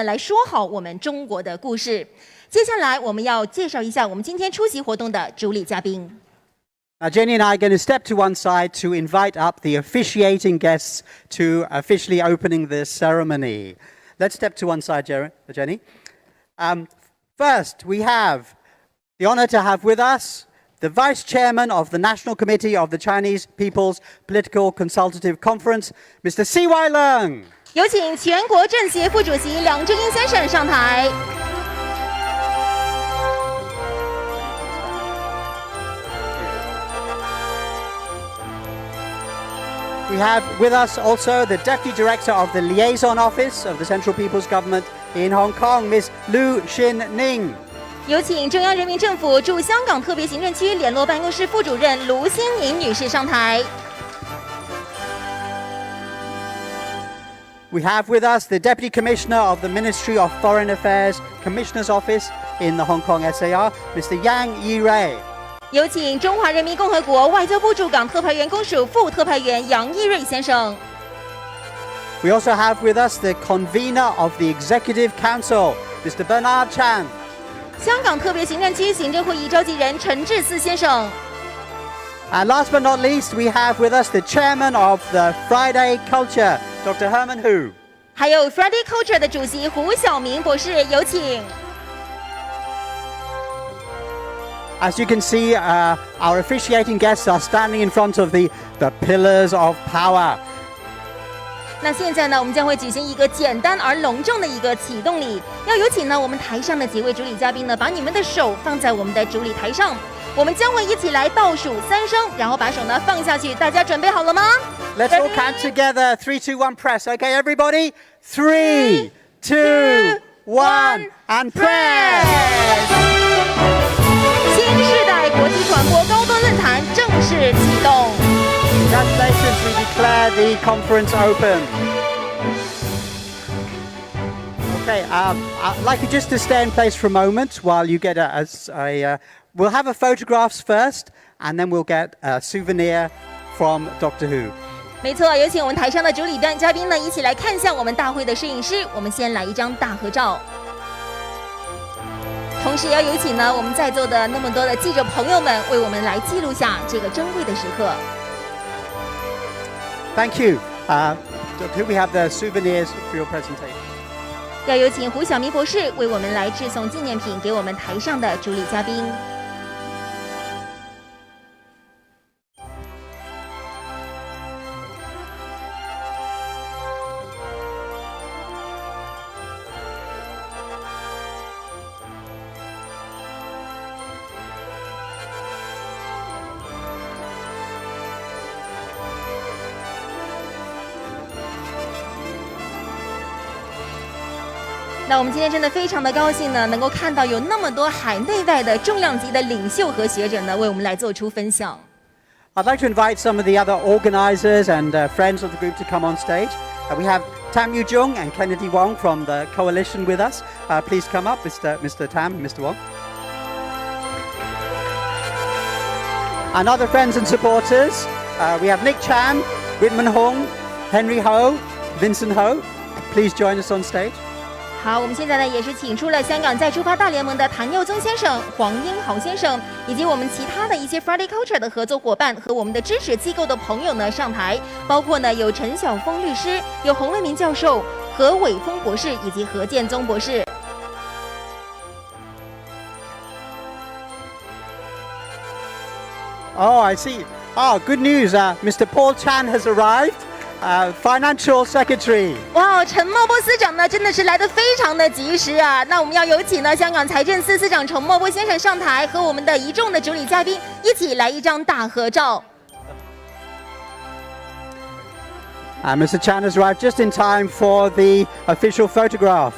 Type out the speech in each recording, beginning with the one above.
来说好我们中国的故事。接下来我们要介绍一下我们今天出席活动的主礼嘉宾。Now, Jenny and I are going to step to one side to invite up the officiating guests to officially opening the ceremony. Let's step to one side, Jenny. First, we have the honor to have with us the Vice Chairman of the National Committee of the Chinese People's Political Consultative Conference, Mr. C.Y. Leung. 有请全国政协副主席梁振英先生上台。We have with us also the Deputy Director of the Liaison Office of the Central People's Government in Hong Kong, Ms. Lu Xin-ning. 有请中央人民政府驻香港特别行政区联络办公室副主任卢欣宁女士上台。We have with us the Deputy Commissioner of the Ministry of Foreign Affairs Commissioner's Office in the Hong Kong SAR, Mr. Yang Yirei. 有请中华人民共和国外交部驻港特派员公署副特派员杨义瑞先生。We also have with us the Convener of the Executive Council, Mr. Bernard Chan. 香港特别行政区行政会议召集人陈志思先生。And last but not least, we have with us the Chairman of the Friday Culture, Dr. Herman Hu. 还有 Friday Culture 的主席胡晓明博士，有请。As you can see, our officiating guests are standing in front of the pillars of power. 那现在呢，我们将会举行一个简单而隆重的一个启动礼，要有请呢我们台上的几位主礼嘉宾呢，把你们的手放在我们的主礼台上，我们将会一起来倒数3声，然后把手呢放下去。大家准备好了吗 ？Let's all count together. 3, 2, 1, press. Okay, everybody. 3, 2, 1, and press. 新时代国际传播高端论坛正式启动。Congratulations, we declare the conference open. Okay, I'd like you just to stay in place for a moment while you get we'll have a photographs first, and then we'll get a souvenir from Dr. Hu. 没错，有请我们台上的主礼嘉宾呢，一起来看向我们大会的摄影师。我们先来一张大合照。同时要有请呢我们在座的那么多的记者朋友们为我们来记录下这个珍贵的时刻。Thank you. Dr. Hu, we have the souvenirs for your presentation. 要有请胡晓明博士为我们来致送纪念品给我们台上的主礼嘉宾。那我们今天真的非常的高兴呢，能够看到有那么多海内外的重量级的领袖和学者呢，为我们来做出分享。I'd like to invite some of the other organizers and friends of the group to come on stage. We have Tam Yu-jung and Kennedy Wong from the coalition with us. Please come up, Mr. Tam and Mr. Wong. And other friends and supporters, we have Nick Chan, Whitman Hong, Henry Ho, Vincent Ho. Please join us on stage. 好，我们现在呢也是请出了香港再出发大联盟的谭佑宗先生、黄英豪先生，以及我们其他的一些 Friday Culture 的合作伙伴和我们的支持机构的朋友呢上台，包括呢有陈晓峰律师、有洪为民教授、何伟峰博士以及何建宗博士。Oh, I see. Oh, good news. Mr. Paul Chan has arrived. Financial Secretary. 哇，陈茂波司长呢，真的是来得非常的及时啊！那我们要有请呢香港财政司司长陈茂波先生上台，和我们的一众的主礼嘉宾一起来一张大合照。Mr. Chan has arrived just in time for the official photograph.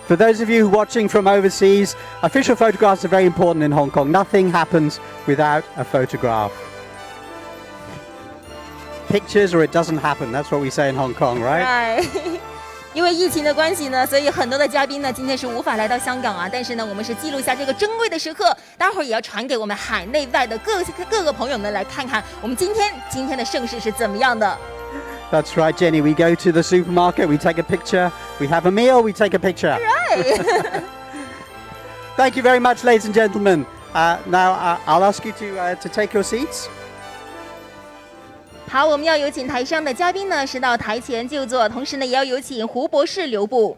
For those of you watching from overseas, official photographs are very important in Hong Kong. Nothing happens without a photograph. Pictures or it doesn't happen. That's what we say in Hong Kong, right? Right. 因为疫情的关系呢，所以很多的嘉宾呢今天是无法来到香港啊。但是呢，我们是记录下这个珍贵的时刻，待会儿也要传给我们海内外的各个朋友们来看看我们今天的盛世是怎么样的。That's right, Jenny. We go to the supermarket, we take a picture. We have a meal, we take a picture. Right. Thank you very much, ladies and gentlemen. Now I'll ask you to take your seats. 好，我们要有请台上的嘉宾呢，是到台前就座，同时呢，也要有请胡博士留步。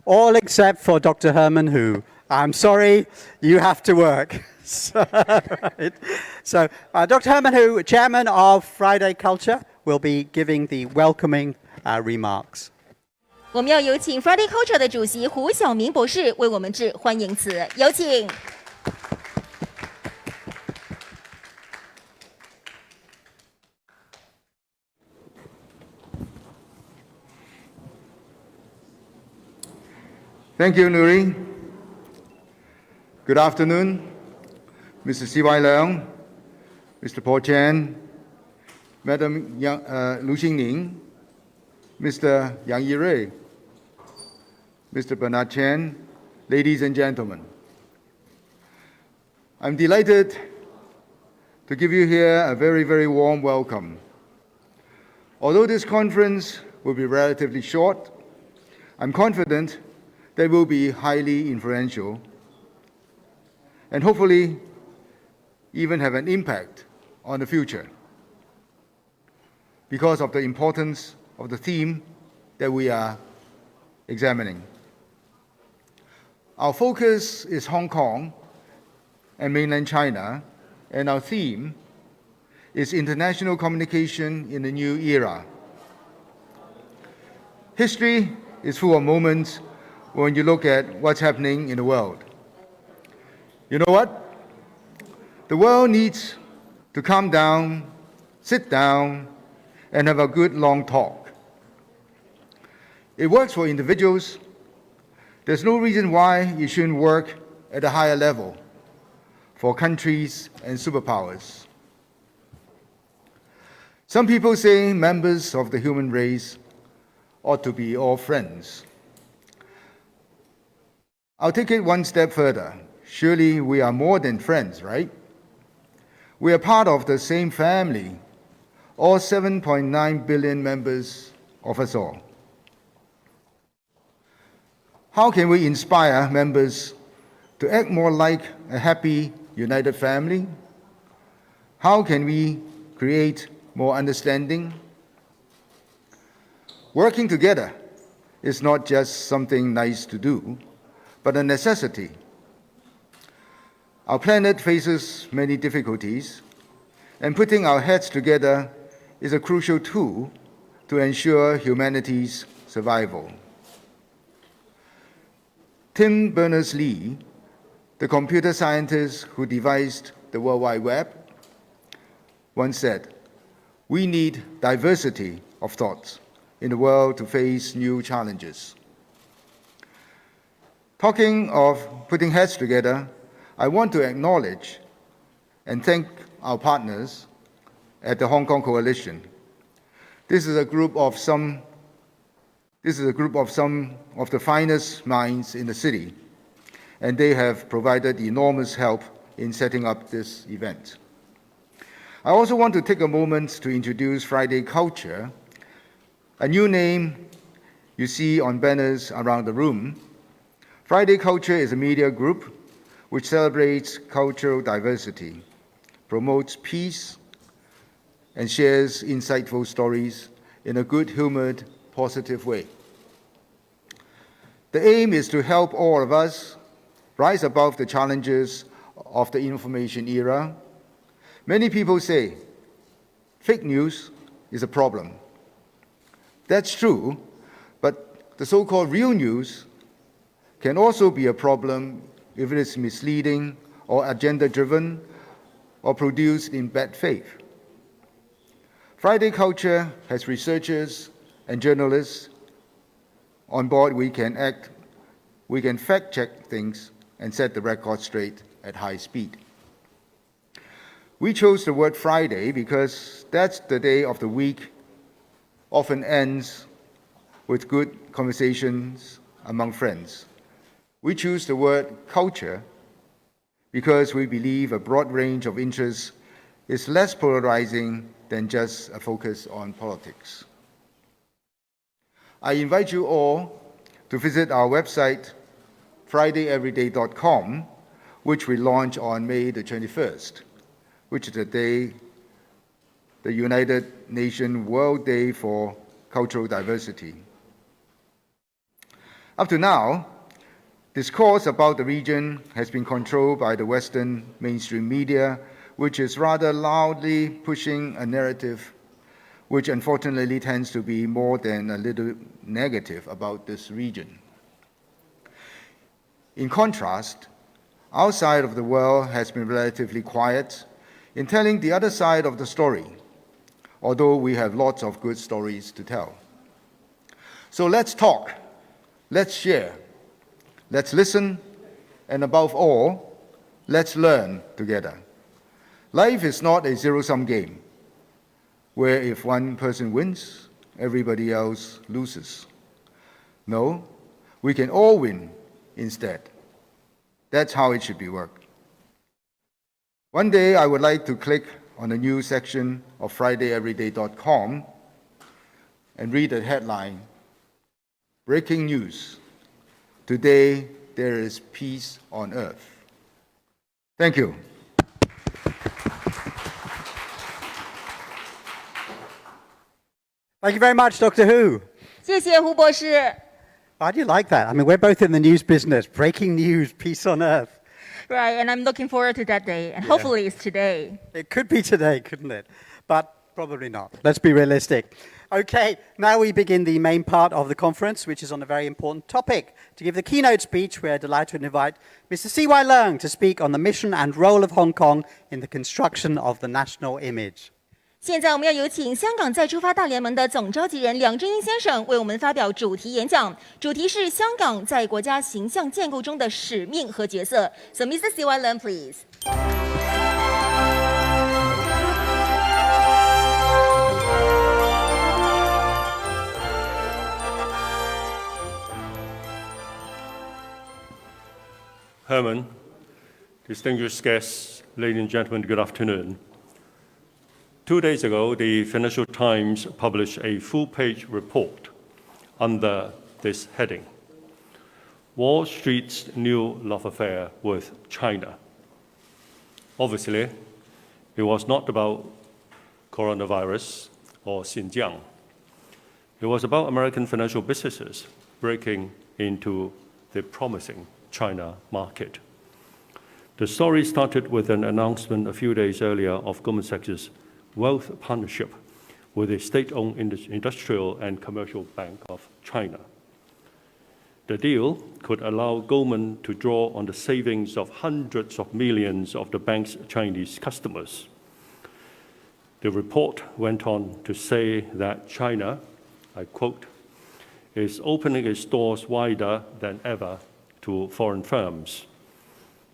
All except for Dr. Herman Hu. I'm sorry, you have to work. So, Dr. Herman Hu, Chairman of Friday Culture, will be giving the welcoming remarks. 我们要有请 Friday Culture 的主席胡晓明博士为我们致欢迎词，有请。Thank you, Nuri. Good afternoon, Mr. C.Y. Leung, Mr. Paul Chen, Madam Lu Xingning, Mr. Yang Yirui, Mr. Bernard Chen, ladies and gentlemen. I'm delighted to give you here a very, very warm welcome. Although this conference will be relatively short, I'm confident that it will be highly influential and hopefully even have an impact on the future because of the importance of the theme that we are examining. Our focus is Hong Kong and mainland China, and our theme is international communication in the new era. History is full of moments when you look at what's happening in the world. You know what? The world needs to calm down, sit down, and have a good long talk. It works for individuals. There's no reason why it shouldn't work at a higher level for countries and superpowers. Some people say members of the human race ought to be all friends. I'll take it one step further. Surely we are more than friends, right? We are part of the same family, all 7.9 billion members of us all. How can we inspire members to act more like a happy, united family? How can we create more understanding? Working together is not just something nice to do, but a necessity. Our planet faces many difficulties, and putting our heads together is a crucial tool to ensure humanity's survival. Tim Berners-Lee, the computer scientist who devised the World Wide Web, once said, "We need diversity of thoughts in the world to face new challenges." Talking of putting heads together, I want to acknowledge and thank our partners at the Hong Kong Coalition. This is a group of some of the finest minds in the city, and they have provided enormous help in setting up this event. I also want to take a moment to introduce Friday Culture, a new name you see on banners around the room. Friday Culture is a media group which celebrates cultural diversity, promotes peace, and shares insightful stories in a good-humored, positive way. The aim is to help all of us rise above the challenges of the information era. Many people say fake news is a problem. That's true, but the so-called real news can also be a problem if it is misleading or agenda-driven or produced in bad faith. Friday Culture has researchers and journalists on board. We can fact-check things and set the record straight at high speed. We chose the word Friday because that's the day of the week often ends with good conversations among friends. We choose the word culture because we believe a broad range of interests is less polarizing than just a focus on politics. I invite you all to visit our website, fridayeveryday.com, which we launch on May the 21st, which is the day, the United Nations World Day for Cultural Diversity. Up to now, discourse about the region has been controlled by the Western mainstream media, which is rather loudly pushing a narrative which unfortunately tends to be more than a little negative about this region. In contrast, our side of the world has been relatively quiet in telling the other side of the story, although we have lots of good stories to tell. So let's talk, let's share, let's listen, and above all, let's learn together. Life is not a zero-sum game, where if one person wins, everybody else loses. No, we can all win instead. That's how it should be worked. One day, I would like to click on a new section of fridayeveryday.com and read a headline, "Breaking news. Today, there is peace on earth." Thank you. Thank you very much, Dr. Hu. 谢谢胡博士。 Why do you like that? I mean, we're both in the news business. Breaking news, peace on earth. Right, and I'm looking forward to that day, and hopefully it's today. It could be today, couldn't it? But probably not. Let's be realistic. Okay, now we begin the main part of the conference, which is on a very important topic. To give the keynote speech, we're delighted to invite Mr. C.Y. Leung to speak on the mission and role of Hong Kong in the construction of the national image. 现在我们要有请香港再出发大联盟的总召集人梁振英先生为我们发表主题演讲，主题是香港在国家形象建构中的使命和角色。So, Mr. C.Y. Leung, please. Herman, distinguished guests, ladies and gentlemen, good afternoon. 2 days ago, the Financial Times published a full-page report under this heading, Wall Street's New Love Affair with China. Obviously, it was not about coronavirus or Xinjiang. It was about American financial businesses breaking into the promising China market. The story started with an announcement a few days earlier of Goldman Sachs' wealth partnership with the state-owned Industrial and Commercial Bank of China. The deal could allow Goldman to draw on the savings of hundreds of millions of the bank's Chinese customers. The report went on to say that China, I quote, is opening its doors wider than ever to foreign firms.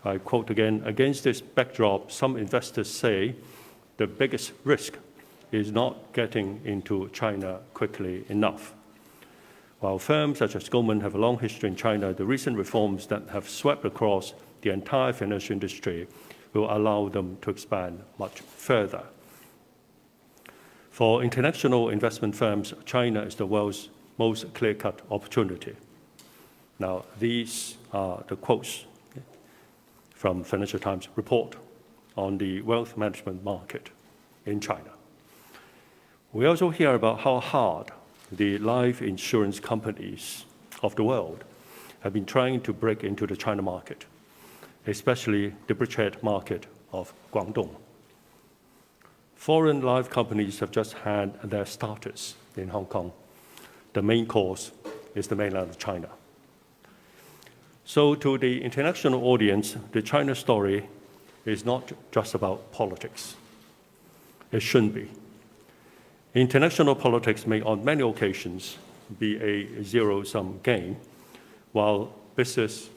I quote again, against this backdrop, some investors say the biggest risk is not getting into China quickly enough. While firms such as Goldman have a long history in China, the recent reforms that have swept across the entire financial industry will allow them to expand much further. For international investment firms, China is the world's most clear-cut opportunity. Now, these are the quotes from Financial Times report on the wealth management market in China. We also hear about how hard the life insurance companies of the world have been trying to break into the China market, especially the bridgehead market of Guangdong. Foreign life companies have just had their starters in Hong Kong. The main course is the mainland of China. So to the international audience, the China story is not just about politics. It shouldn't be. International politics may on many occasions be a zero-sum game, while business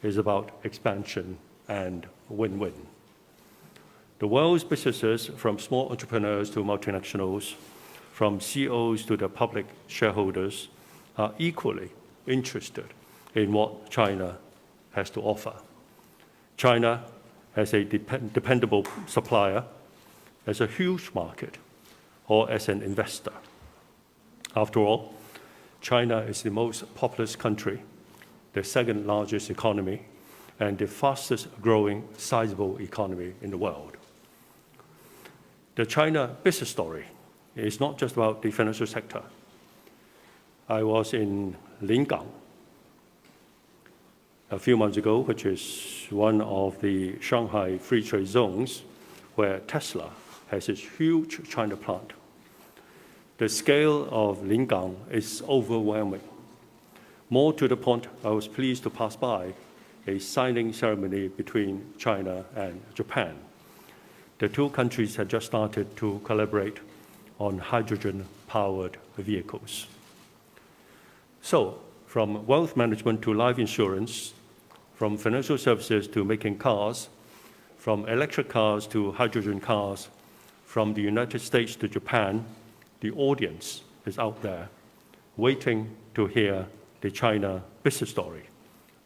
is about expansion and win-win. The world's businesses, from small entrepreneurs to multinationals, from CEOs to the public shareholders, are equally interested in what China has to offer. China as a dependable supplier, as a huge market, or as an investor. After all, China is the most populous country, the second largest economy, and the fastest growing sizable economy in the world. The China business story is not just about the financial sector. I was in Lingang a few months ago, which is one of the Shanghai free trade zones where Tesla has its huge China plant. The scale of Lingang is overwhelming. More to the point, I was pleased to pass by a signing ceremony between China and Japan. The two countries had just started to collaborate on hydrogen-powered vehicles. So, from wealth management to life insurance, from financial services to making cars, from electric cars to hydrogen cars, from the United States to Japan, the audience is out there waiting to hear the China business story,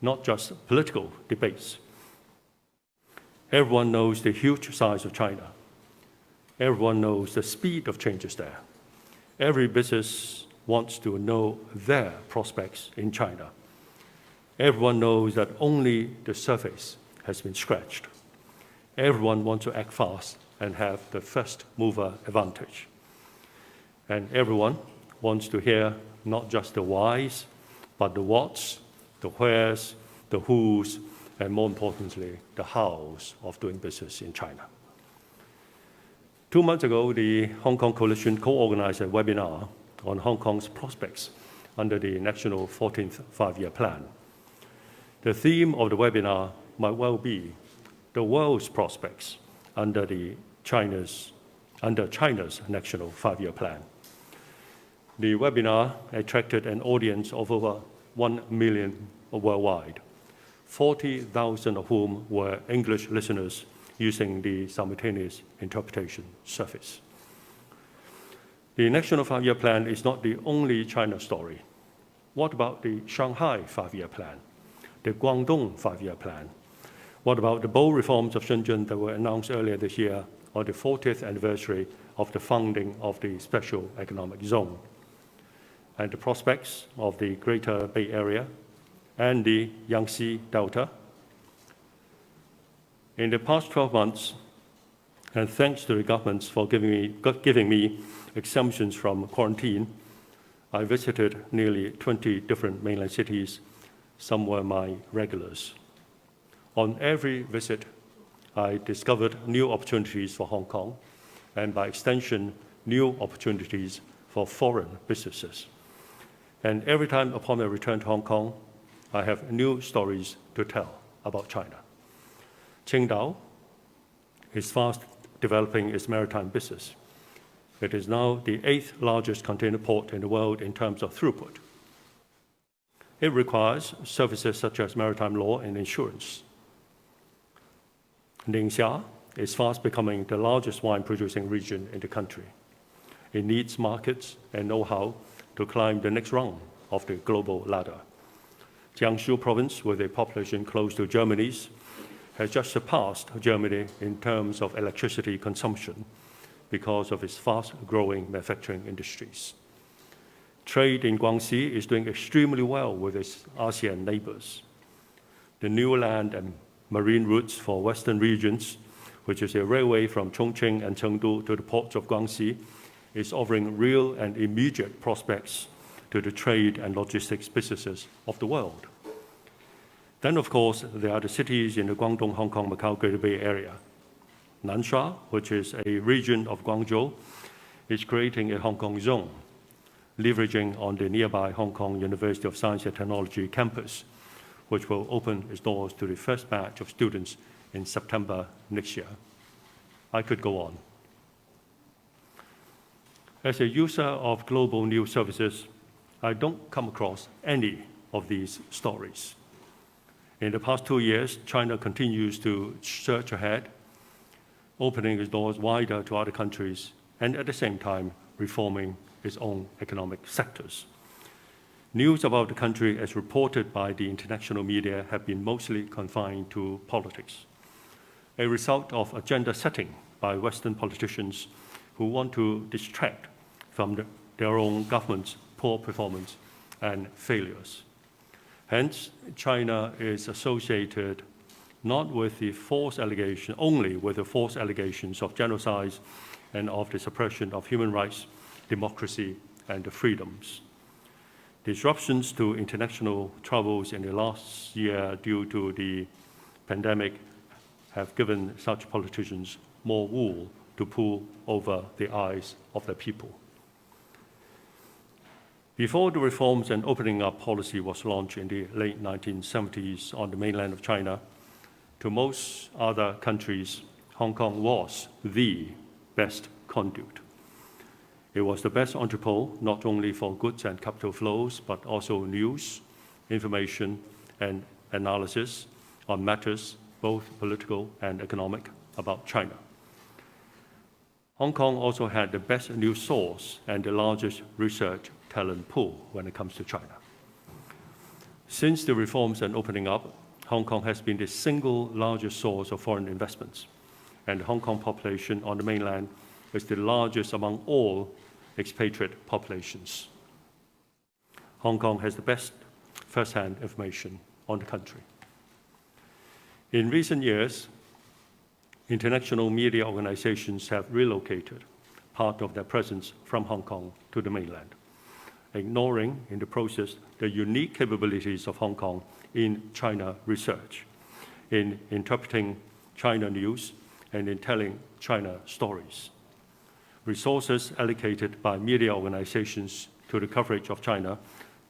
not just political debates. Everyone knows the huge size of China. Everyone knows the speed of changes there. Every business wants to know their prospects in China. Everyone knows that only the surface has been scratched. Everyone wants to act fast and have the first mover advantage. And everyone wants to hear not just the whys, but the whats, the wheres, the whos, and more importantly, the hows of doing business in China. 2 months ago, the Hong Kong Coalition co-organized a webinar on Hong Kong's prospects under the National 14th Five-Year Plan. The theme of the webinar might well be the world's prospects under China's National Five-Year Plan. The webinar attracted an audience of over 1 million worldwide, 40,000 of whom were English listeners using the simultaneous interpretation service. The National Five-Year Plan is not the only China story. What about the Shanghai Five-Year Plan, the Guangdong Five-Year Plan? What about the bold reforms of Shenzhen that were announced earlier this year on the 40th anniversary of the founding of the Special Economic Zone? And the prospects of the Greater Bay Area and the Yangtze Delta? In the past 12 months, and thanks to the governments for giving me exemptions from quarantine, I visited nearly 20 different mainland cities. Some were my regulars. On every visit, I discovered new opportunities for Hong Kong, and by extension, new opportunities for foreign businesses. And every time upon my return to Hong Kong, I have new stories to tell about China. Qingdao is fast developing its maritime business. It is now the 8th largest container port in the world in terms of throughput. It requires services such as maritime law and insurance. Ningxia is fast becoming the largest wine-producing region in the country. It needs markets and know-how to climb the next rung of the global ladder. Jiangsu province, with a population close to Germany's, has just surpassed Germany in terms of electricity consumption because of its fast-growing manufacturing industries. Trade in Guangxi is doing extremely well with its ASEAN neighbors. The new land and marine routes for western regions, which is a railway from Chongqing and Chengdu to the ports of Guangxi, is offering real and immediate prospects to the trade and logistics businesses of the world. Then, of course, there are the cities in the Guangdong, Hong Kong, Macau, Greater Bay Area. Nansha, which is a region of Guangzhou, is creating a Hong Kong zone, leveraging on the nearby Hong Kong University of Science and Technology campus, which will open its doors to the first batch of students in September next year. I could go on. As a user of global news services, I don't come across any of these stories. In the past 2 years, China continues to surge ahead, opening its doors wider to other countries, and at the same time, reforming its own economic sectors. News about the country, as reported by the international media, have been mostly confined to politics, a result of agenda setting by Western politicians who want to distract from their own government's poor performance and failures. Hence, China is associated not with the only with the false allegations of genocide and of the suppression of human rights, democracy, and freedoms. Disruptions to international travels in the last year due to the pandemic have given such politicians more wool to pull over the eyes of the people. Before the reforms and opening up policy was launched in the late 1970s on the mainland of China, to most other countries, Hong Kong was the best conduit. It was the best entrepot, not only for goods and capital flows, but also news, information, and analysis on matters, both political and economic, about China. Hong Kong also had the best news source and the largest research talent pool when it comes to China. Since the reforms and opening up, Hong Kong has been the single largest source of foreign investments, and the Hong Kong population on the mainland is the largest among all expatriate populations. Hong Kong has the best first-hand information on the country. In recent years, international media organizations have relocated part of their presence from Hong Kong to the mainland, ignoring in the process the unique capabilities of Hong Kong in China research, in interpreting China news, and in telling China stories. Resources allocated by media organizations to the coverage of China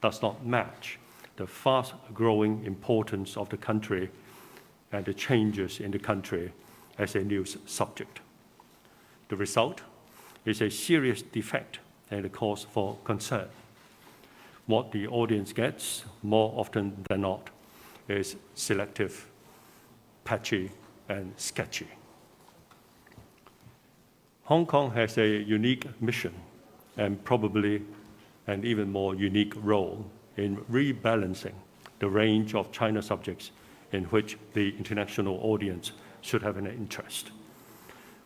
does not match the fast-growing importance of the country and the changes in the country as a news subject. The result is a serious defect and a cause for concern. What the audience gets, more often than not, is selective, patchy, and sketchy. Hong Kong has a unique mission and probably an even more unique role in rebalancing the range of China subjects in which the international audience should have an interest.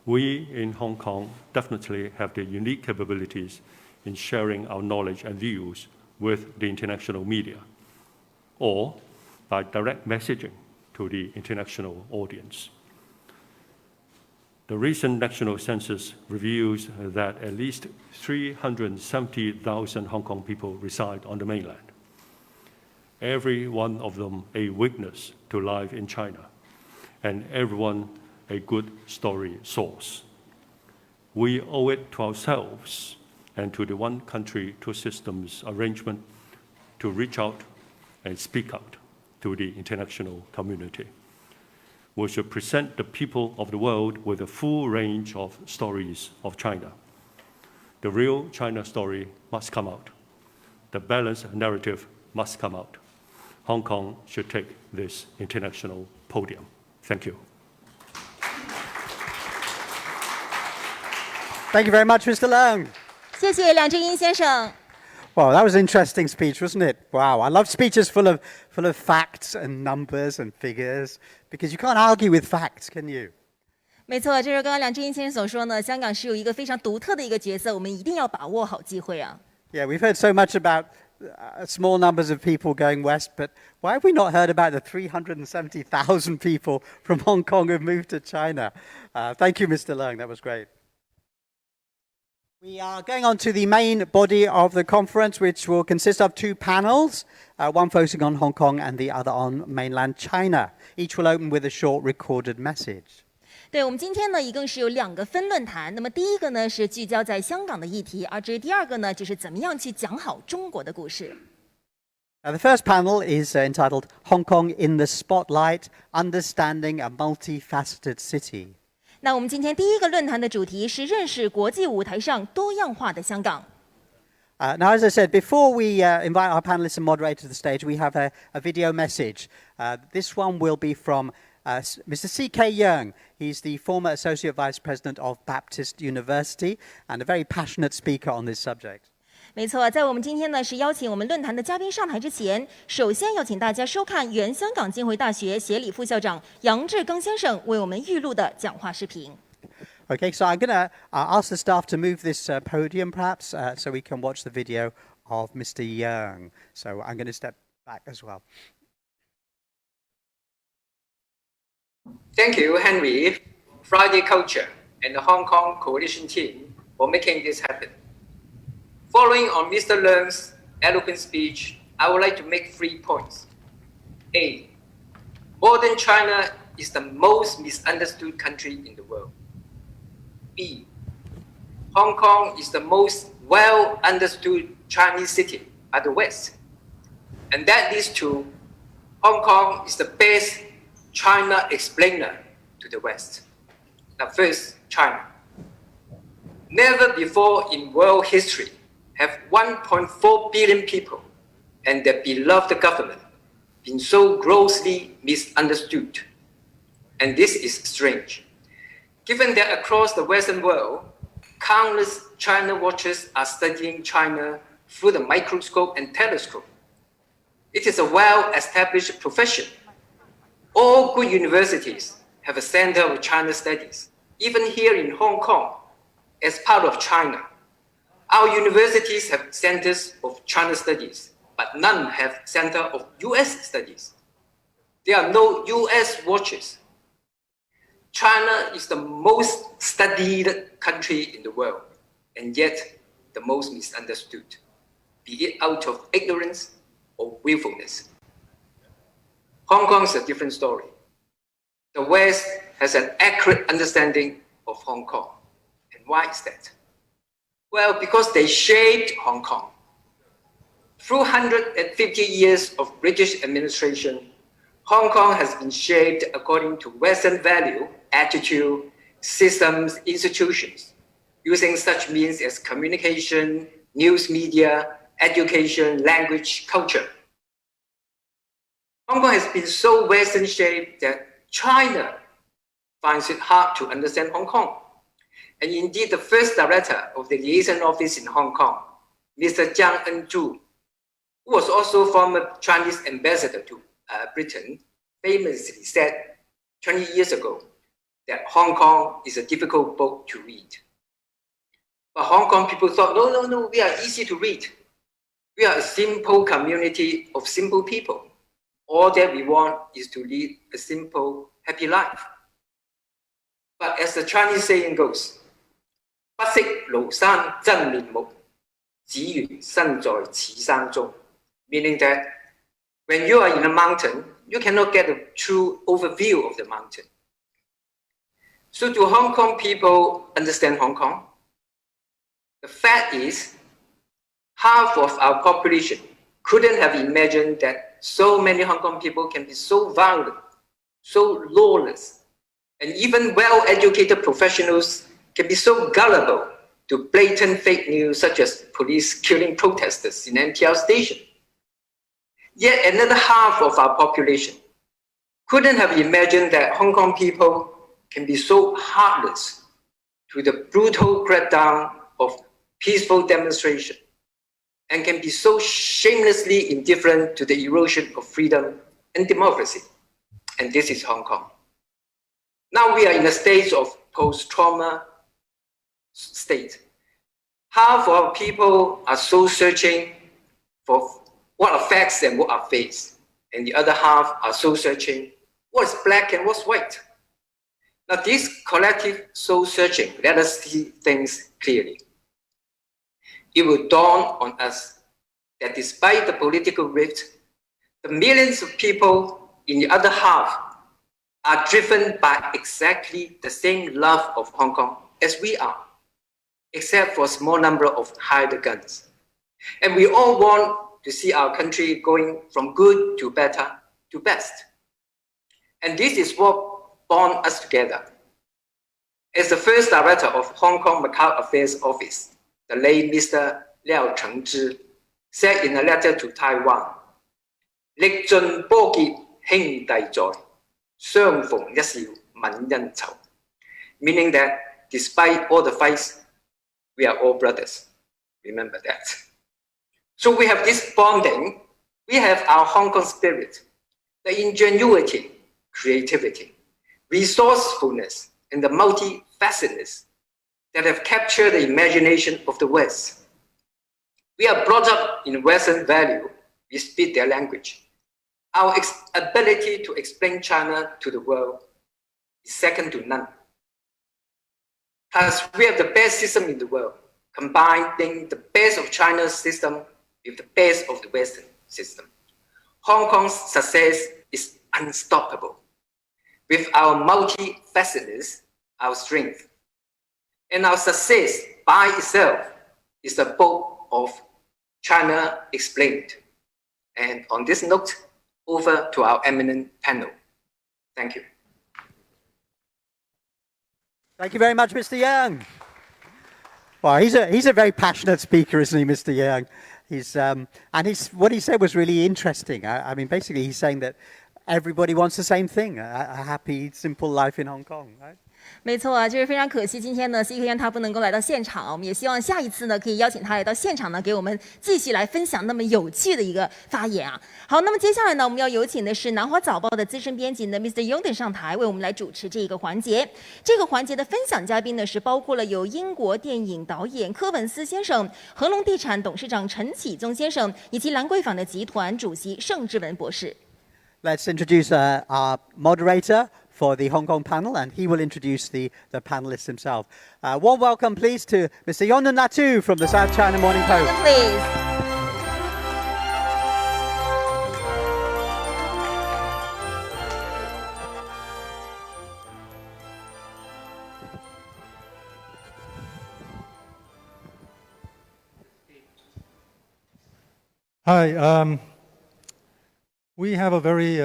We in Hong Kong definitely have the unique capabilities in sharing our knowledge and views with the international media, or by direct messaging to the international audience. The recent national census reveals that at least 370,000 Hong Kong people reside on the mainland. Every one of them a witness to life in China, and everyone a good story source. We owe it to ourselves and to the one country, two systems arrangement to reach out and speak out to the international community. We should present the people of the world with a full range of stories of China. The real China story must come out. The balanced narrative must come out. Hong Kong should take this international podium. Thank you. Thank you very much, Mr. Leung. 谢谢梁振英先生。 Wow, that was an interesting speech, wasn't it? Wow, I love speeches full of facts and numbers and figures, because you can't argue with facts, can you? 没错，这是刚刚梁振英先生所说呢，香港是有一个非常独特的一个角色，我们一定要把握好机会啊。 Yeah, we've heard so much about small numbers of people going west, but why have we not heard about the 370,000 people from Hong Kong who've moved to China? Thank you, Mr. Leung. That was great. We are going on to the main body of the conference, which will consist of two panels, one focusing on Hong Kong and the other on mainland China. Each will open with a short recorded message. 对，我们今天呢，一共是有2个分论坛。那么第一个呢是聚焦在香港的议题，而至于第二个呢，就是怎么样去讲好中国的故事。 The first panel is entitled Hong Kong in the Spotlight, Understanding a Multifaceted City. 那我们今天第一个论坛的主题是认识国际舞台上多样化的香港。 Now, as I said, before we invite our panelists and moderator to the stage, we have a video message. This one will be from Mr. C.K. Yeung. He's the former Associate Vice President of Baptist University and a very passionate speaker on this subject. 没错，在我们今天呢是邀请我们论坛的嘉宾上台之前，首先要请大家收看原香港浸会大学协理副校长杨志刚先生为我们预录的讲话视频。 Okay, so I'm going to ask the staff to move this podium perhaps so we can watch the video of Mr. Yeung. So I'm going to step back as well. Thank you, Henry, Friday Culture, and the Hong Kong Coalition team for making this happen. Following on Mr. Leung's eloquent speech, I would like to make 3 points. A, modern China is the most misunderstood country in the world. B, Hong Kong is the most well understood Chinese city by the West. And that leads to Hong Kong is the best China explainer to the West. Now first, China. Never before in world history have 1.4 billion people and their beloved government been so grossly misunderstood. And this is strange, given that across the Western world, countless China watchers are studying China through the microscope and telescope. It is a well-established profession. All good universities have a center of China studies. Even here in Hong Kong, as part of China, our universities have centers of China studies, but none have center of US studies. There are no US watchers. China is the most studied country in the world, and yet the most misunderstood, be it out of ignorance or willfulness. Hong Kong is a different story. The West has an accurate understanding of Hong Kong. And why is that? Well, because they shaped Hong Kong. Through 150 years of British administration, Hong Kong has been shaped according to Western value, attitude, systems, institutions, using such means as communication, news media, education, language, culture. Hong Kong has been so Western shaped that China finds it hard to understand Hong Kong. And indeed, the first director of the liaison office in Hong Kong, Mr. Jiang En-zhu, who was also former Chinese ambassador to Britain, famously said 20 years ago that Hong Kong is a difficult book to read. But Hong Kong people thought, no, we are easy to read. We are a simple community of simple people. All that we want is to lead a simple, happy life. But as the Chinese saying goes, 不識廬山真面目，只緣身在此山中. Meaning that when you are in a mountain, you cannot get a true overview of the mountain. So do Hong Kong people understand Hong Kong? The fact is, half of our population couldn't have imagined that so many Hong Kong people can be so violent, so lawless, and even well-educated professionals can be so gullible to blatant fake news such as police killing protesters in NTR station. Yet another half of our population couldn't have imagined that Hong Kong people can be so heartless to the brutal crackdown of peaceful demonstration and can be so shamelessly indifferent to the erosion of freedom and democracy. And this is Hong Kong. Now we are in a stage of post-trauma state. Half of our people are so searching for what are facts and what are fakes. And the other half are so searching what's black and what's white. Now this collective soul searching, let us see things clearly. It will dawn on us that despite the political rift, the millions of people in the other half are driven by exactly the same love of Hong Kong as we are, except for a small number of hired guns. And we all want to see our country going from good to better to best. And this is what bond us together. As the first director of Hong Kong Macau Affairs Office, the late Mr. Liao Chengzhi said in a letter to Taiwan, 歷盡波結兄弟在，相逢一笑泯恩仇. Meaning that despite all the fights, we are all brothers. Remember that. So we have this bonding, we have our Hong Kong spirit, the ingenuity, creativity, resourcefulness, and the multifacetedness that have captured the imagination of the West. We are brought up in Western value. We speak their language. Our ability to explain China to the world is second to none. Thus, we have the best system in the world, combining the best of China's system with the best of the Western system. Hong Kong's success is unstoppable. With our multifacetedness, our strength, and our success by itself is the book of China Explained. And on this note, over to our eminent panel. Thank you. Thank you very much, Mr. Yang. Well, he's a very passionate speaker, isn't he, Mr. Yang? What he said was really interesting. I mean, basically, he's saying that everybody wants the same thing, a happy, simple life in Hong Kong, right? 没错啊，就是非常可惜，今天呢，C科院他不能够来到现场，我们也希望下一次呢，可以邀请他来到现场呢，给我们继续来分享那么有趣的一个发言啊。好，那么接下来呢，我们要有请的是南华早报的资深编辑呢 Mr. Yonden 上台，为我们来主持这一个环节。这个环节的分享嘉宾呢，是包括了有英国电影导演柯文斯先生、恒隆地产董事长陈启宗先生，以及兰桂坊的集团主席盛智文博士。Let's introduce our moderator for the Hong Kong panel, and he will introduce the panelists himself. Warm welcome, please, to Mr. Yonden Natu from the South China Morning Post. Please. Hi. We have a very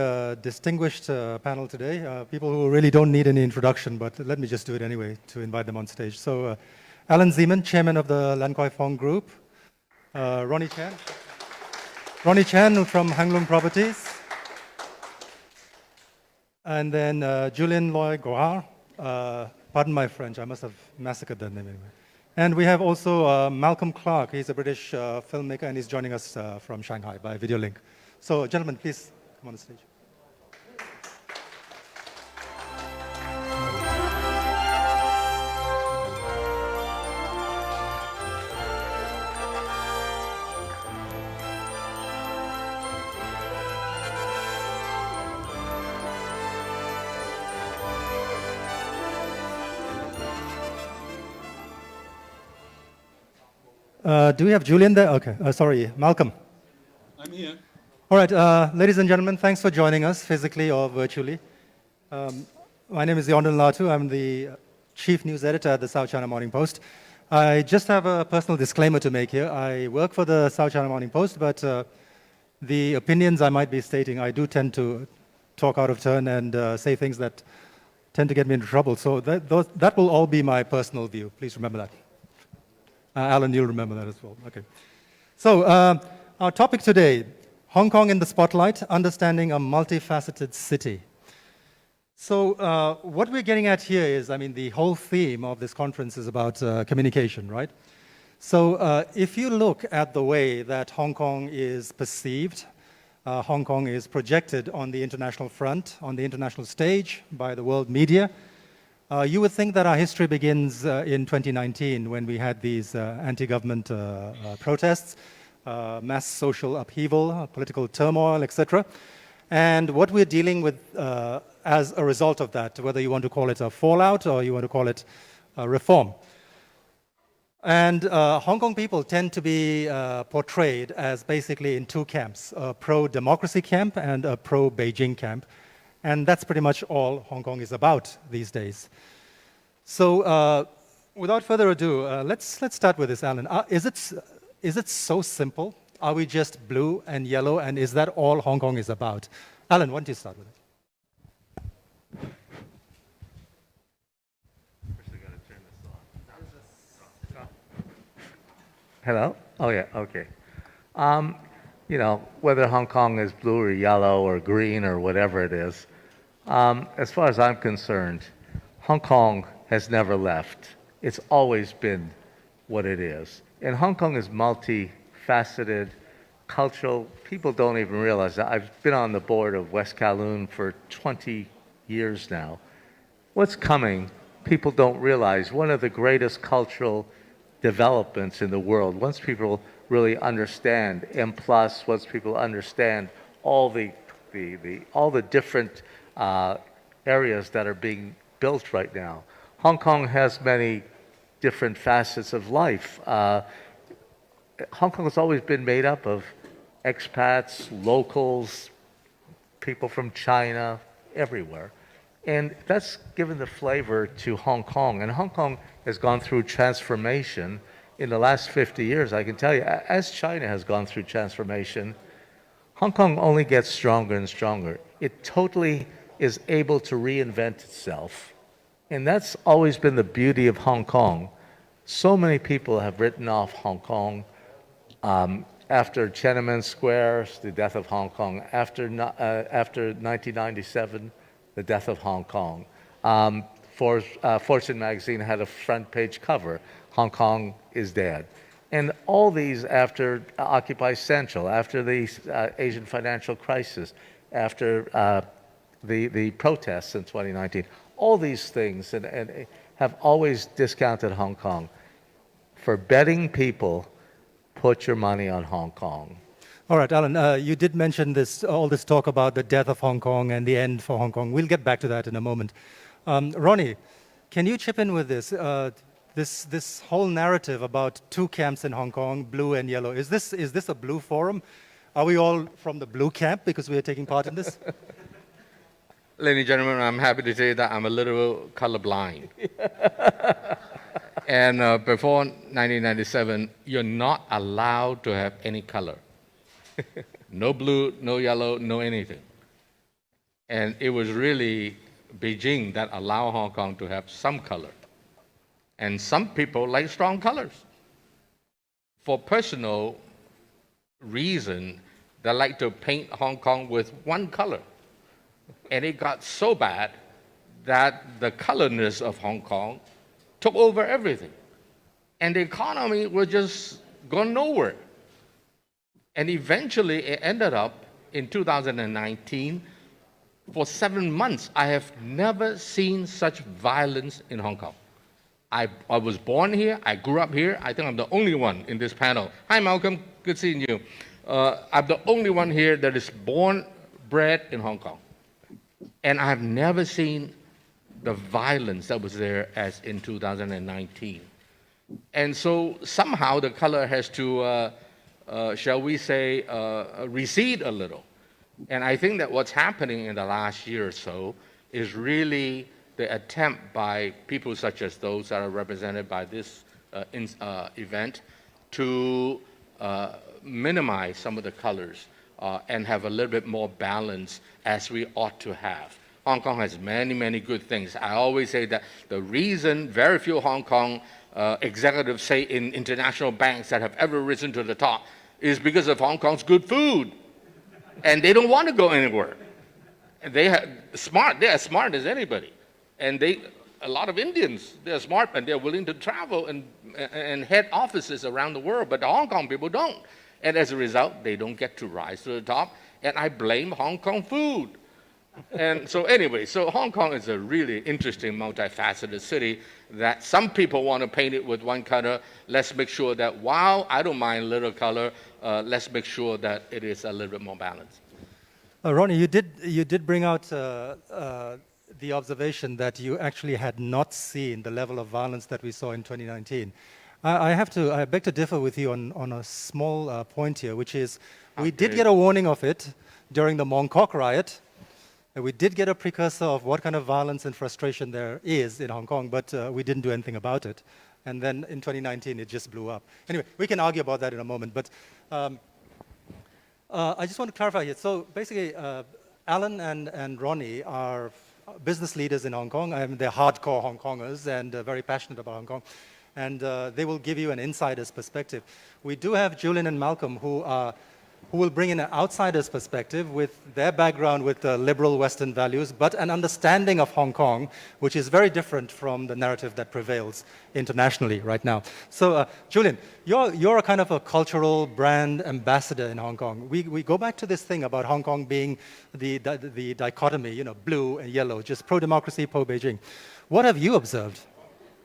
distinguished panel today, people who really don't need any introduction, but let me just do it anyway to invite them on stage. So Alan Zeman, chairman of the Lan Kwai Fong Group, Ronnie Chan from Hang Lung Properties, and then Julien Loy Gohar, pardon my French, I must have massacred that name anyway. And we have also Malcolm Clark, he's a British filmmaker, and he's joining us from Shanghai by video link. So, gentlemen, please come on the stage. Do we have Julian there? Okay, sorry, Malcolm. I'm here. All right, ladies and gentlemen, thanks for joining us physically or virtually. My name is Yonden Natu. I'm the chief news editor at the South China Morning Post. I just have a personal disclaimer to make here. I work for the South China Morning Post, but the opinions I might be stating, I do tend to talk out of turn and say things that tend to get me into trouble. So that will all be my personal view. Please remember that. Alan, you'll remember that as well. Okay. So our topic today, Hong Kong in the spotlight, understanding a multifaceted city. So what we're getting at here is, I mean, the whole theme of this conference is about communication, right? So if you look at the way that Hong Kong is perceived, Hong Kong is projected on the international front, on the international stage by the world media, you would think that our history begins in 2019 when we had these anti-government protests, mass social upheaval, political turmoil, etc. And what we're dealing with as a result of that, whether you want to call it a fallout or you want to call it a reform. And Hong Kong people tend to be portrayed as basically in two camps, a pro-democracy camp and a pro-Beijing camp. And that's pretty much all Hong Kong is about these days. So without further ado, let's start with this, Alan. Is it so simple? Are we just blue and yellow, and is that all Hong Kong is about? Alan, why don't you start with it? Hello? Oh, yeah, okay. You know, whether Hong Kong is blue or yellow or green or whatever it is, as far as I'm concerned, Hong Kong has never left. It's always been what it is. And Hong Kong is multifaceted, cultural. People don't even realize that. I've been on the board of West Kowloon for 20 years now. What's coming, people don't realize. One of the greatest cultural developments in the world, once people really understand. And plus, once people understand all the different areas that are being built right now. Hong Kong has many different facets of life. Hong Kong has always been made up of expats, locals, people from China, everywhere. And that's given the flavor to Hong Kong. And Hong Kong has gone through transformation in the last 50 years. I can tell you, as China has gone through transformation, Hong Kong only gets stronger and stronger. It totally is able to reinvent itself. And that's always been the beauty of Hong Kong. So many people have written off Hong Kong after Tiananmen Square, the death of Hong Kong, after 1997, the death of Hong Kong. Fortune magazine had a front page cover, Hong Kong is dead. And all these after Occupy Central, after the Asian financial crisis, after the protests in 2019, all these things and have always discounted Hong Kong. For betting people, put your money on Hong Kong. All right, Alan, you did mention all this talk about the death of Hong Kong and the end for Hong Kong. We'll get back to that in a moment. Ronnie, can you chip in with this? This whole narrative about two camps in Hong Kong, blue and yellow. Is this a blue forum? Are we all from the blue camp because we are taking part in this? Ladies and gentlemen, I'm happy to say that I'm a little colorblind. And before 1997, you're not allowed to have any color. No blue, no yellow, no anything. And it was really Beijing that allowed Hong Kong to have some color. And some people like strong colors. For personal reason, they like to paint Hong Kong with one color. And it got so bad that the colorness of Hong Kong took over everything. And the economy was just going nowhere. And eventually it ended up in 2019. For 7 months, I have never seen such violence in Hong Kong. I was born here, I grew up here. I think I'm the only one in this panel. Hi, Malcolm, good seeing you. I'm the only one here that is born, bred in Hong Kong. And I've never seen the violence that was there as in 2019. And so somehow the color has to, shall we say, recede a little. And I think that what's happening in the last year or so is really the attempt by people such as those that are represented by this event to minimize some of the colors and have a little bit more balance as we ought to have. Hong Kong has many, many good things. I always say that the reason very few Hong Kong executives say in international banks that have ever risen to the top is because of Hong Kong's good food. And they don't want to go anywhere. And they're as smart as anybody. And a lot of Indians, they're smart and they're willing to travel and head offices around the world, but the Hong Kong people don't. And as a result, they don't get to rise to the top. And I blame Hong Kong food. And so anyway, so Hong Kong is a really interesting, multifaceted city that some people want to paint it with one color. Let's make sure that while I don't mind a little color, let's make sure that it is a little bit more balanced. Ronnie, you did bring out the observation that you actually had not seen the level of violence that we saw in 2019. I beg to differ with you on a small point here, which is we did get a warning of it during the Mong Kok riot. We did get a precursor of what kind of violence and frustration there is in Hong Kong, but we didn't do anything about it. And then in 2019, it just blew up. Anyway, we can argue about that in a moment, but I just want to clarify here. So basically, Alan and Ronnie are business leaders in Hong Kong. They're hardcore Hong Kongers and very passionate about Hong Kong. And they will give you an insider's perspective. We do have Julian and Malcolm who will bring in an outsider's perspective with their background with liberal Western values, but an understanding of Hong Kong, which is very different from the narrative that prevails internationally right now. So, Julian, you're a kind of a cultural brand ambassador in Hong Kong. We go back to this thing about Hong Kong being the dichotomy, blue and yellow, just pro-democracy, pro-Beijing. What have you observed?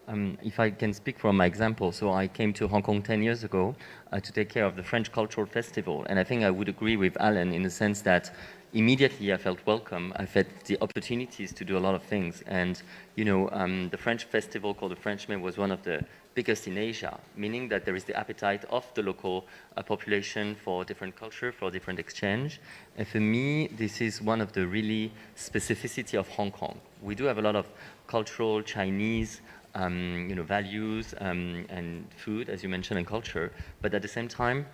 If I can speak from my example, so I came to Hong Kong 10 years ago to take care of the French Cultural Festival, and I think I would agree with Alan in the sense that immediately I felt welcome. I felt the opportunities to do a lot of things, and the French festival called the French May was one of the biggest in Asia, meaning that there is the appetite of the local population for different culture, for different exchange. And for me, this is one of the really specificity of Hong Kong. We do have a lot of cultural Chinese values and food, as you mentioned, and culture. But at the same time,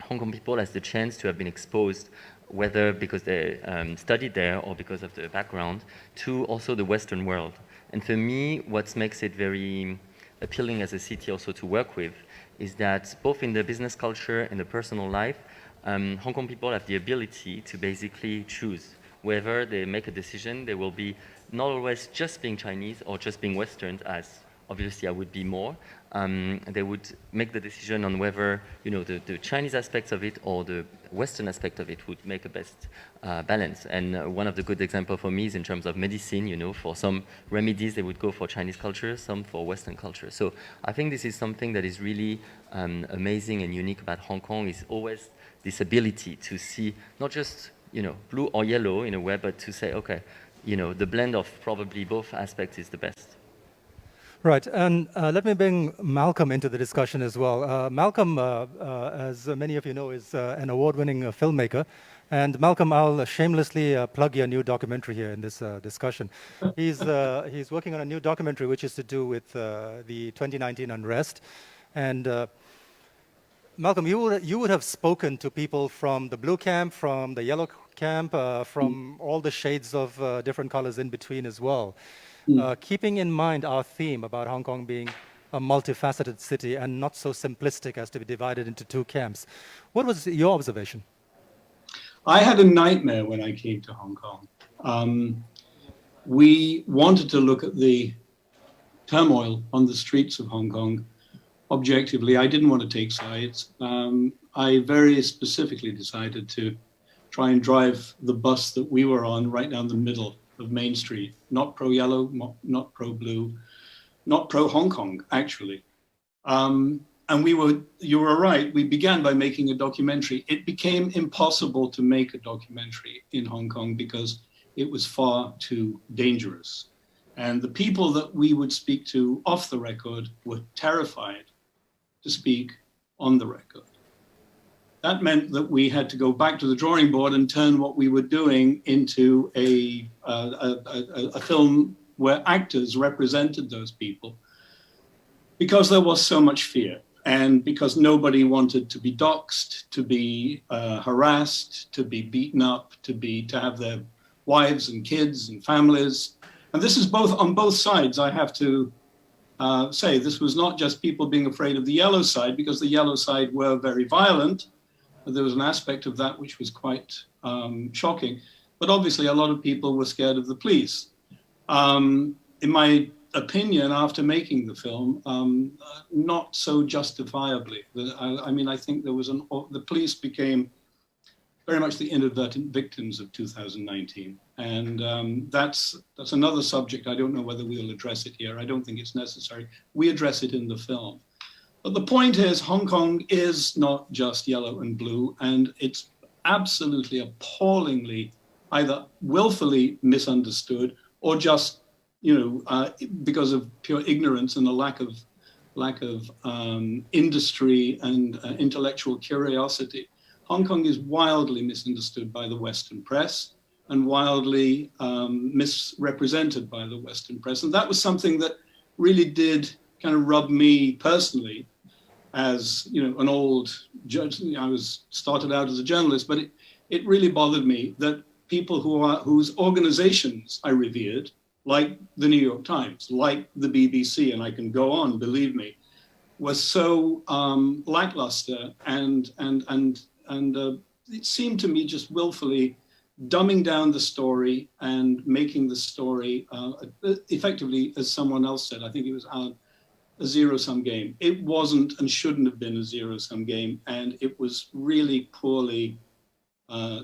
Hong Kong people has the chance to have been exposed, whether because they studied there or because of the background, to also the Western world. And for me, what makes it very appealing as a city also to work with is that both in the business culture and the personal life, Hong Kong people have the ability to basically choose. Wherever they make a decision, they will be not always just being Chinese or just being Western, as obviously I would be more. They would make the decision on whether the Chinese aspects of it or the Western aspect of it would make a best balance. And one of the good examples for me is in terms of medicine. For some remedies they would go for Chinese culture, some for Western culture. So I think this is something that is really amazing and unique about Hong Kong, is always this ability to see not just blue or yellow in a way, but to say, okay, the blend of probably both aspects is the best. Right, and let me bring Malcolm into the discussion as well. Malcolm, as many of you know, is an award-winning filmmaker. And Malcolm, I'll shamelessly plug your new documentary here in this discussion. He's working on a new documentary which is to do with the 2019 unrest. And Malcolm, you would have spoken to people from the blue camp, from the yellow camp, from all the shades of different colors in between as well. Keeping in mind our theme about Hong Kong being a multifaceted city and not so simplistic as to be divided into two camps, what was your observation? I had a nightmare when I came to Hong Kong. We wanted to look at the turmoil on the streets of Hong Kong objectively. I didn't want to take sides. I very specifically decided to try and drive the bus that we were on right down the middle of Main Street, not pro-yellow, not pro-blue, not pro-Hong Kong, actually. And you were right, we began by making a documentary. It became impossible to make a documentary in Hong Kong because it was far too dangerous. And the people that we would speak to off the record were terrified to speak on the record. That meant that we had to go back to the drawing board and turn what we were doing into a film where actors represented those people, because there was so much fear and because nobody wanted to be doxxed, to be harassed, to be beaten up, to have their wives and kids and families. And this is on both sides. I have to say this was not just people being afraid of the yellow side, because the yellow side were very violent. There was an aspect of that which was quite shocking. But obviously, a lot of people were scared of the police. In my opinion, after making the film, not so justifiably. I think there was the police became very much the inadvertent victims of 2019. And that's another subject. I don't know whether we'll address it here. I don't think it's necessary. We address it in the film. But the point is, Hong Kong is not just yellow and blue, and it's absolutely appallingly either willfully misunderstood or just, because of pure ignorance and a lack of industry and intellectual curiosity. Hong Kong is wildly misunderstood by the Western press and wildly misrepresented by the Western press. And that was something that really did kind of rub me personally as an old judge. I started out as a journalist, but it really bothered me that people whose organizations I revered, like the New York Times, like the BBC, and I can go on, believe me, were so lackluster and it seemed to me just willfully dumbing down the story and making the story effectively, as someone else said, I think it was Alan, a zero-sum game. It wasn't and shouldn't have been a zero-sum game, and it was really poorly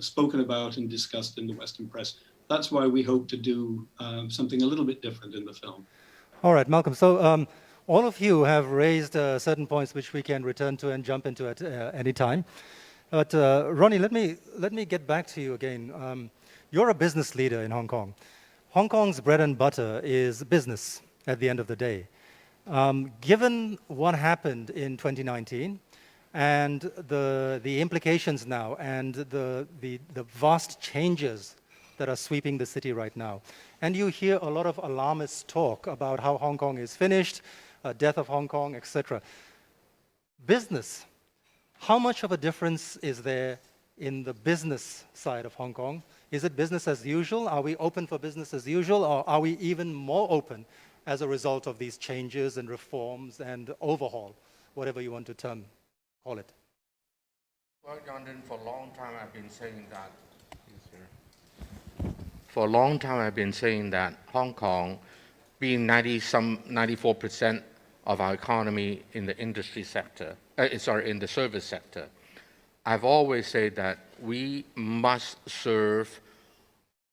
spoken about and discussed in the Western press. That's why we hope to do something a little bit different in the film. All right, Malcolm. So All of you have raised certain points which we can return to and jump into at any time. But Ronnie, let me get back to you again. You're a business leader in Hong Kong. Hong Kong's bread and butter is business at the end of the day. Given what happened in 2019 and the implications now and the vast changes that are sweeping the city right now, and you hear a lot of alarmist talk about how Hong Kong is finished, death of Hong Kong, etc. Business, how much of a difference is there in the business side of Hong Kong? Is it business as usual? Are we open for business as usual, or are we even more open as a result of these changes and reforms and overhaul, whatever you want to call it? Well, London, for a long time I've been saying that. For a long time I've been saying that Hong Kong, being 94% of our economy in the industry sector, in the service sector, I've always said that we must serve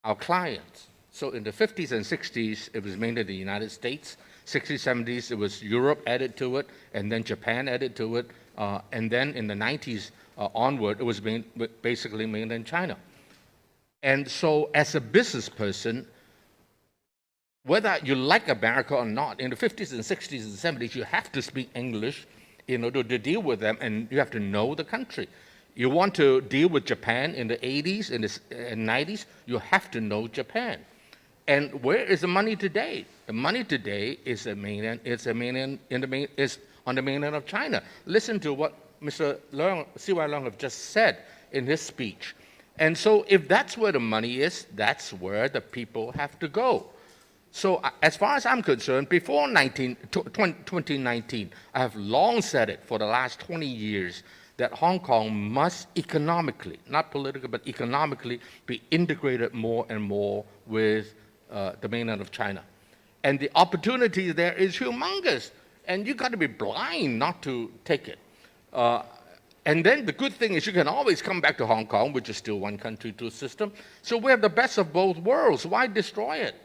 our clients. So in the 50s and 60s, it was mainly the United States. 60s, 70s, it was Europe added to it, and then Japan added to it. And then in the 90s onward, it was basically mainland China. And so as a business person, whether you like America or not, in the 50s and 60s and 70s, you have to speak English in order to deal with them, and you have to know the country. You want to deal with Japan in the 80s and 90s, you have to know Japan. And where is the money today? The money today is on the mainland of China. Listen to what Mr. C.Y. Leung have just said in his speech. And so if that's where the money is, that's where the people have to go. So as far as I'm concerned, before 2019, I have long said it for the last 20 years, that Hong Kong must economically, not politically, but economically, be integrated more and more with the mainland of China. And the opportunity there is humongous, and you've got to be blind not to take it. And then the good thing is you can always come back to Hong Kong, which is still one country, two system. So we have the best of both worlds. Why destroy it?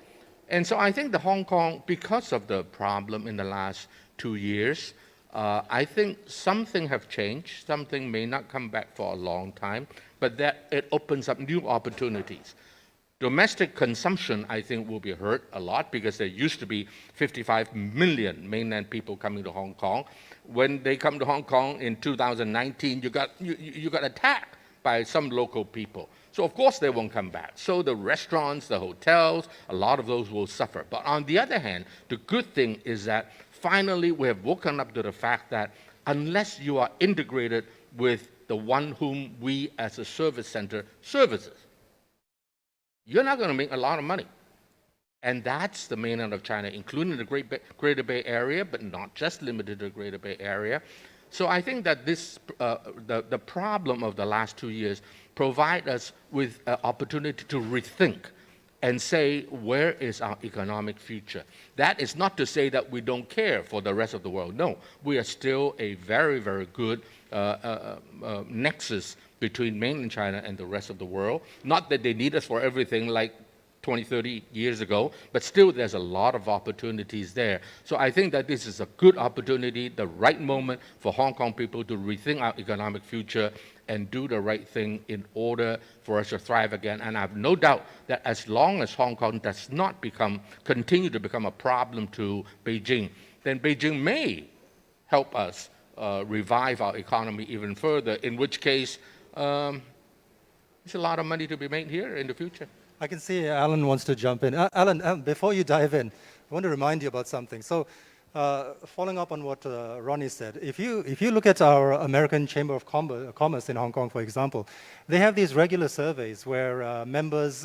And so I think the Hong Kong, because of the problem in the last 2 years, I think something have changed. Something may not come back for a long time, but that it opens up new opportunities. Domestic consumption, I think, will be hurt a lot because there used to be 55 million mainland people coming to Hong Kong. When they come to Hong Kong in 2019, you got attacked by some local people. So of course they won't come back. So the restaurants, the hotels, a lot of those will suffer. But on the other hand, the good thing is that finally we have woken up to the fact that unless you are integrated with the one whom we as a service center services, you're not going to make a lot of money. And that's the mainland of China, including the Greater Bay Area, but not just limited to the Greater Bay Area. So I think that this, the problem of the last 2 years provide us with an opportunity to rethink and say, where is our economic future? That is not to say that we don't care for the rest of the world. No, we are still a very, very good nexus between mainland China and the rest of the world. Not that they need us for everything like 20, 30 years ago, but still there's a lot of opportunities there. So I think that this is a good opportunity, the right moment for Hong Kong people to rethink our economic future and do the right thing in order for us to thrive again. And I have no doubt that as long as Hong Kong does not continue to become a problem to Beijing, then Beijing may help us revive our economy even further, in which case there's a lot of money to be made here in the future. I can see Alan wants to jump in. Alan, before you dive in, I want to remind you about something. So, following up on what Ronnie said, if you look at our American Chamber of Commerce in Hong Kong, for example, they have these regular surveys where members,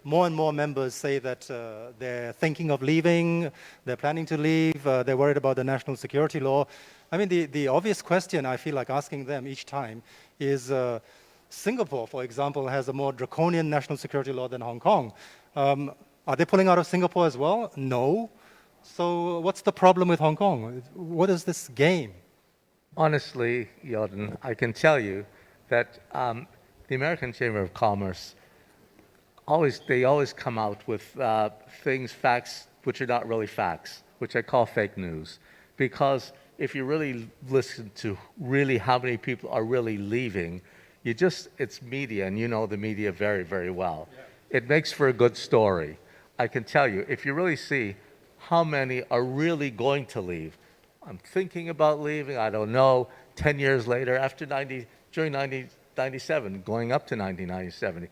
more and more members say that they're thinking of leaving, they're planning to leave, they're worried about the national security law. I mean, the obvious question I feel like asking them each time is, Singapore, for example, has a more draconian national security law than Hong Kong. Are they pulling out of Singapore as well? No. So what's the problem with Hong Kong? What is this game? Honestly, Jordan, I can tell you that the American Chamber of Commerce, they always come out with facts which are not really facts, which I call fake news. because if you really listen to really how many people are really leaving, it's media, and you know the media very, very well. Yeah. It makes for a good story. I can tell you, if you really see how many are really going to leave, I'm thinking about leaving, I don't know, 10 years later, during 1997, going up to 1997,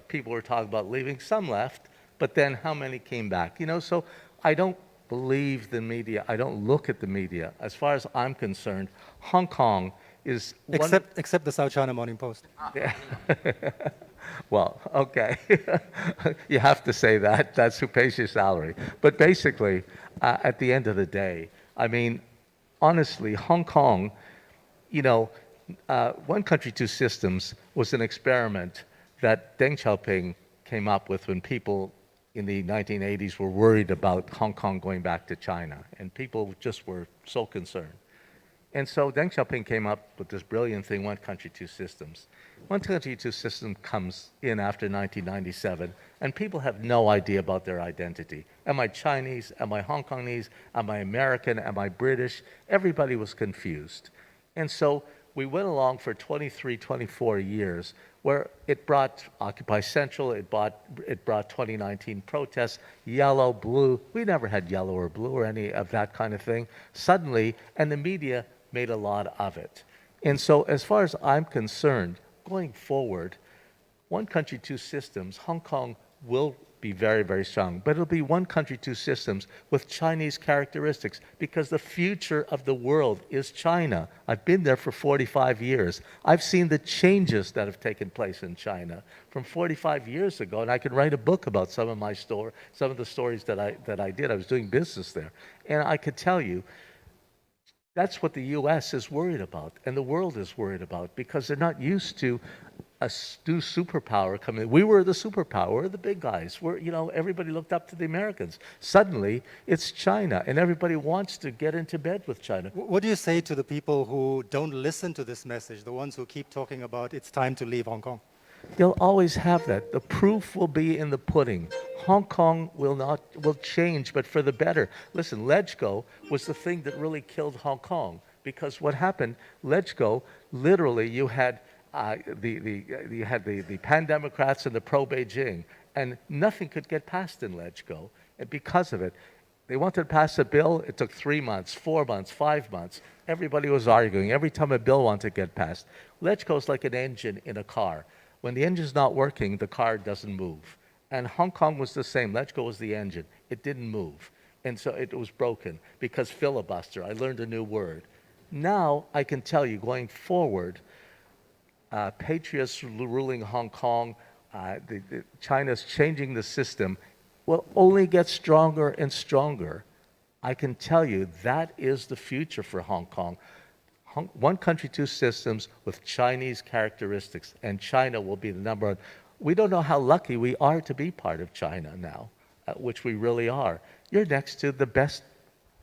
people were talking about leaving, some left, but then how many came back? So I don't believe the media, I don't look at the media. As far as I'm concerned, Hong Kong is except the South China Morning Post. Yeah. Well, okay. You have to say that. That's who pays your salary. But basically, at the end of the day, I mean, honestly, Hong Kong, one country, two systems was an experiment that Deng Xiaoping came up with when people in the 1980s were worried about Hong Kong going back to China, and people just were so concerned. And so Deng Xiaoping came up with this brilliant thing, one country, two systems. One country, two systems comes in after 1997, and people have no idea about their identity. Am I Chinese? Am I Hong Kongese? Am I American? Am I British? Everybody was confused. And so we went along for 23, 24 years, where it brought Occupy Central, it brought 2019 protests, yellow, blue. We never had yellow or blue or any of that kind of thing. Suddenly, and the media made a lot of it. And so as far as I'm concerned, going forward, one country, two systems, Hong Kong will be very, very strong, but it'll be one country, two systems with Chinese characteristics, because the future of the world is China. I've been there for 45 years. I've seen the changes that have taken place in China from 45 years ago, and I could write a book about some of the stories that I did. I was doing business there, and I could tell you, that's what the U.S. is worried about, and the world is worried about, because they're not used to a new superpower coming. We were the superpower, we're the big guys. Everybody looked up to the Americans. Suddenly, it's China, and everybody wants to get into bed with China. What do you say to the people who don't listen to this message, the ones who keep talking about it's time to leave Hong Kong? They'll always have that. The proof will be in the pudding. Hong Kong will change, but for the better. Listen, LegCo was the thing that really killed Hong Kong, because what happened, LegCo, literally you had the pan-democrats and the pro-Beijing, and nothing could get passed in LegCo. And because of it, they wanted to pass a bill. It took 3 months, 4 months, 5 months. Everybody was arguing. Every time a bill wanted to get passed. LegCo is like an engine in a car. When the engine's not working, the car doesn't move. And Hong Kong was the same. LegCo was the engine. It didn't move. And so it was broken because filibuster. I learned a new word. Now I can tell you, going forward, patriots ruling Hong Kong, China's changing the system, will only get stronger and stronger. I can tell you that is the future for Hong Kong. One country, two systems with Chinese characteristics, and China will be the number one. We don't know how lucky we are to be part of China now, which we really are. You're next to the best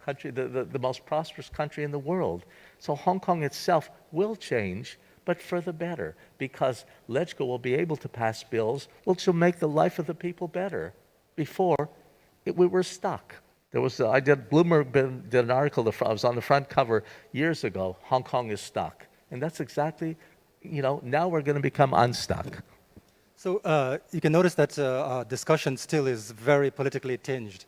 country, the most prosperous country in the world. So Hong Kong itself will change, but for the better, because LegCo will be able to pass bills which will make the life of the people better. Before, we were stuck. Bloomberg did an article, I was on the front cover years ago, Hong Kong is stuck. And that's exactly, now we're going to become unstuck. So you can notice that our discussion still is very politically tinged.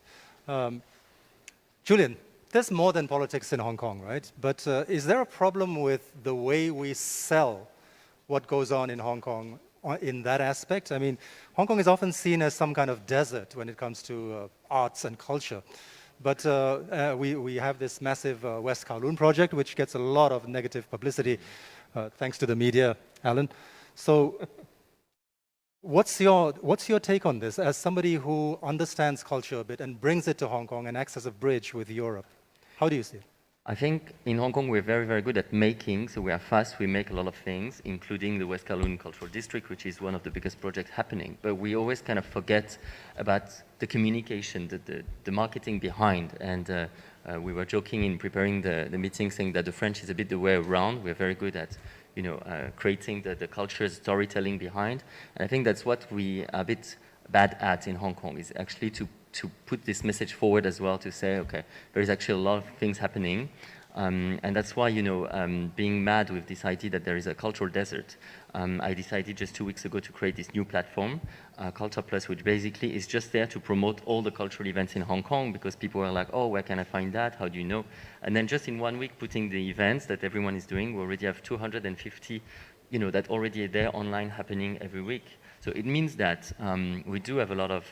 Julian, there's more than politics in Hong Kong, right? But is there a problem with the way we sell what goes on in Hong Kong in that aspect? I mean, Hong Kong is often seen as some kind of desert when it comes to arts and culture. But we have this massive West Kowloon project, which gets a lot of negative publicity, thanks to the media, Alan. So what's your take on this, as somebody who understands culture a bit and brings it to Hong Kong and acts as a bridge with Europe? How do you see it? I think in Hong Kong we're very, very good at making, so we are fast, we make a lot of things, including the West Kowloon Cultural District, which is one of the biggest projects happening. But we always kind of forget about the communication, the marketing behind. And we were joking in preparing the meeting, saying that the French is a bit the way around. We're very good at creating the culture, storytelling behind. And I think that's what we are a bit bad at in Hong Kong, is actually to put this message forward as well, to say, okay, there is actually a lot of things happening. And that's why, being mad with this idea that there is a cultural desert, I decided just 2 weeks ago to create this new platform, Culture Plus, which basically is just there to promote all the cultural events in Hong Kong, because people are like, oh, where can I find that? How do you know? And then just in 1 week, putting the events that everyone is doing, we already have 250, that already are there online, happening every week. So it means that we do have a lot of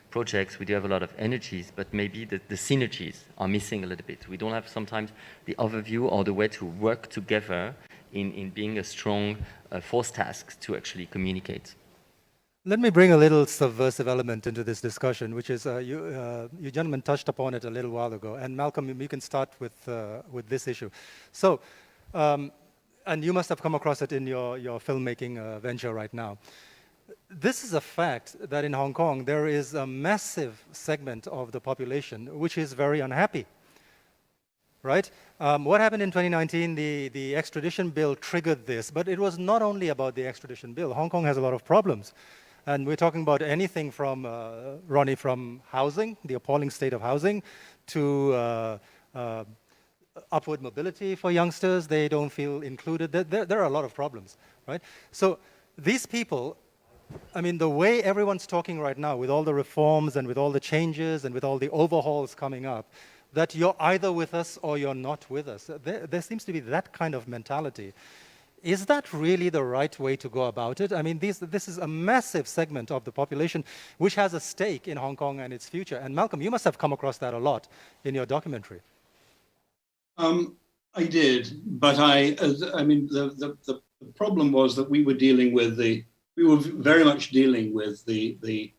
projects, we do have a lot of energies, but maybe the synergies are missing a little bit. We don't have sometimes the overview or the way to work together in being a strong force task to actually communicate. Let me bring a little subversive element into this discussion, which is you gentlemen touched upon it a little while ago, and Malcolm, you can start with this issue. So, and you must have come across it in your filmmaking venture right now. This is a fact that in Hong Kong there is a massive segment of the population which is very unhappy, right? What happened in 2019, the extradition bill triggered this, but it was not only about the extradition bill. Hong Kong has a lot of problems. And we're talking about anything from, Ronnie, from housing, the appalling state of housing, to upward mobility for youngsters. They don't feel included. There are a lot of problems, right? So these people, I mean, the way everyone's talking right now, with all the reforms and with all the changes and with all the overhauls coming up, that you're either with us or you're not with us. There seems to be that kind of mentality. Is that really the right way to go about it? I mean, this is a massive segment of the population which has a stake in Hong Kong and its future. And Malcolm, you must have come across that a lot in your documentary. I did, but I mean, the problem was that we were very much dealing with the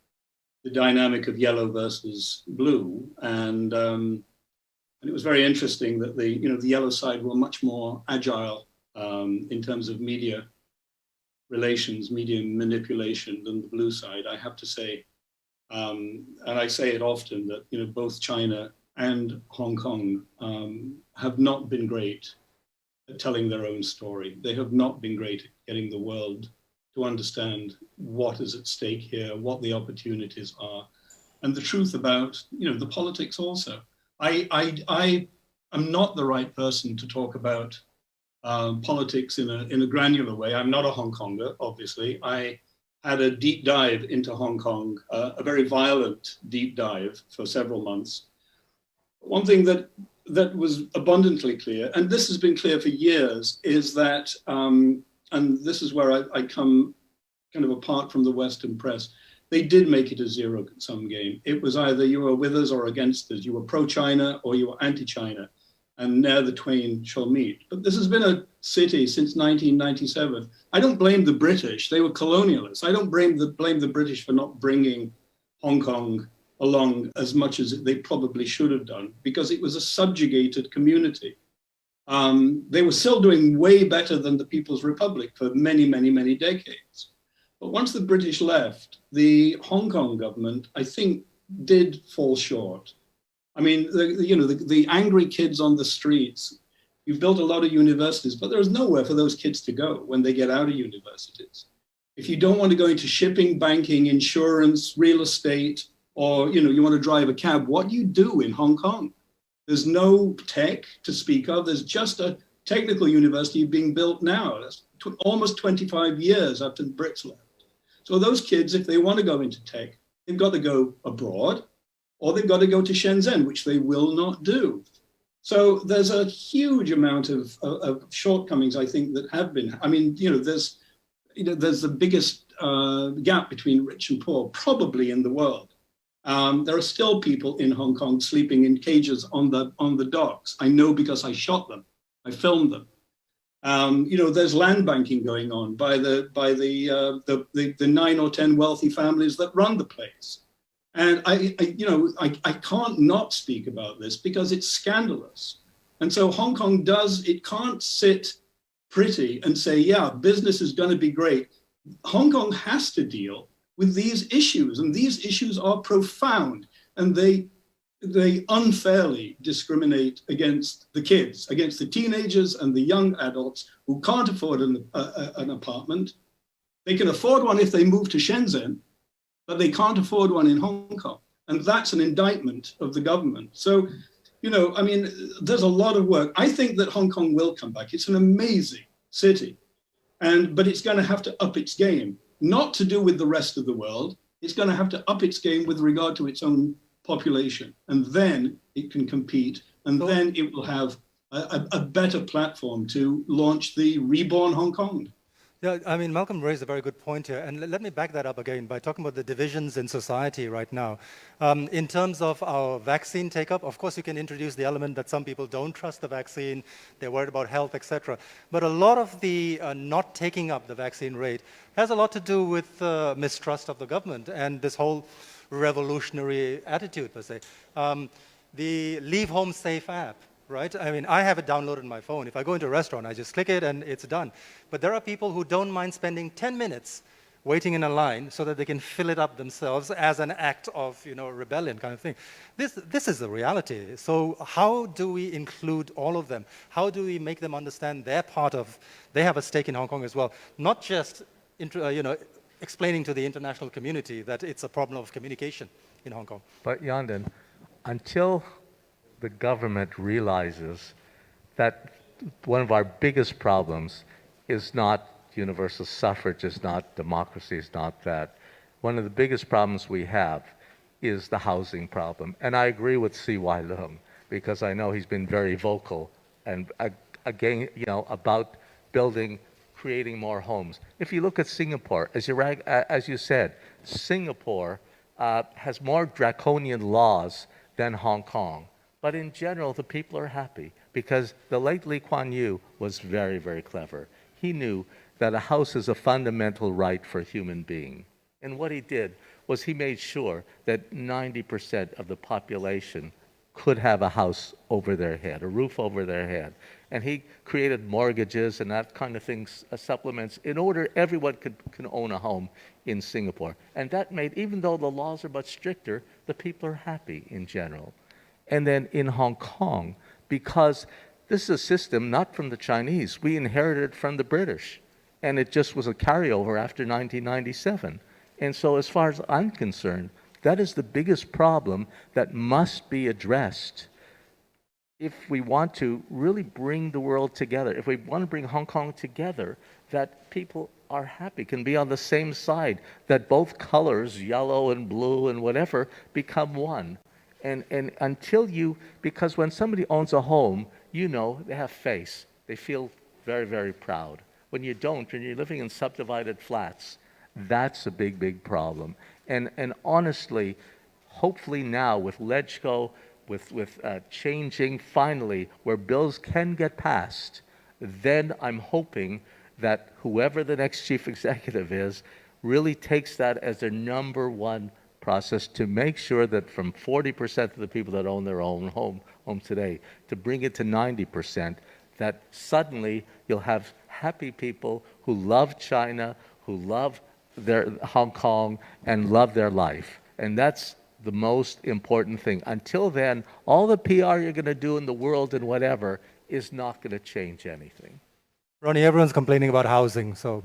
dynamic of yellow versus blue, and it was very interesting that the yellow side were much more agile in terms of media relations, media manipulation than the blue side. I have to say, and I say it often, that both China and Hong Kong have not been great at telling their own story. They have not been great at getting the world to understand what is at stake here, what the opportunities are, and the truth about the politics also. I am not the right person to talk about politics in a granular way. I'm not a Hong Konger, obviously. I had a deep dive into Hong Kong, a very violent deep dive for several months. One thing that was abundantly clear, and this has been clear for years, is that, and this is where I come kind of apart from the Western press, they did make it a zero-sum game. It was either you were with us or against us. You were pro-China or you were anti-China, and now the twain shall meet. But this has been a city since 1997. I don't blame the British. They were colonialists. I don't blame the British for not bringing Hong Kong along as much as they probably should have done, because it was a subjugated community. They were still doing way better than the People's Republic for many, many, many decades. But once the British left, the Hong Kong government, I think, did fall short. I mean, the angry kids on the streets, you've built a lot of universities, but there's nowhere for those kids to go when they get out of universities. If you don't want to go into shipping, banking, insurance, real estate, or you want to drive a cab, what do you do in Hong Kong? There's no tech to speak of. There's just a technical university being built now. That's almost 25 years after the Brits left. So those kids, if they want to go into tech, they've got to go abroad, or they've got to go to Shenzhen, which they will not do. So there's a huge amount of shortcomings, I think, that have been. I mean, there's the biggest gap between rich and poor, probably in the world. There are still people in Hong Kong sleeping in cages on the docks. I know because I shot them, I filmed them. There's land banking going on by the 9 or 10 wealthy families that run the place. And I can't not speak about this because it's scandalous. And so Hong Kong can't sit pretty and say, yeah, business is going to be great. Hong Kong has to deal with these issues, and these issues are profound, and they unfairly discriminate against the kids, against the teenagers and the young adults who can't afford an apartment. They can afford one if they move to Shenzhen, but they can't afford one in Hong Kong. And that's an indictment of the government. So, you know, I mean, there's a lot of work. I think that Hong Kong will come back. It's an amazing city, but it's going to have to up its game, not to do with the rest of the world. It's going to have to up its game with regard to its own population, and then it can compete, and then it will have a better platform to launch the reborn Hong Kong. Yeah, I mean, Malcolm raised a very good point here, and let me back that up again by talking about the divisions in society right now. In terms of our vaccine take-up, of course, you can introduce the element that some people don't trust the vaccine, they're worried about health, etc. But a lot of the not taking up the vaccine rate has a lot to do with mistrust of the government and this whole revolutionary attitude, per se. The Leave Home Safe app, right? I mean, I have it downloaded on my phone. If I go into a restaurant, I just click it and it's done. But there are people who don't mind spending 10 minutes waiting in a line so that they can fill it up themselves as an act of, you know, rebellion kind of thing. This is the reality. So how do we include all of them? How do we make them understand they have a stake in Hong Kong as well? Not just, you know, explaining to the international community that it's a problem of communication in Hong Kong. But Yandon, until the government realizes that one of our biggest problems is not universal suffrage, is not democracy, is not that. One of the biggest problems we have is the housing problem. And I agree with C.Y. Leung, because I know he's been very vocal and again, you know, about creating more homes. If you look at Singapore, as you said, Singapore has more draconian laws than Hong Kong. But in general, the people are happy because the late Lee Kuan Yew was very, very clever. He knew that a house is a fundamental right for a human being. And what he did was he made sure that 90% of the population could have a house over their head, a roof over their head. And he created mortgages and that kind of things, supplements, in order everyone can own a home in Singapore. And that made, even though the laws are much stricter, the people are happy in general. And then in Hong Kong, because this is a system not from the Chinese, we inherited it from the British. And it just was a carryover after 1997. And so as far as I'm concerned, that is the biggest problem that must be addressed if we want to really bring the world together, if we want to bring Hong Kong together, that people are happy, can be on the same side, that both colors, yellow and blue and whatever, become one. And until because when somebody owns a home, you know, they have face. They feel very, very proud. When you don't, when you're living in subdivided flats, that's a big, big problem. And honestly, hopefully now with LegCo, with changing finally where bills can get passed, then I'm hoping that whoever the next chief executive is really takes that as their number one process to make sure that from 40% of the people that own their own home today, to bring it to 90%, that suddenly you'll have happy people who love China, who love their Hong Kong, and love their life. And that's the most important thing. Until then, all the PR you're going to do in the world and whatever is not going to change anything. Ronnie, everyone's complaining about housing, so.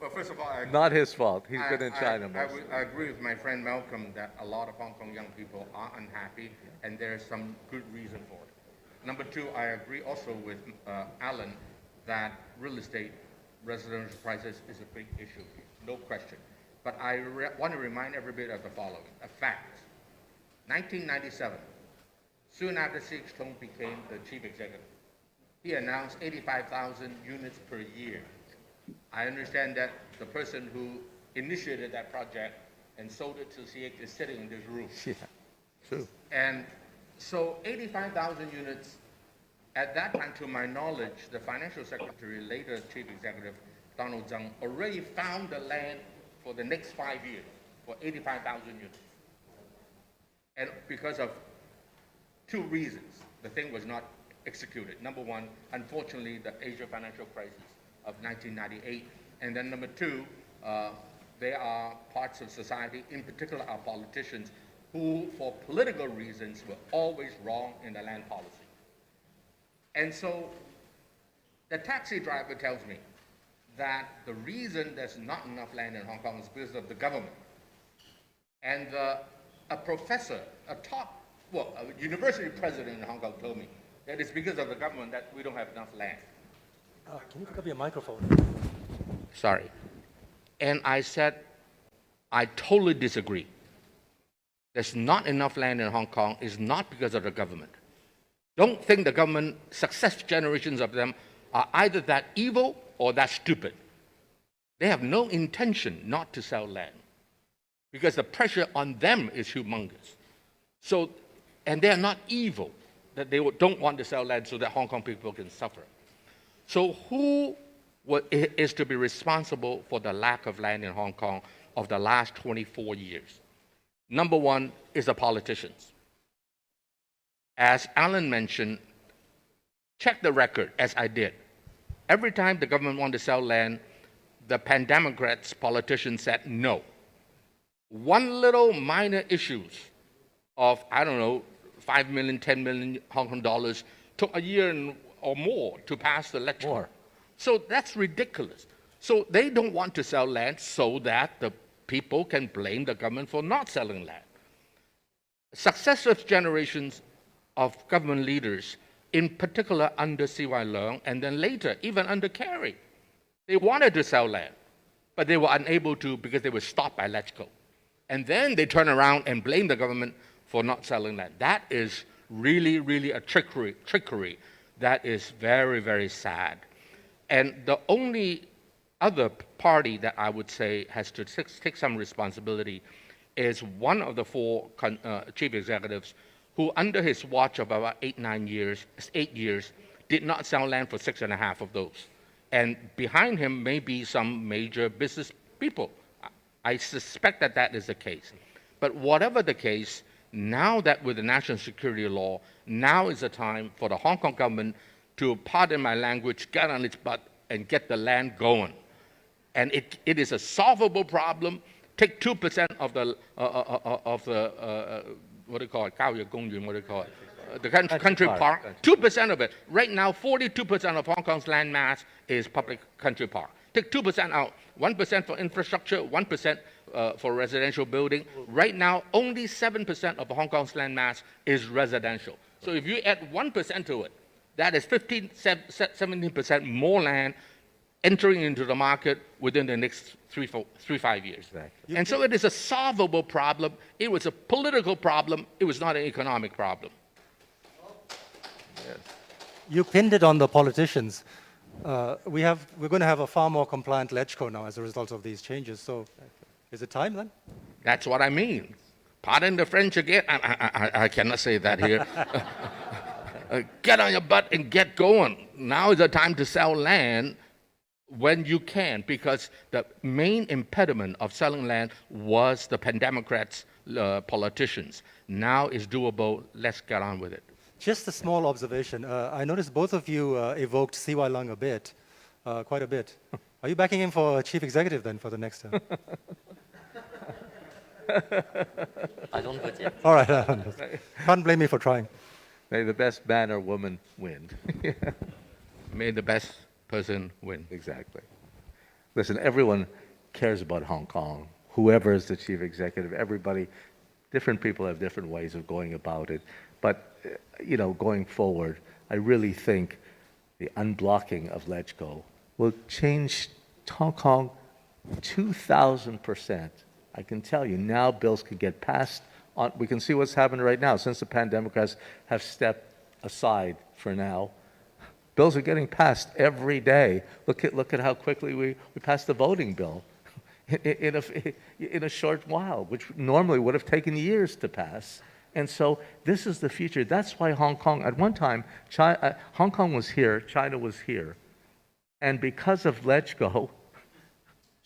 Well, first of all, not his fault. He's been in China most. I agree with my friend Malcolm that a lot of Hong Kong young people are unhappy, and there's some good reason for it. Number two, I agree also with Alan that real estate residential prices is a big issue, no question. But I want to remind everybody of the following, a fact. 1997, soon after Xi Jinping became the chief executive, he announced 85,000 units per year. I understand that the person who initiated that project and sold it to CX is sitting in this room. Yeah, true. And so 85,000 units, at that time, to my knowledge, the financial secretary, later chief executive, Donald Tsang, already found the land for the next 5 years for 85,000 units. And because of two reasons, the thing was not executed. Number one, unfortunately, the Asia financial crisis of 1998. And then number two, there are parts of society, in particular our politicians, who for political reasons were always wrong in the land policy. And so the taxi driver tells me that the reason there's not enough land in Hong Kong is because of the government. And a professor, a university president in Hong Kong told me that it's because of the government that we don't have enough land. Can you pick up your microphone? Sorry. And I said, I totally disagree. There's not enough land in Hong Kong is not because of the government. Don't think the government, successive generations of them, are either that evil or that stupid. They have no intention not to sell land because the pressure on them is humongous. So, and they are not evil that they don't want to sell land so that Hong Kong people can suffer. So who is to be responsible for the lack of land in Hong Kong of the last 24 years? Number one is the politicians. As Alan mentioned, check the record, as I did. Every time the government wanted to sell land, the pandemocrats politicians said no. One little minor issues of, I don't know, 5 million, 10 million Hong Kong dollars took a year or more to pass the lecture. So that's ridiculous. So they don't want to sell land so that the people can blame the government for not selling land. Successive generations of government leaders, in particular under C.Y. Leung, and then later, even under Kerry, they wanted to sell land, but they were unable to because they were stopped by LegCo. And then they turn around and blame the government for not selling land. That is really, really a trickery that is very, very sad. And the only other party that I would say has to take some responsibility is one of the four chief executives who, under his watch of about 8 years, did not sell land for 6.5 of those. And behind him may be some major business people. I suspect that that is the case. But whatever the case, now that with the national security law, now is the time for the Hong Kong government to, pardon my language, get on its butt and get the land going. And it is a solvable problem. Take 2% of the what do you call it? 郊野公園, what do you call it? The country park. 2% of it. Right now, 42% of Hong Kong's land mass is public country park. Take 2% out. 1% for infrastructure, 1% for residential building. Right now, only 7% of Hong Kong's land mass is residential. So if you add 1% to it, that is 17% more land entering into the market within the next 3-5 years. Exactly. And so it is a solvable problem. It was a political problem. It was not an economic problem. Yes. You pinned it on the politicians. We're going to have a far more compliant LegCo now as a result of these changes. So is it time then? That's what I mean. Pardon the French again. I cannot say that here. Get on your butt and get going. Now is the time to sell land when you can, because the main impediment of selling land was the pandemocrats, politicians. Now it's doable. Let's get on with it. Just a small observation. I noticed both of you evoked C.Y. Leung a bit, quite a bit. Are you backing him for chief executive then for the next term? I don't vote yet. All right. Can't blame me for trying. May the best man or woman win. May the best person win. Exactly. Listen, everyone cares about Hong Kong. Whoever is the chief executive, everybody, different people have different ways of going about it. But, you know, going forward, I really think the unblocking of LegCo will change Hong Kong 2,000%. I can tell you, now bills could get passed. We can see what's happened right now since the pandemocrats have stepped aside for now. Bills are getting passed every day. Look at how quickly we passed the voting bill in a short while, which normally would have taken years to pass. And so this is the future. That's why Hong Kong, at one time, Hong Kong was here, China was here. And because of LegCo,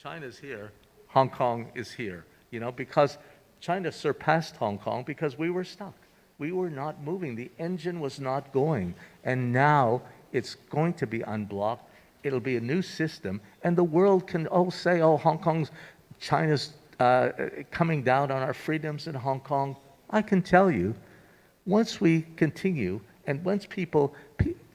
China's here, Hong Kong is here. You know, because China surpassed Hong Kong because we were stuck. We were not moving. The engine was not going. And now it's going to be unblocked. It'll be a new system. And the world can say, oh, China's coming down on our freedoms in Hong Kong. I can tell you, once we continue, and once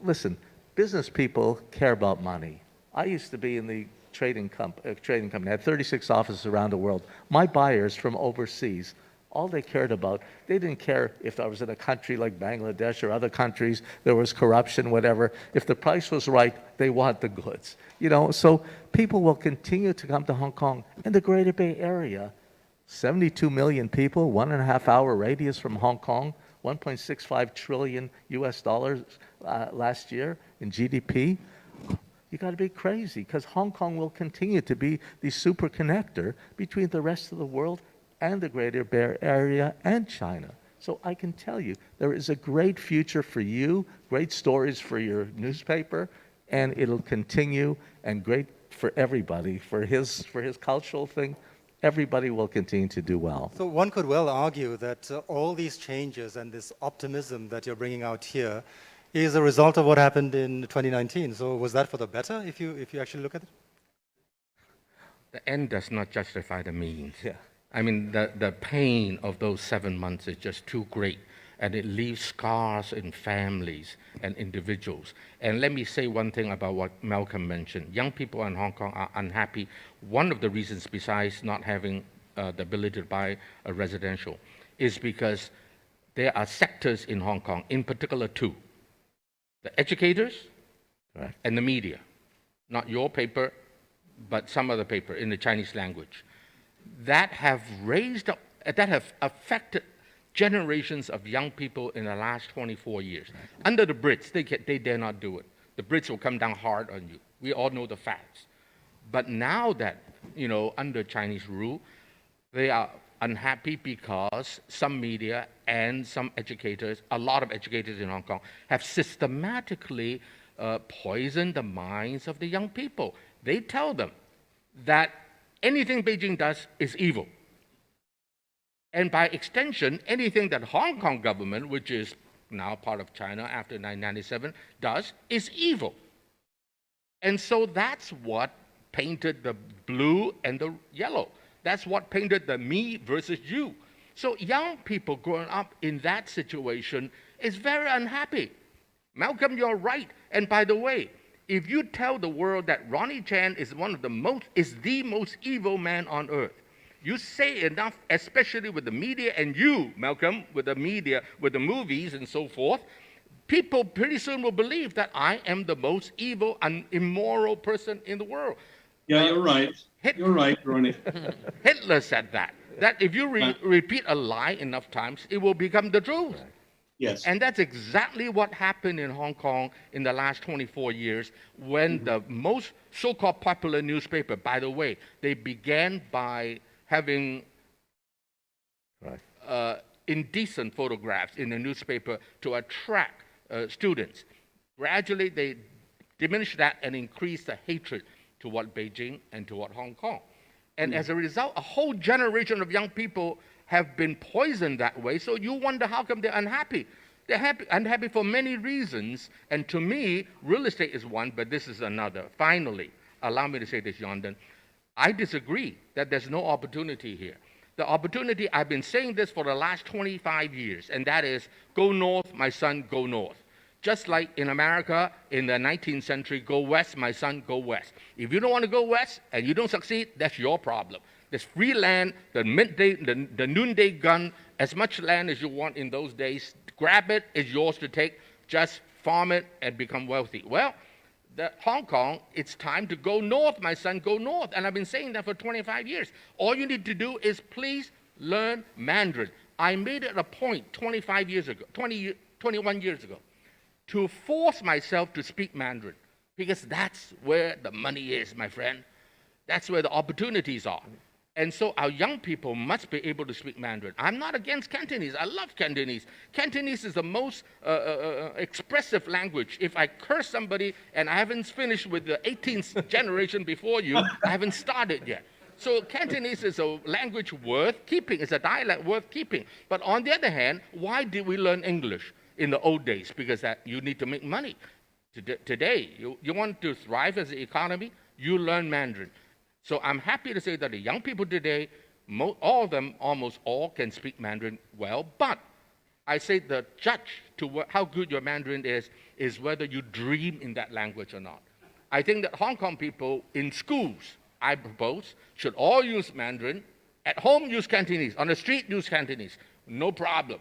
listen, business people care about money. I used to be in the trading company. I had 36 offices around the world. My buyers from overseas, all they cared about, they didn't care if I was in a country like Bangladesh or other countries, there was corruption, whatever. If the price was right, they want the goods. So people will continue to come to Hong Kong and the Greater Bay Area. 72 million people, 1.5 hour radius from Hong Kong, 1.65 trillion US dollars last year in GDP. You got to be crazy, because Hong Kong will continue to be the super connector between the rest of the world and the Greater Bay Area and China. So I can tell you, there is a great future for you, great stories for your newspaper, and it'll continue, and great for everybody, for his cultural thing. Everybody will continue to do well. So one could well argue that all these changes and this optimism that you're bringing out here is a result of what happened in 2019. So was that for the better, if you actually look at it? The end does not justify the means. Yeah. I mean, the pain of those 7 months is just too great, and it leaves scars in families and individuals. And let me say one thing about what Malcolm mentioned. Young people in Hong Kong are unhappy. One of the reasons, besides not having the ability to buy a residential, is because there are sectors in Hong Kong, in particular two: the educators and the media. Not your paper, but some other paper in the Chinese language. That have affected generations of young people in the last 24 years. Under the Brits, they dare not do it. The Brits will come down hard on you. We all know the facts. But now that, under Chinese rule, they are unhappy because some media and some educators, a lot of educators in Hong Kong, have systematically poisoned the minds of the young people. They tell them that anything Beijing does is evil. And by extension, anything that Hong Kong government, which is now part of China after 1997, does is evil. And so that's what painted the blue and the yellow. That's what painted the me versus you. So young people growing up in that situation is very unhappy. Malcolm, you're right. And by the way, if you tell the world that Ronnie Chan is the most evil man on earth, you say enough, especially with the media, and you, Malcolm, with the media, with the movies and so forth, people pretty soon will believe that I am the most evil and immoral person in the world. Yeah, you're right. You're right, Ronnie. Hitler said that if you repeat a lie enough times, it will become the truth. Yes. And that's exactly what happened in Hong Kong in the last 24 years when the most so-called popular newspaper, by the way, they began by having indecent photographs in the newspaper to attract students. Gradually, they diminished that and increased the hatred toward Beijing and toward Hong Kong. And as a result, a whole generation of young people have been poisoned that way. So you wonder how come they're unhappy. They're unhappy for many reasons. And to me, real estate is one, but this is another. Finally, allow me to say this, Yondan. I disagree that there's no opportunity here. The opportunity, I've been saying this for the last 25 years, and that is, go north, my son, go north. Just like in America in the 19th century, go west, my son, go west. If you don't want to go west and you don't succeed, that's your problem. There's free land, the midday, the noonday gun, as much land as you want in those days. Grab it, it's yours to take. Just farm it and become wealthy. Well, Hong Kong, it's time to go north, my son, go north. And I've been saying that for 25 years. All you need to do is please learn Mandarin. I made it a point 21 years ago, to force myself to speak Mandarin, because that's where the money is, my friend. That's where the opportunities are. And so our young people must be able to speak Mandarin. I'm not against Cantonese. I love Cantonese. Cantonese is the most expressive language. If I curse somebody and I haven't finished with the 18th generation before you, I haven't started yet. So Cantonese is a language worth keeping. It's a dialect worth keeping. But on the other hand, why did we learn English in the old days? Because you need to make money. Today, you want to thrive as an economy, you learn Mandarin. So I'm happy to say that the young people today, all of them, almost all, can speak Mandarin well. But I say the judge to how good your Mandarin is whether you dream in that language or not. I think that Hong Kong people in schools, I propose, should all use Mandarin. At home, use Cantonese. On the street, use Cantonese. No problem.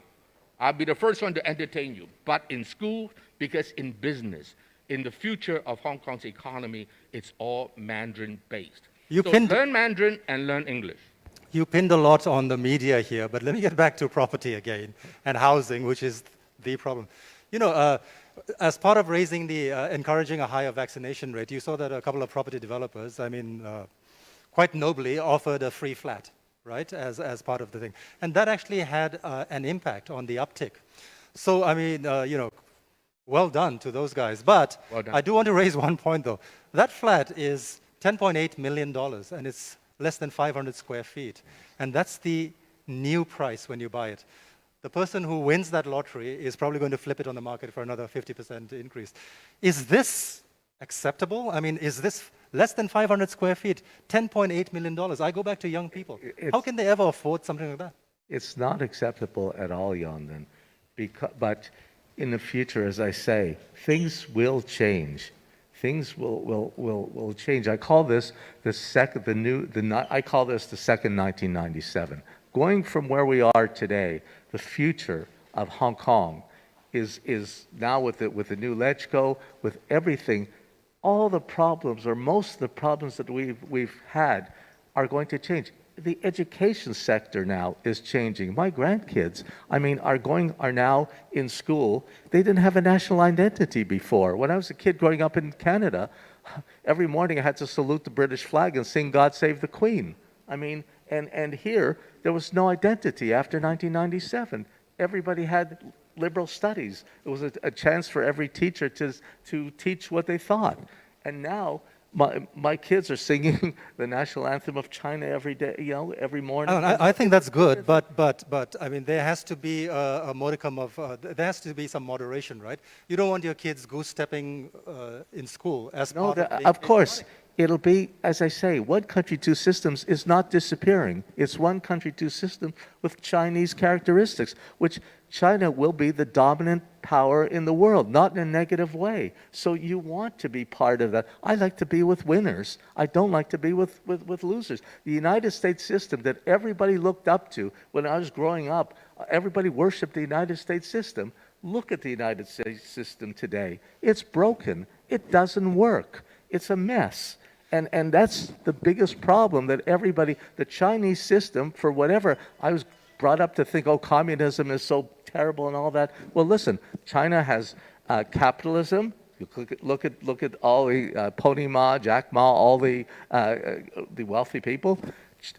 I'll be the first one to entertain you. But in school, because in business, in the future of Hong Kong's economy, it's all Mandarin-based. So learn Mandarin and learn English. You pinned a lot on the media here, but let me get back to property again and housing, which is the problem. You know, as part of raising the, encouraging a higher vaccination rate, you saw that a couple of property developers, I mean, quite nobly offered a free flat, right, as part of the thing. And that actually had an impact on the uptick. So, I mean, you know, well done to those guys. But I do want to raise one point, though. That flat is $10.8 million, and it's less than 500 square feet. And that's the new price when you buy it. The person who wins that lottery is probably going to flip it on the market for another 50% increase. Is this acceptable? I mean, is this less than 500 square feet, $10.8 million? I go back to young people. How can they ever afford something like that? It's not acceptable at all, Yondan. But in the future, as I say, things will change. Things will change. I call this the second 1997. Going from where we are today, the future of Hong Kong is now with the new LegCo, with everything, all the problems or most of the problems that we've had are going to change. The education sector now is changing. My grandkids, I mean, are now in school. They didn't have a national identity before. When I was a kid growing up in Canada, every morning I had to salute the British flag and sing God Save the Queen. I mean, and here, there was no identity after 1997. Everybody had liberal studies. It was a chance for every teacher to teach what they thought. And now, my kids are singing the national anthem of China every day, you know, every morning. I think that's good, but I mean, there has to be a modicum of, there has to be some moderation, right? You don't want your kids goose-stepping in school as part of course. It'll be, as I say, one country, two systems is not disappearing. It's one country, two systems with Chinese characteristics, which China will be the dominant power in the world, not in a negative way. So you want to be part of that. I like to be with winners. I don't like to be with losers. The United States system that everybody looked up to when I was growing up, everybody worshiped the United States system. Look at the United States system today. It's broken. It doesn't work. It's a mess. And that's the biggest problem that everybody, the Chinese system, for whatever, I was brought up to think, oh, communism is so terrible and all that. Well, listen, China has capitalism. You look at all the Pony Ma, Jack Ma, all the wealthy people,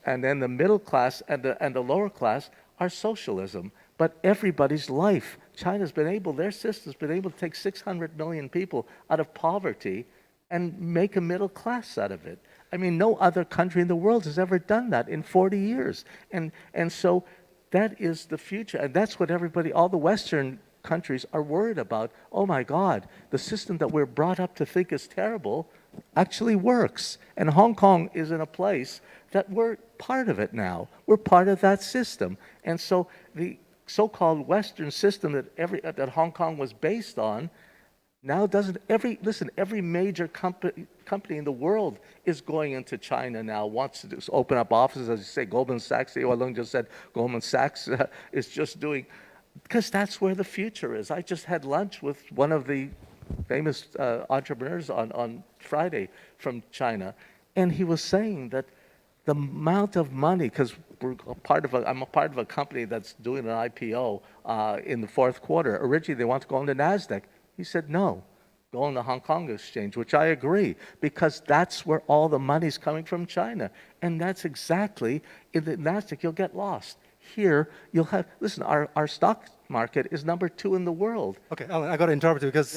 and then the middle class and the lower class are socialism. But everybody's life, China's been able, their system's been able to take 600 million people out of poverty and make a middle class out of it. I mean, no other country in the world has ever done that in 40 years. And so that is the future. And that's what everybody, all the Western countries are worried about. Oh my God, the system that we're brought up to think is terrible actually works. And Hong Kong is in a place that we're part of it now. We're part of that system. And so the so-called Western system that Hong Kong was based on now doesn't, every major company in the world is going into China now, wants to open up offices, as you say, Goldman Sachs, Wai Lung just said Goldman Sachs is just doing, because that's where the future is. I just had lunch with one of the famous entrepreneurs on Friday from China, and he was saying that the amount of money, because I'm a part of a company that's doing an IPO in the fourth quarter. Originally, they want to go on the NASDAQ. He said, no, go on the Hong Kong exchange, which I agree, because that's where all the money's coming from China. And that's exactly, in the NASDAQ, you'll get lost. Here, you'll have, listen, our stock market is number 2 in the world. Okay, Alan, I got to interrupt you because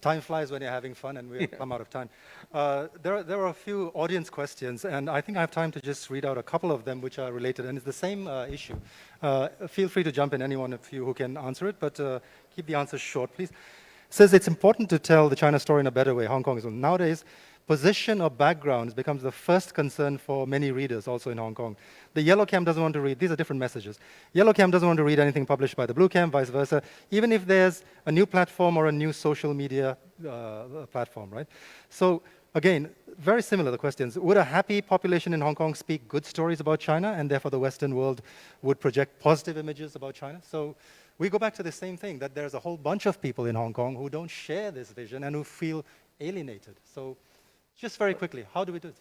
time flies when you're having fun and we've come out of time. There are a few audience questions, and I think I have time to just read out a couple of them which are related, and it's the same issue. Feel free to jump in, any one of you who can answer it, but keep the answers short, please. Says it's important to tell the China story in a better way. Hong Kong is nowadays, position or background becomes the first concern for many readers also in Hong Kong. The yellow camp doesn't want to read, these are different messages. Yellow camp doesn't want to read anything published by the blue camp, vice versa, even if there's a new platform or a new social media platform, right? So again, very similar, the questions. Would a happy population in Hong Kong speak good stories about China, and therefore the Western world would project positive images about China? So we go back to the same thing, that there's a whole bunch of people in Hong Kong who don't share this vision and who feel alienated. So just very quickly, how do we do it?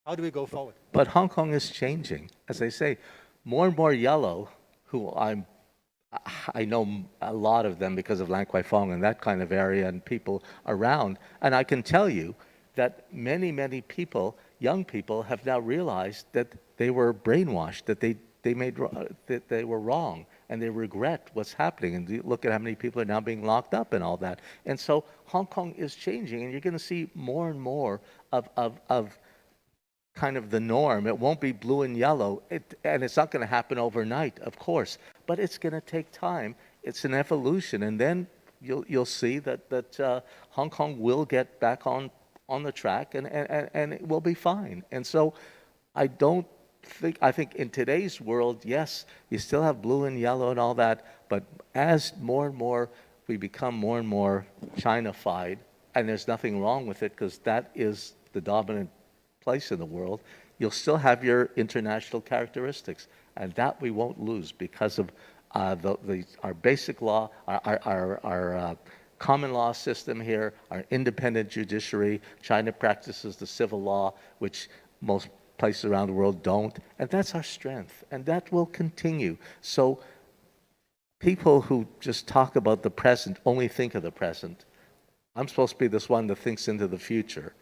How do we go forward? But Hong Kong is changing. As I say, more and more yellow, who I know a lot of them because of Lan Kwai Fong and that kind of area and people around. And I can tell you that many, many people, young people, have now realized that they were brainwashed, that they were wrong, and they regret what's happening. And look at how many people are now being locked up and all that. And so Hong Kong is changing, and you're going to see more and more of kind of the norm. It won't be blue and yellow, and it's not going to happen overnight, of course, but it's going to take time. It's an evolution, and then you'll see that Hong Kong will get back on the track, and it will be fine. And so I think in today's world, yes, you still have blue and yellow and all that, but as more and more we become more and more China-fied, and there's nothing wrong with it because that is the dominant place in the world, you'll still have your international characteristics, and that we won't lose because of our basic law, our common law system here, our independent judiciary. China practices the civil law, which most places around the world don't, and that's our strength, and that will continue. So people who just talk about the present only think of the present. I'm supposed to be this one that thinks into the future.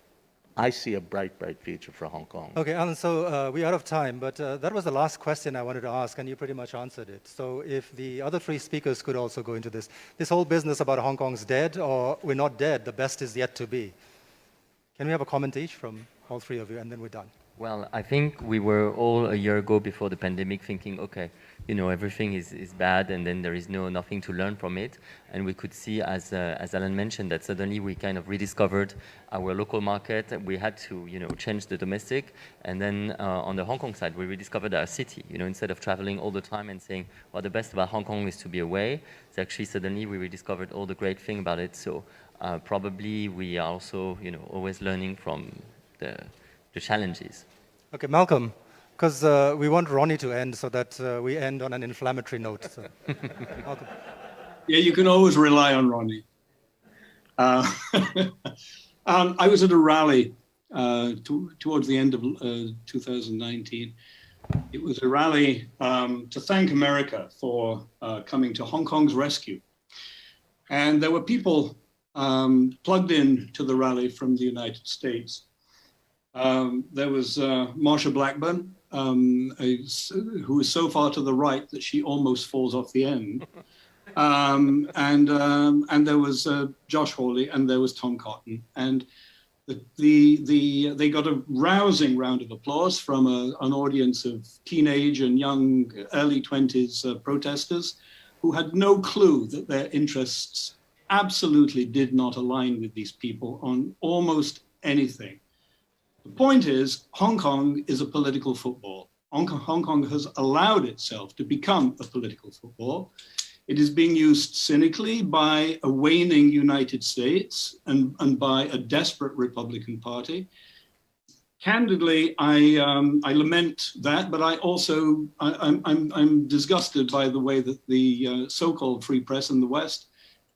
I see a bright, bright future for Hong Kong. Okay, Alan, so we're out of time, but that was the last question I wanted to ask, and you pretty much answered it. So if the other three speakers could also go into this whole business about Hong Kong's dead, or we're not dead, the best is yet to be. Can we have a comment each from all three of you, and then we're done? Well, I think we were all a year ago before the pandemic thinking, okay, everything is bad and then there is nothing to learn from it. And we could see, as Alan mentioned, that suddenly we kind of rediscovered our local market. We had to, change the domestic. And then on the Hong Kong side, we rediscovered our city. Instead of traveling all the time and saying, well, the best about Hong Kong is to be away, it's actually suddenly we rediscovered all the great thing about it. So probably we are also, always learning from the challenges. Okay, Malcolm, because we want Ronnie to end so that we end on an inflammatory note. So. Malcolm. Yeah, you can always rely on Ronnie. I was at a rally towards the end of 2019. It was a rally to thank America for coming to Hong Kong's rescue. And there were people plugged in to the rally from the United States. There was Marsha Blackburn, who is so far to the right that she almost falls off the end. And there was Josh Hawley, and there was Tom Cotton. And they got a rousing round of applause from an audience of teenage and young, early 20s protesters who had no clue that their interests absolutely did not align with these people on almost anything. The point is, Hong Kong is a political football. Hong Kong has allowed itself to become a political football. It is being used cynically by a waning United States and by a desperate Republican Party. Candidly, I lament that, but I'm disgusted by the way that the so-called free press in the West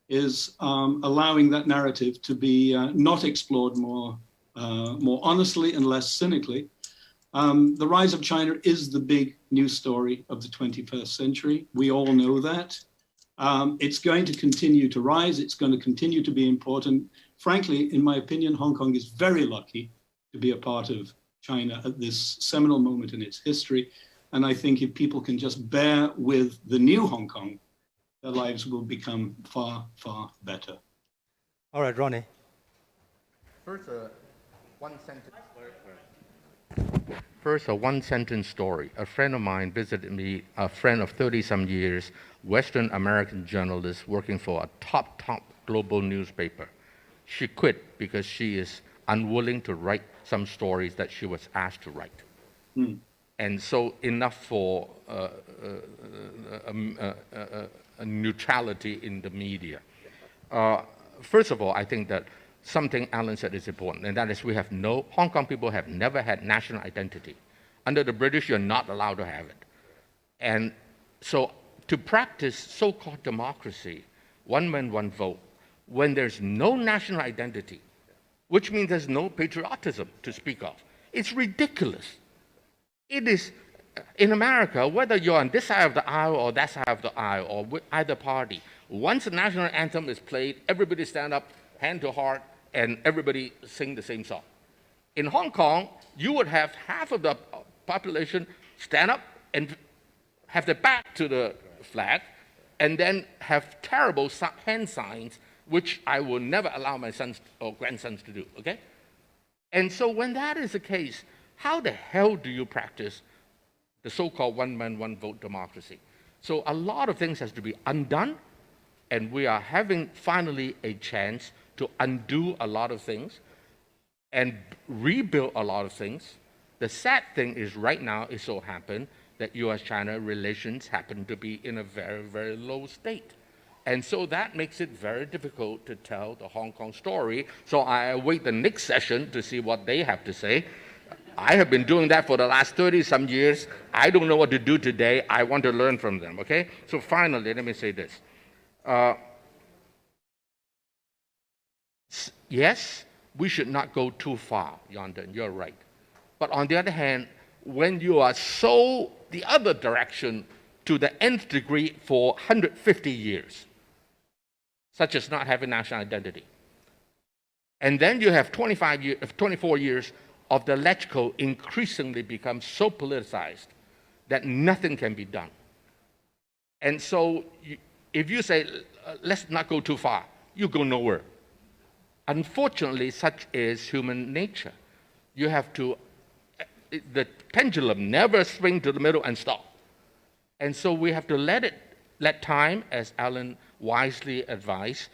is allowing that narrative to be not explored more honestly and less cynically. The rise of China is the big news story of the 21st century. We all know that. It's going to continue to rise. It's going to continue to be important. Frankly, in my opinion, Hong Kong is very lucky to be a part of China at this seminal moment in its history. And I think if people can just bear with the new Hong Kong, their lives will become far, far better. All right, Ronnie. First, a one-sentence story. A friend of mine visited me, a friend of 30-some years, Western American journalist working for a top global newspaper. She quit because she is unwilling to write some stories that she was asked to write. And so enough for a neutrality in the media. First of all, I think that something Alan said is important, and that is Hong Kong people have never had national identity. Under the British, you're not allowed to have it. And so to practice so-called democracy, one man, one vote, when there's no national identity, which means there's no patriotism to speak of, it's ridiculous. It is, in America, whether you're on this side of the aisle or that side of the aisle, or with either party, once the national anthem is played, everybody stand up, hand to heart, and everybody sing the same song. In Hong Kong, you would have half of the population stand up and have their back to the flag, and then have terrible hand signs, which I will never allow my sons or grandsons to do, okay? And so when that is the case, how the hell do you practice the so-called one man, one vote democracy? So a lot of things has to be undone, and we are having finally a chance to undo a lot of things and rebuild a lot of things. The sad thing is right now it so happened that US-China relations happen to be in a very, very low state. And so that makes it very difficult to tell the Hong Kong story. So I await the next session to see what they have to say. I have been doing that for the last 30-some years. I don't know what to do today. I want to learn from them, okay? So finally, let me say this. Yes, we should not go too far, Yondan, you're right. But on the other hand, when you are so the other direction to the nth degree for 150 years, such as not having national identity, and then you have 24 years of the LegCo increasingly become so politicized that nothing can be done. And so if you say, let's not go too far, you go nowhere. Unfortunately, such is human nature. You have to, the pendulum never swing to the middle and stop. And so we have to let time, as Alan wisely advised,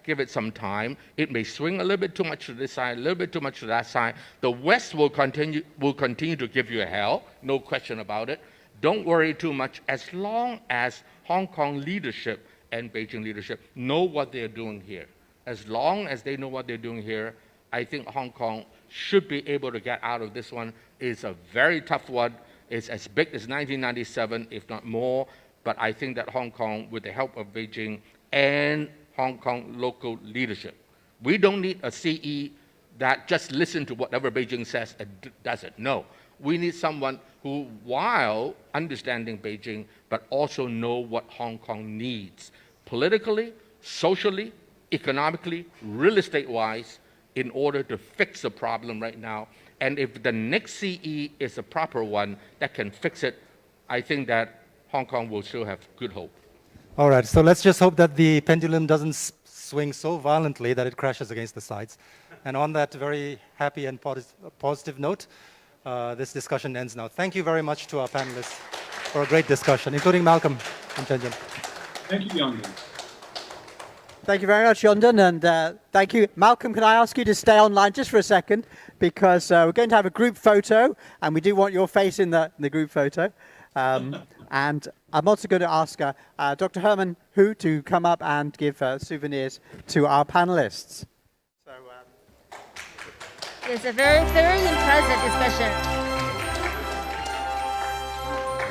give it some time. It may swing a little bit too much to this side, a little bit too much to that side. The West will continue to give you hell, no question about it. Don't worry too much, as long as Hong Kong leadership and Beijing leadership know what they're doing here. As long as they know what they're doing here, I think Hong Kong should be able to get out of this one. It's a very tough one. It's as big as 1997, if not more. But I think that Hong Kong, with the help of Beijing and Hong Kong local leadership, we don't need a CE that just listens to whatever Beijing says and does it. No, we need someone who, while understanding Beijing, but also know what Hong Kong needs, politically, socially, economically, real estate-wise, in order to fix the problem right now. And if the next CE is a proper one that can fix it, I think that Hong Kong will still have good hope. All right, so let's just hope that the pendulum doesn't swing so violently that it crashes against the sides. And on that very happy and positive note, this discussion ends now. Thank you very much to our panelists for a great discussion, including Malcolm and Chen Chen. Thank you, Yondan. Thank you very much, Yondan, and thank you. Malcolm, can I ask you to stay online just for a second, because we're going to have a group photo, and we do want your face in the group photo. And I'm also going to ask Dr. Herman Hu to come up and give souvenirs to our panelists. So, it's a very, very impressive discussion.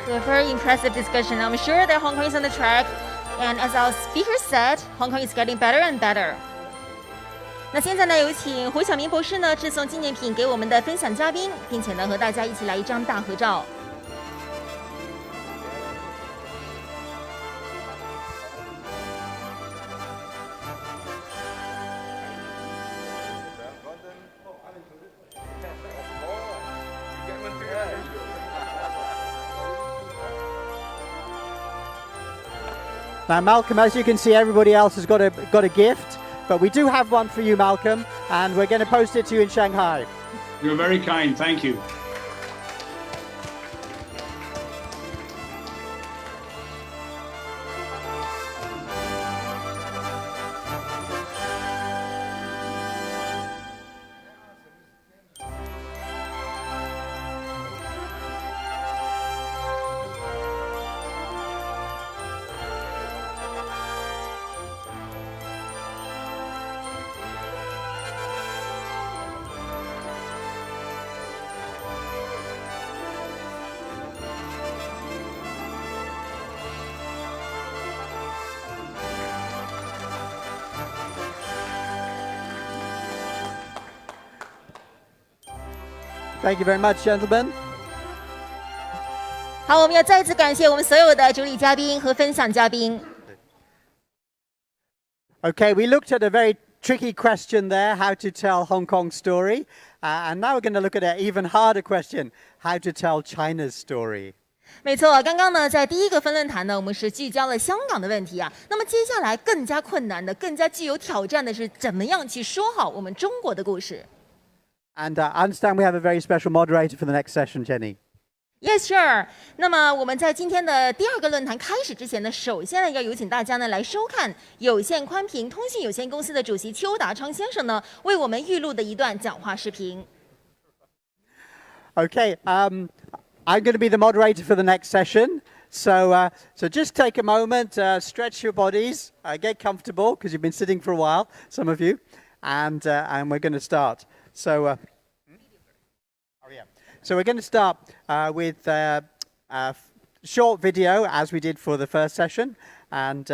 A very impressive discussion. I'm sure that Hong Kong is on the track. And as our speaker said, Hong Kong is getting better and better. 那现在呢，有请胡晓明博士呢致送纪念品给我们的分享嘉宾，并且呢和大家一起来一张大合照。Now, Malcolm, as you can see, everybody else has got a gift, but we do have one for you, Malcolm, and we're going to post it to you in Shanghai. You're very kind. Thank you. Thank you very much, gentlemen. 好，我们要再次感谢我们所有的主礼嘉宾和分享嘉宾。Okay, we looked at a very tricky question there, how to tell Hong Kong's story. And now we're going to look at an even harder question, how to tell China's story. 没错，刚刚呢，在第一个分论坛呢，我们是聚焦了香港的问题啊。那么接下来更加困难的、更加具有挑战的是，怎么样去说好我们中国的故事。And I understand we have a very special moderator for the next session, Jenny. Yes, sure. 那么我们在今天的第二个论坛开始之前呢，首先呢要有请大家呢来收看有线宽频通讯有限公司的主席邱达昌先生呢为我们预录的一段讲话视频。Okay, I'm going to be the moderator for the next session. So just take a moment, stretch your bodies, get comfortable because you've been sitting for a while, some of you, and we're going to start. So we're going to start with a short video, as we did for the first session, and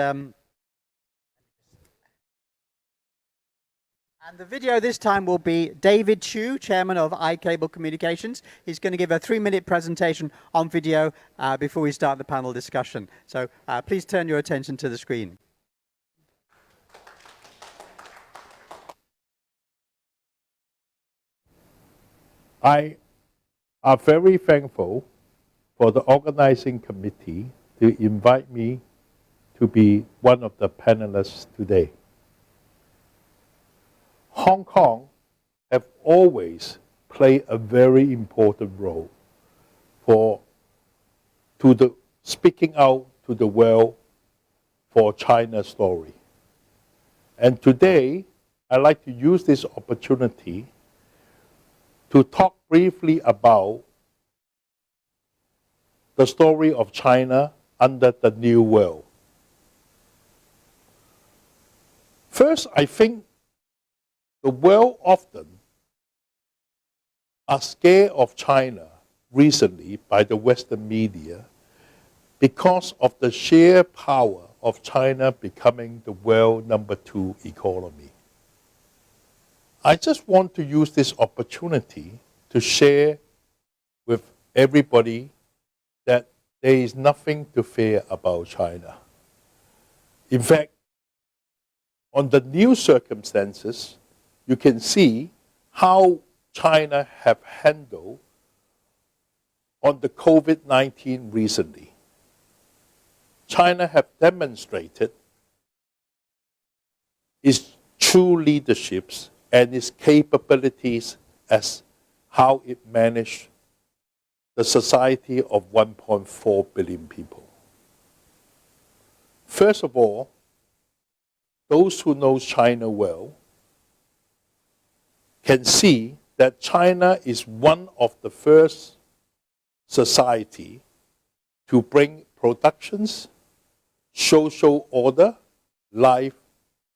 the video this time will be David Chu, Chairman of iCable Communications. He's going to give a 3-minute presentation on video before we start the panel discussion. So please turn your attention to the screen. I am very thankful for the organizing committee to invite me to be one of the panelists today. Hong Kong have always played a very important role speaking out to the world for China's story. And today, I'd like to use this opportunity to talk briefly about the story of China under the New World. First, I think the world often are scared of China recently by the Western media because of the sheer power of China becoming the world #2 economy. I just want to use this opportunity to share with everybody that there is nothing to fear about China. In fact, on the new circumstances, you can see how China have handled on the COVID-19 recently. China have demonstrated its true leaderships and its capabilities as how it managed the society of 1.4 billion people. First of all, those who know China well can see that China is one of the first society to bring productions, social order, life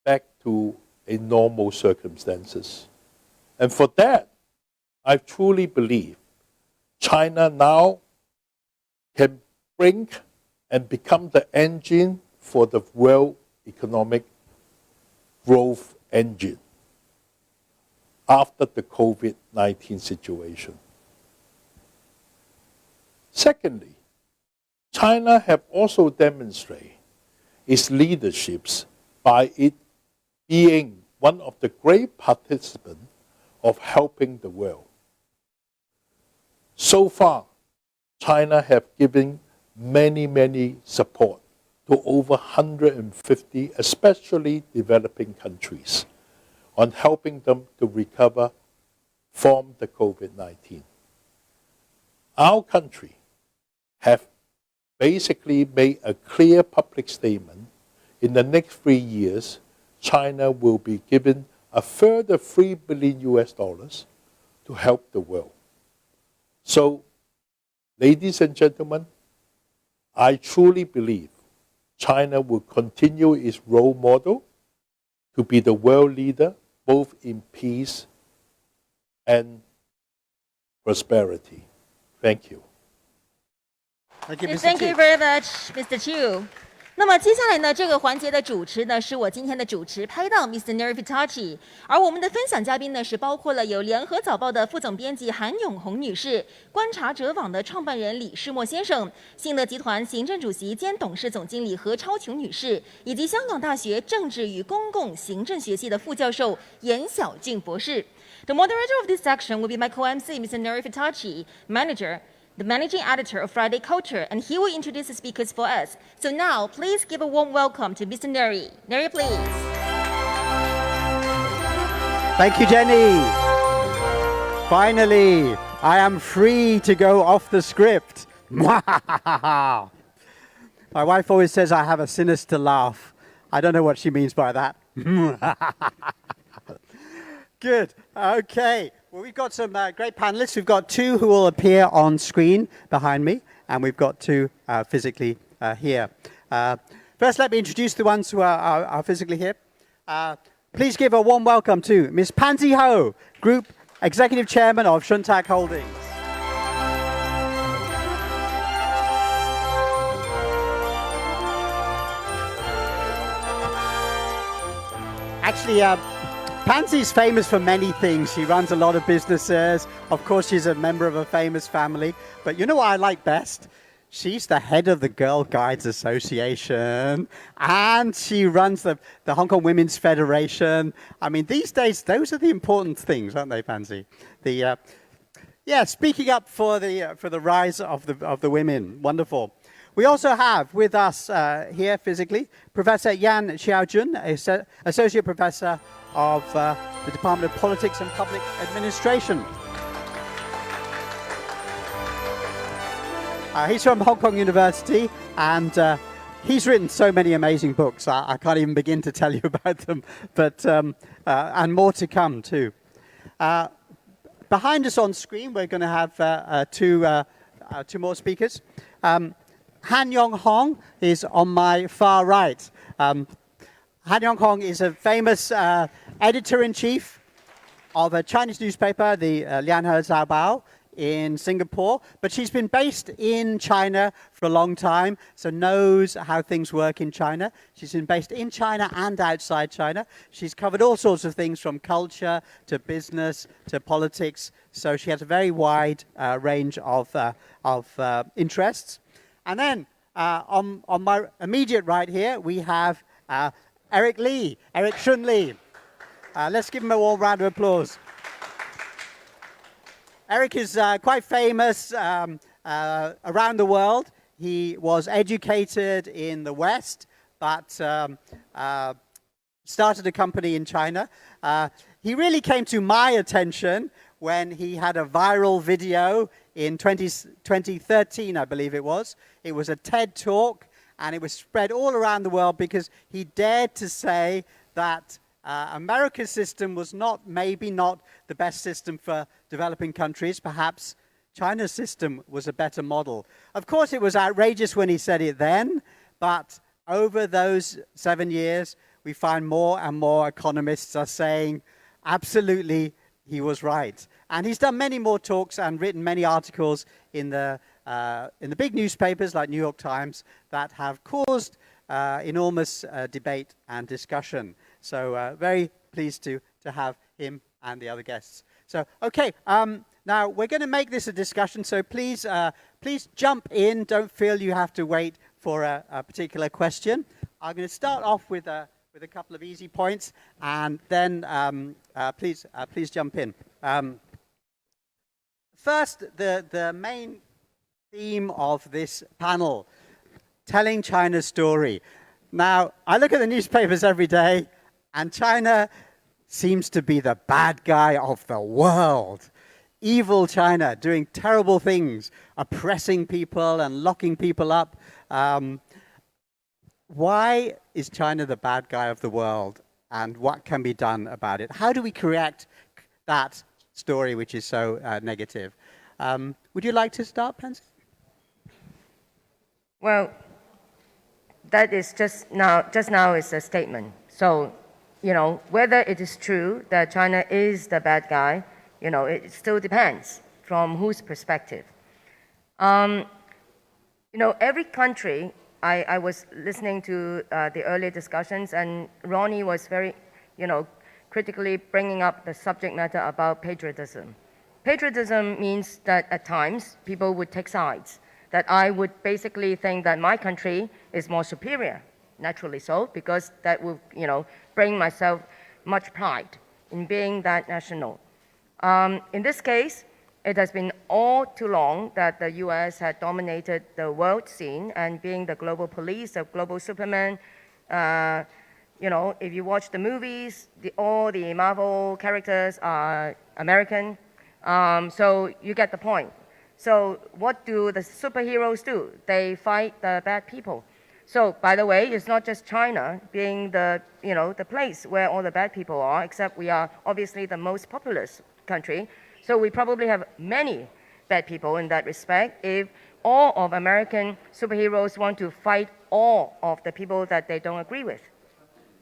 back to a normal circumstances. And for that, I truly believe China now can bring and become the engine for the world economic growth engine after the COVID-19 situation. Secondly, China have also demonstrated its leaderships by it being one of the great participants of helping the world. So far, China have given many support to over 150, especially developing countries, on helping them to recover from the COVID-19. Our country have basically made a clear public statement. In the next 3 years, China will be given a further $3 billion to help the world. So, ladies and gentlemen, I truly believe China will continue its role model to be the world leader both in peace and prosperity. Thank you. Thank you, Mr. Thank Chu. you very much, Mr. Chu. 那么接下来呢，这个环节的主持呢是我今天的主持拍档 Mr. Neri Fitachi， 而我们的分享嘉宾呢是包括了有联合早报的副总编辑韩永红女士、观察者网的创办人李世墨先生、信德集团行政主席兼董事总经理何超琼女士，以及香港大学政治与公共行政学系的副教授严晓俊博士。The moderator of this section will be my co-MC, Mr. Neri Fitachi, the managing editor of Friday Culture, and he will introduce the speakers for us. So now, please give a warm welcome to Mr. Neri. Neri, please. Thank you, Jenny. Finally, I am free to go off the script. My wife always says I have a sinister laugh. I don't know what she means by that. Good. Okay. Well, we've got some great panelists. We've got two who will appear on screen behind me, and we've got two physically here. First, let me introduce the ones who are physically here. Please give a warm welcome to Ms. Pansy Ho, Group Executive Chairman of Shuntak Holdings. Actually, Pansy's famous for many things. She runs a lot of businesses. Of course, she's a member of a famous family. But you know what I like best? She's the head of the Girl Guides Association. And she runs the Hong Kong Women's Federation. I mean, these days, those are the important things, aren't they, Pansy? Speaking up for the rise of the women. Wonderful. We also have with us here physically Professor Yan Xiaojun, Associate Professor of the Department of Politics and Public Administration. He's from Hong Kong University, and he's written so many amazing books. I can't even begin to tell you about them, but and more to come too. Behind us on screen, we're going to have two more speakers. Han Yong-hong is on my far right. Han Yong-hong is a famous editor-in-chief of a Chinese newspaper, the Lianhe Zaobao, in Singapore. But she's been based in China for a long time, so knows how things work in China. She's been based in China and outside China. She's covered all sorts of things from culture to business to politics. So she has a very wide range of interests. And then on my immediate right here, we have Eric Shun Lee. Let's give him a warm round of applause. Eric is quite famous around the world. He was educated in the West, but started a company in China. He really came to my attention when he had a viral video in 2013, I believe it was. It was a TED Talk, and it was spread all around the world because he dared to say that America's system was maybe not the best system for developing countries. Perhaps China's system was a better model. Of course, it was outrageous when he said it then, but over those 7 years, we find more and more economists are saying, absolutely, he was right. And he's done many more talks and written many articles in the big newspapers like New York Times that have caused enormous debate and discussion. So very pleased to have him and the other guests. So, okay, now we're going to make this a discussion, so please jump in. Don't feel you have to wait for a particular question. I'm going to start off with a couple of easy points, and then please jump in. First, the main theme of this panel, telling China's story. Now, I look at the newspapers every day, and China seems to be the bad guy of the world. Evil China, doing terrible things, oppressing people and locking people up. Why is China the bad guy of the world, and what can be done about it? How do we correct that story which is so negative? Would you like to start, Pansy? Well, that is just now is a statement. So, whether it is true that China is the bad guy, it still depends from whose perspective. Every country I was listening to the earlier discussions, and Ronnie was very, critically bringing up the subject matter about patriotism. Patriotism means that at times people would take sides, that I would basically think that my country is more superior, naturally so, because that will, bring myself much pride in being that national. In this case, it has been all too long that the US had dominated the world scene and being the global police, the global Superman. If you watch the movies, all the Marvel characters are American. So you get the point. So what do the superheroes do? They fight the bad people. So, by the way, it's not just China being the place where all the bad people are, except we are obviously the most populous country. So we probably have many bad people in that respect if all of American superheroes want to fight all of the people that they don't agree with.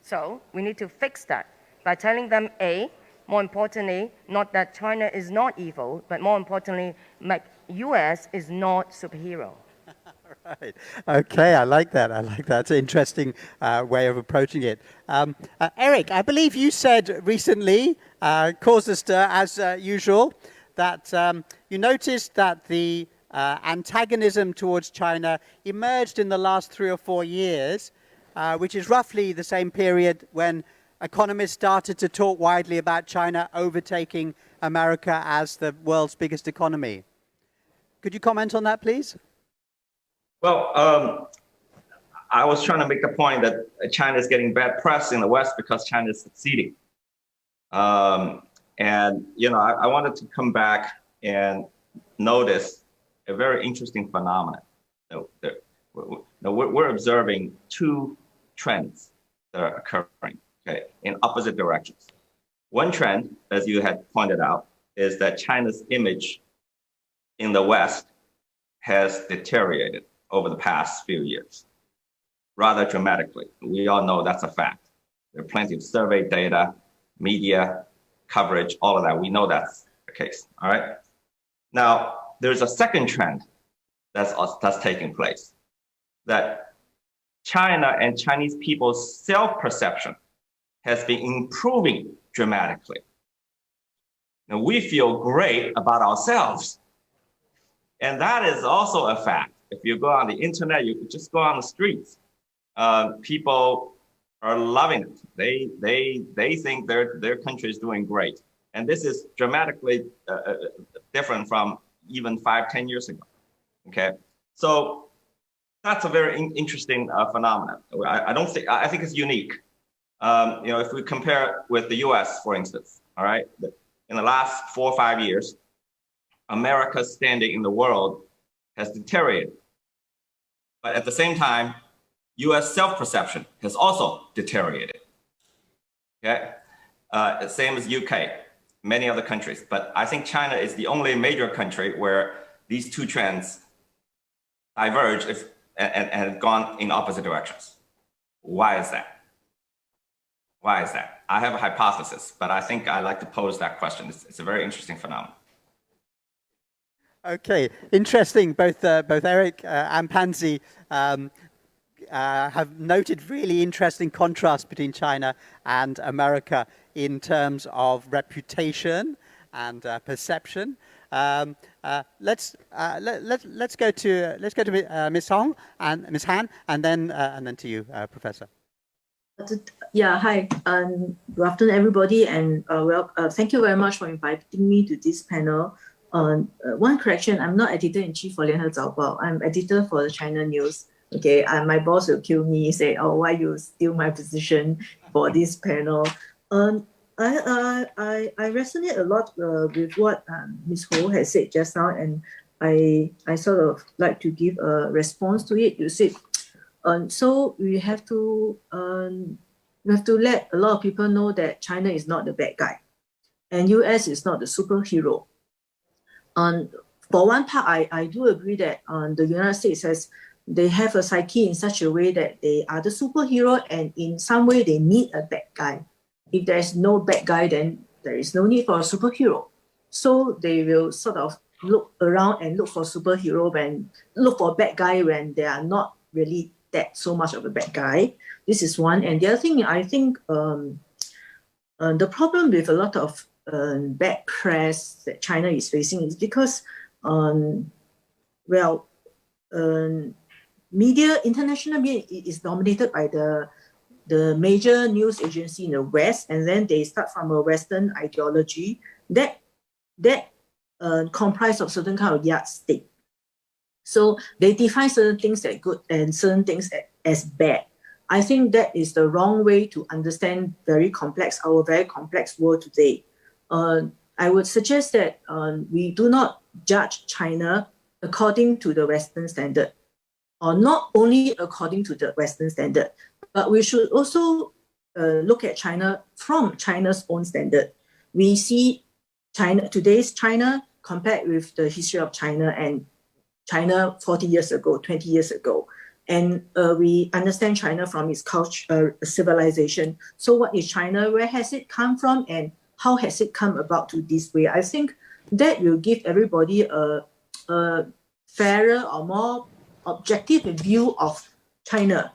So we need to fix that by telling them, more importantly, not that China is not evil, but more importantly, US is not superhero. Right. Okay, I like that. It's an interesting way of approaching it. Eric, I believe you said recently, caused a stir as usual, that you noticed that the antagonism towards China emerged in the last 3 or 4 years, which is roughly the same period when economists started to talk widely about China overtaking America as the world's biggest economy. Could you comment on that, please? Well, I was trying to make the point that China is getting bad press in the West because China is succeeding. I wanted to come back and notice a very interesting phenomenon. We're observing 2 trends that are occurring, in opposite directions. One trend, as you had pointed out, is that China's image in the West has deteriorated over the past few years, rather dramatically. We all know that's a fact. There are plenty of survey data, media coverage, all of that. We know that's the case, all right? Now, there's a second trend that's taking place, that China and Chinese people's self-perception has been improving dramatically. Now, we feel great about ourselves. And that is also a fact. If you go on the internet, you just go on the streets. People are loving it. They think their country is doing great. And this is dramatically different from even 5-10 years ago. Okay, so that's a very interesting phenomenon. I think it's unique. If we compare with the U.S., for instance, all right, in the last 4 or 5 years, America's standing in the world has deteriorated. But at the same time, US self-perception has also deteriorated. Okay, same as UK, many other countries. But I think China is the only major country where these 2 trends diverge and have gone in opposite directions. Why is that? Why is that? I have a hypothesis, but I think I like to pose that question. It's a very interesting phenomenon. Okay, interesting. Both Eric and Pansy have noted really interesting contrast between China and America in terms of reputation and perception. Let's go to Ms. Hong and Ms. Han, and then to you, Professor. Yeah, hi. Good afternoon, everybody, and thank you very much for inviting me to this panel. One correction, I'm not editor-in-chief for 联合早报. I'm editor for the China News. Okay, and my boss will kill me, say, oh, why you steal my position for this panel? I resonate a lot with what Ms. Ho has said just now, and I sort of like to give a response to it. You said, so we have to let a lot of people know that China is not the bad guy, and US is not the superhero. For one part, I do agree that the United States they have a psyche in such a way that they are the superhero, and in some way they need a bad guy. If there's no bad guy, then there is no need for a superhero. So they will sort of look around and look for superhero look for bad guy when they are not really that so much of a bad guy. This is one. And the other thing, I think the problem with a lot of bad press that China is facing is because, media, international media is dominated by the major news agency in the West, and then they start from a Western ideology that comprise of certain kind of yardstick. So they define certain things as good and certain things as bad. I think that is the wrong way to understand our very complex world today. I would suggest that we do not judge China according to the Western standard, or not only according to the Western standard, but we should also look at China from China's own standard. We see today's China compared with the history of China and China 40 years ago, 20 years ago. And we understand China from its culture, civilization. So what is China? Where has it come from? And how has it come about to this way? I think that will give everybody a fairer or more objective view of China.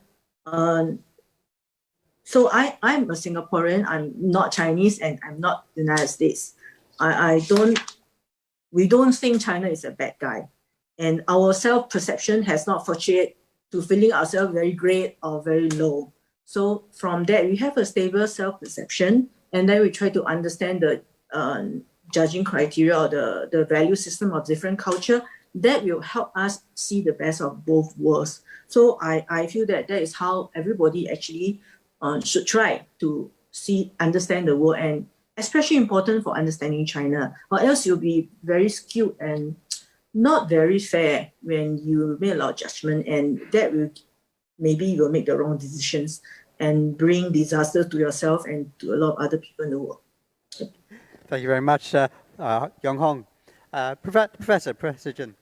So I'm a Singaporean, I'm not Chinese, and I'm not the United States. We don't think China is a bad guy. And our self-perception has not fluctuated to feeling ourselves very great or very low. So from that, we have a stable self-perception, and then we try to understand the judging criteria or the value system of different culture. That will help us see the best of both worlds. So I feel that is how everybody actually should try to understand the world, and especially important for understanding China, or else you'll be very skewed and not very fair when you make a lot of judgment, and that will maybe you will make the wrong decisions and bring disaster to yourself and to a lot of other people in the world. Thank you very much, Yong Hong. Professor Jin.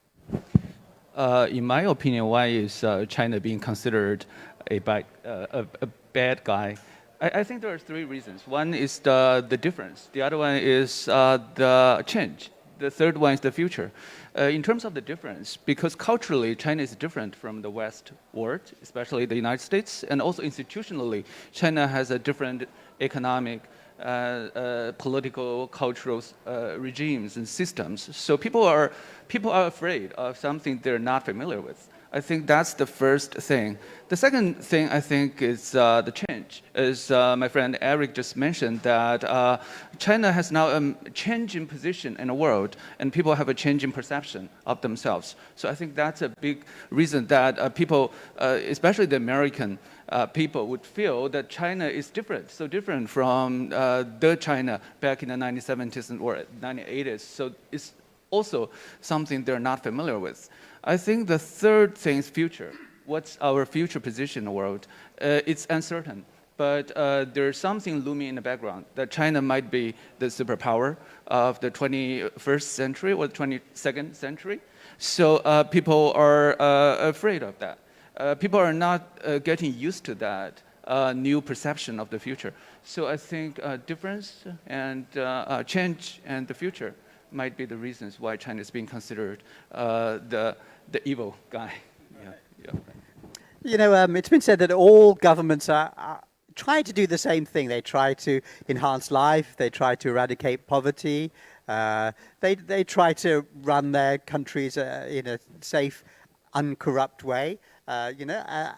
In my opinion, why is China being considered a bad guy? I think there are three reasons. One is the difference. The other one is the change. The third one is the future. In terms of the difference, because culturally China is different from the West world, especially the United States, and also institutionally, China has a different economic, political, cultural regimes and systems. So people are afraid of something they're not familiar with. I think that's the first thing. The second thing, I think, is the change. As my friend Eric just mentioned, that China has now a change in position in the world, and people have a change in perception of themselves. So I think that's a big reason that people, especially the American people, would feel that China is different, so different from the China back in the 1970s or 1980s. So it's also something they're not familiar with. I think the third thing is future. What's our future position in the world? It's uncertain, but there's something looming in the background that China might be the superpower of the 21st century or the 22nd century. So people are afraid of that. People are not getting used to that new perception of the future. So I think difference and change and the future might be the reasons why China is being considered the evil guy. Yeah. You know, it's been said that all governments are trying to do the same thing. They try to enhance life. They try to eradicate poverty. They try to run their countries in a safe, uncorrupt way. They're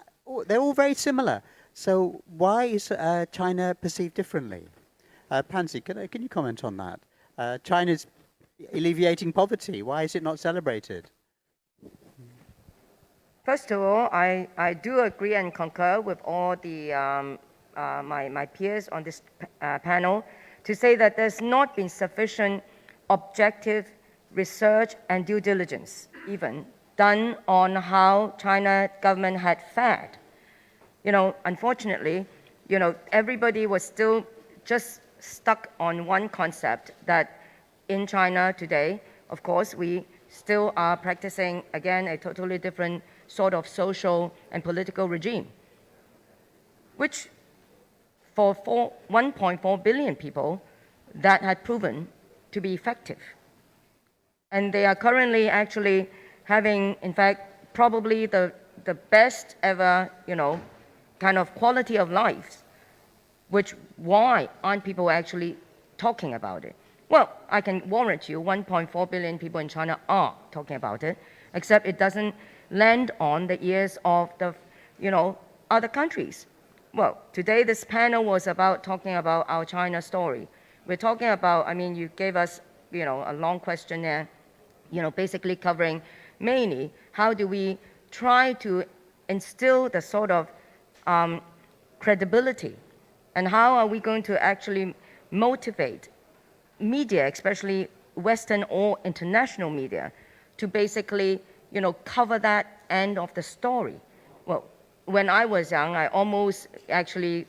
all very similar. So why is China perceived differently? Pansy, can you comment on that? China's alleviating poverty. Why is it not celebrated? First of all, I do agree and concur with all the my peers on this panel to say that there's not been sufficient objective research and due diligence even done on how China government had fared. Unfortunately, everybody was still just stuck on one concept that in China today, of course, we still are practicing, again, a totally different sort of social and political regime, which for 1.4 billion people, that had proven to be effective. And they are currently actually having, in fact, probably the the best ever, kind of quality of life, why aren't people actually talking about it? Well, I can warrant you 1.4 billion people in China are talking about it, except it doesn't land on the ears of the, other countries. Well, today this panel was talking about our China story. We're talking about, you gave us, a long questionnaire, basically covering mainly how do we try to instill the sort of credibility, and how are we going to actually motivate media, especially Western or international media, to basically, cover that end of the story. Well, when I was young, I almost actually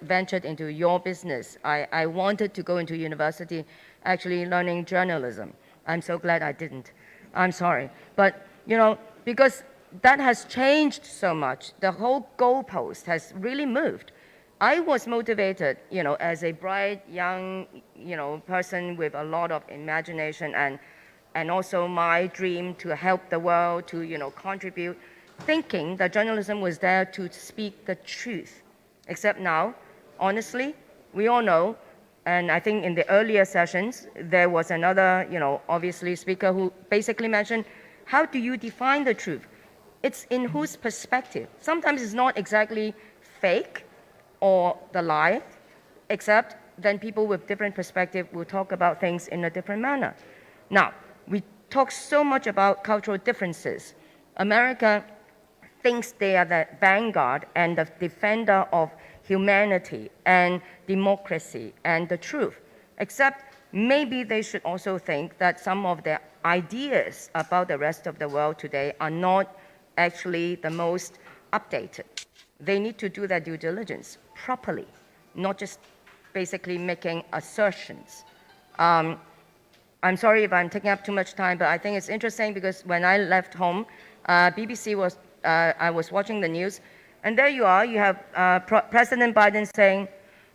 ventured into your business. I wanted to go into university actually learning journalism. I'm so glad I didn't. I'm sorry. But, because that has changed so much. The whole goalpost has really moved. I was motivated, as a bright, young, person with a lot of imagination and also my dream to help the world, to, contribute, thinking that journalism was there to speak the truth. Except now, honestly, we all know, and I think in the earlier sessions, there was another, obviously speaker who basically mentioned, how do you define the truth? It's in whose perspective? Sometimes it's not exactly fake or the lie, except then people with different perspective will talk about things in a different manner. Now, we talk so much about cultural differences. America thinks they are the vanguard and the defender of humanity and democracy and the truth, except maybe they should also think that some of their ideas about the rest of the world today are not actually the most updated. They need to do their due diligence properly, not just basically making assertions. I'm sorry if I'm taking up too much time, but I think it's interesting because when I left home, BBC was, I was watching the news, and there you are, you have President Biden saying,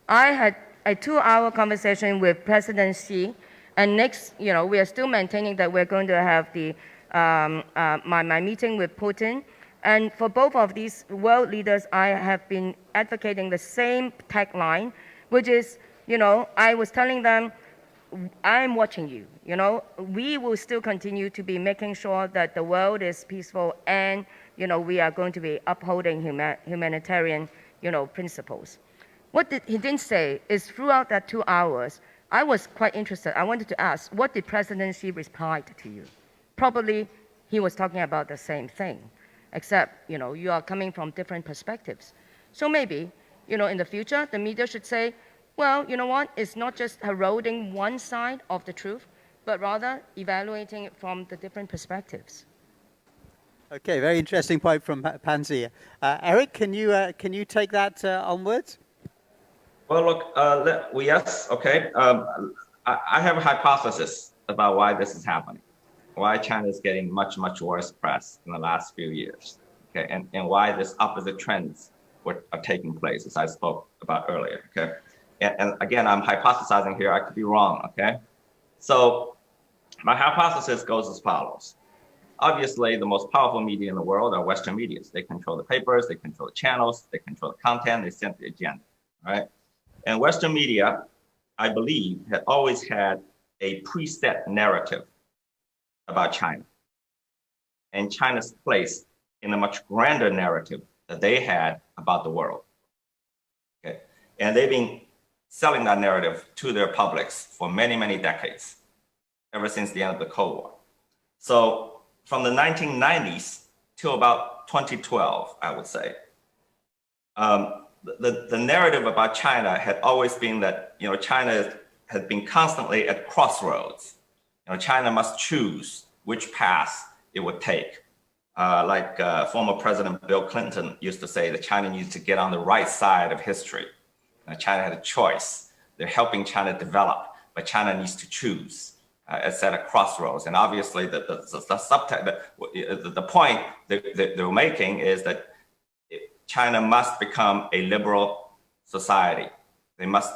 I had a 2-hour conversation with President Xi, and next, we are still maintaining that we're going to have the, my meeting with Putin. And for both of these world leaders, I have been advocating the same tagline, which is, I was telling them, I'm watching you, we will still continue to be making sure that the world is peaceful and, we are going to be upholding humanitarian, principles. What he didn't say is throughout that 2 hours, I was quite interested. I wanted to ask, what did President Xi reply to you? Probably he was talking about the same thing, except, you are coming from different perspectives. So maybe, in the future, the media should say, well, you know what? It's not just heralding one side of the truth, but rather evaluating it from the different perspectives. Okay, very interesting point from Pansy. Eric, can you take that onwards? Well, look, yes, okay. I have a hypothesis about why this is happening, why China is getting much, much worse press in the last few years, okay, and why this opposite trends are taking place, as I spoke about earlier, okay? And again, I'm hypothesizing here, I could be wrong, okay? So my hypothesis goes as follows. Obviously, the most powerful media in the world are Western media. They control the papers, they control the channels, they control the content, they set the agenda, right? And Western media, I believe, had always had a preset narrative about China and China's place in a much grander narrative that they had about the world, okay? And they've been selling that narrative to their publics for many, many decades, ever since the end of the Cold War. So from the 1990s till about 2012, I would say, the narrative about China had always been that, China had been constantly at crossroads. China must choose which path it would take. Like former President Bill Clinton used to say that China needs to get on the right side of history. China had a choice. They're helping China develop, but China needs to choose. It's at a crossroads. And obviously the point that they're making is that China must become a liberal society. They must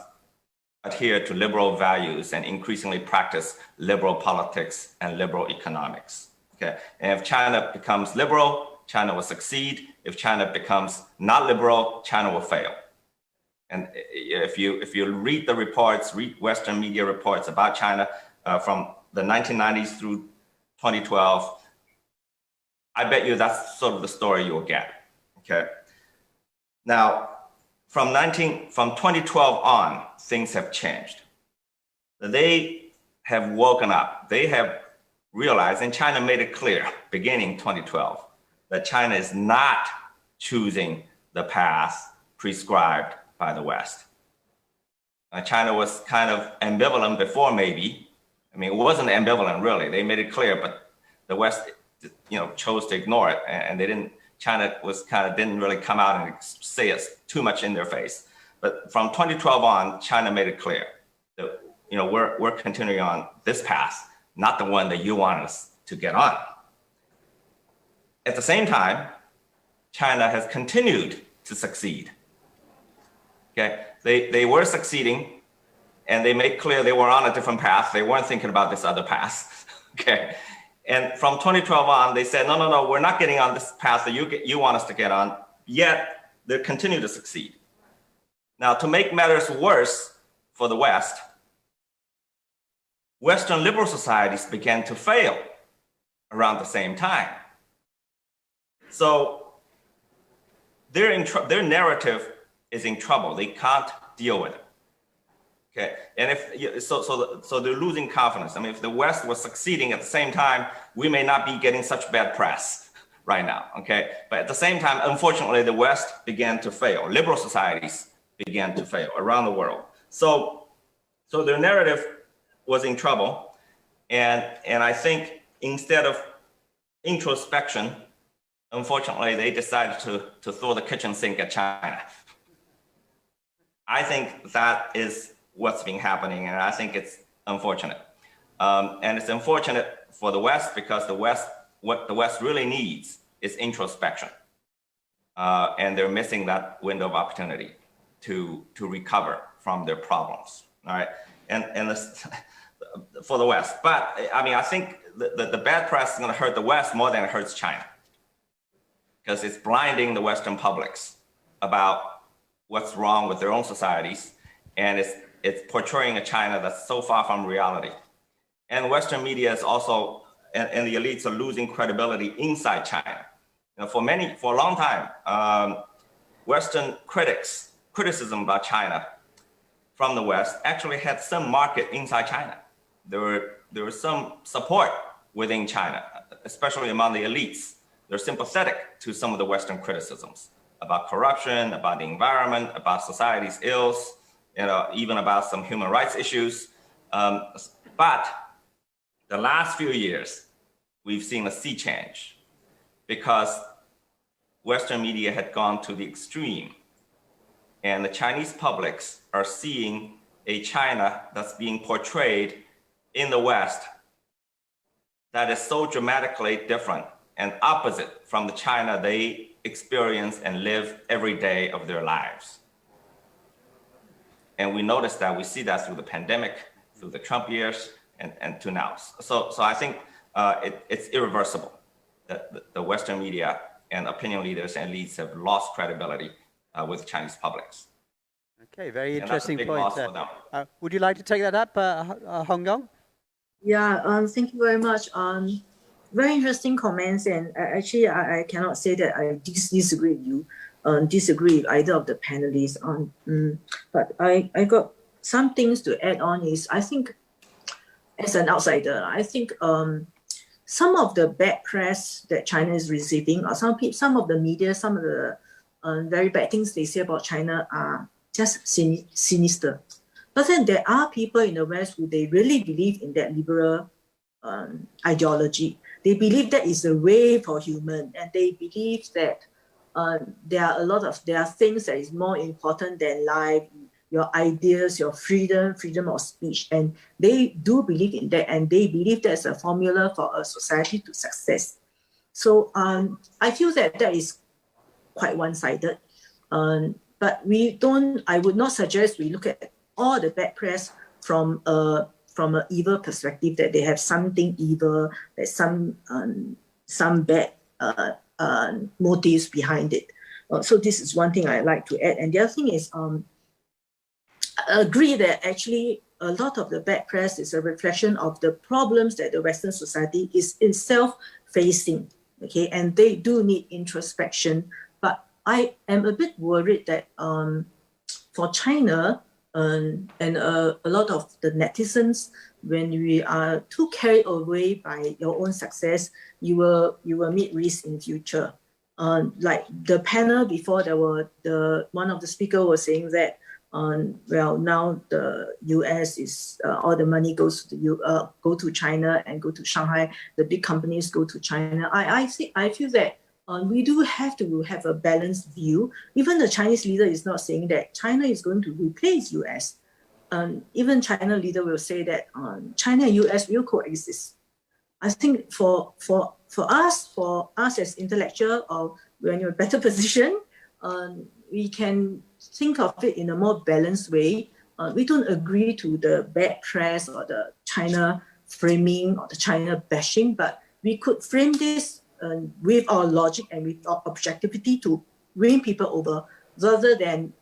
adhere to liberal values and increasingly practice liberal politics and liberal economics. Okay? And if China becomes liberal, China will succeed. If China becomes not liberal, China will fail. And if you read the reports, read Western media reports about China from the 1990s through 2012, I bet you that's sort of the story you'll get. Okay. Now, from 2012 on, things have changed. They have woken up. They have realized, and China made it clear beginning 2012, that China is not choosing the path prescribed by the West. China was kind of ambivalent before, maybe. I mean, it wasn't ambivalent really. They made it clear, but the West, chose to ignore it, and they didn't. China didn't really come out and say it too much in their face. But from 2012 on, China made it clear that we're continuing on this path, not the one that you want us to get on. At the same time, China has continued to succeed. Okay, they were succeeding, and they made clear they were on a different path. They weren't thinking about this other path. Okay, and from 2012 on, they said, no, we're not getting on this path that you want us to get on. Yet they continue to succeed. Now, to make matters worse for the West, Western liberal societies began to fail around the same time. So their narrative is in trouble. They can't deal with it. Okay, and so they're losing confidence. I mean, if the West was succeeding at the same time, we may not be getting such bad press right now. Okay, but at the same time, unfortunately, the West began to fail. Liberal societies began to fail around the world. So their narrative was in trouble, and I think instead of introspection, unfortunately, they decided to throw the kitchen sink at China. I think that is what's been happening, and I think it's unfortunate. And it's unfortunate for the West because what the West really needs is introspection. And they're missing that window of opportunity to recover from their problems, all right? And this, for the West. But I mean, I think the bad press is gonna hurt the West more than it hurts China, because it's blinding the Western publics about what's wrong with their own societies, and it's portraying a China that's so far from reality. And Western media is also, and the elites are losing credibility inside China. For a long time, Western criticism about China from the West actually had some market inside China. There was some support within China, especially among the elites. They're sympathetic to some of the Western criticisms about corruption, about the environment, about society's ills, even about some human rights issues. But the last few years, we've seen a sea change because Western media had gone to the extreme, and the Chinese publics are seeing a China that's being portrayed in the West that is so dramatically different and opposite from the China they experience and live every day of their lives. And we notice that, we see that through the pandemic, through the Trump years, and to now. So I think it's irreversible that the Western media and opinion leaders and elites have lost credibility with Chinese publics. Okay, very interesting point. point. Would you like to take that up, Hong Kong? Yeah, thank you very much. Very interesting comments, and actually I cannot say that I disagree with you, disagree with either of the panelists. But I got some things to add on. Is I think, as an outsider, I think some of the bad press that China is receiving, or some of the media, some of the very bad things they say about China are just sinister. But then there are people in the West who they really believe in that liberal ideology. They believe that is the way for human, and they believe that there are things that is more important than life, your ideas, your freedom of speech, and they do believe in that, and they believe that's a formula for a society to success. So I feel that is quite one-sided, but I would not suggest we look at all the bad press from an evil perspective, that they have something evil, that some bad motives behind it. So this is one thing I'd like to add. And the other thing is, I agree that actually a lot of the bad press is a reflection of the problems that the Western society is itself facing, okay? And they do need introspection. But I am a bit worried that for China and a lot of the netizens, when we are too carried away by your own success, you will meet risks in future. Like the panel before, one of the speakers was saying that, well, now the U.S. is all the money goes to go to China and go to Shanghai. The big companies go to China. I feel that we do have to have a balanced view. Even the Chinese leader is not saying that China is going to replace U.S. Even China leader will say that China and U.S. will coexist. I think for us as intellectual, or when you're in a better position, we can think of it in a more balanced way. We don't agree to the bad press or the China framing or the China bashing, but we could frame this with our logic and with our objectivity to win people over, rather than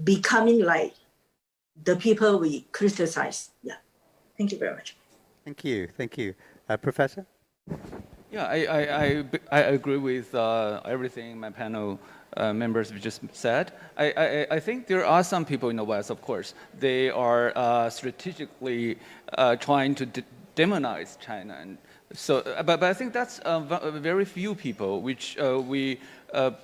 becoming like the people we criticize. Yeah. Thank you very much. Thank you. Thank you. Professor? Yeah, I agree with everything my panel members just said. I think there are some people in the West, of course, they are strategically trying to demonize China. And so, but I think that's very few people, which we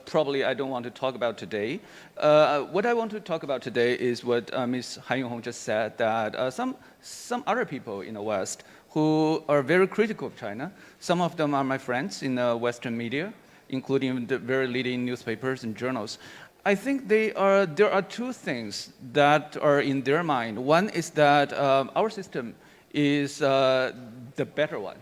probably I don't want to talk about today. What I want to talk about today is what Ms. Han Yonghong just said, that some other people in the West who are very critical of China. Some of them are my friends in the Western media, including the very leading newspapers and journals. I think there are two things that are in their mind. One is that our system is the better one,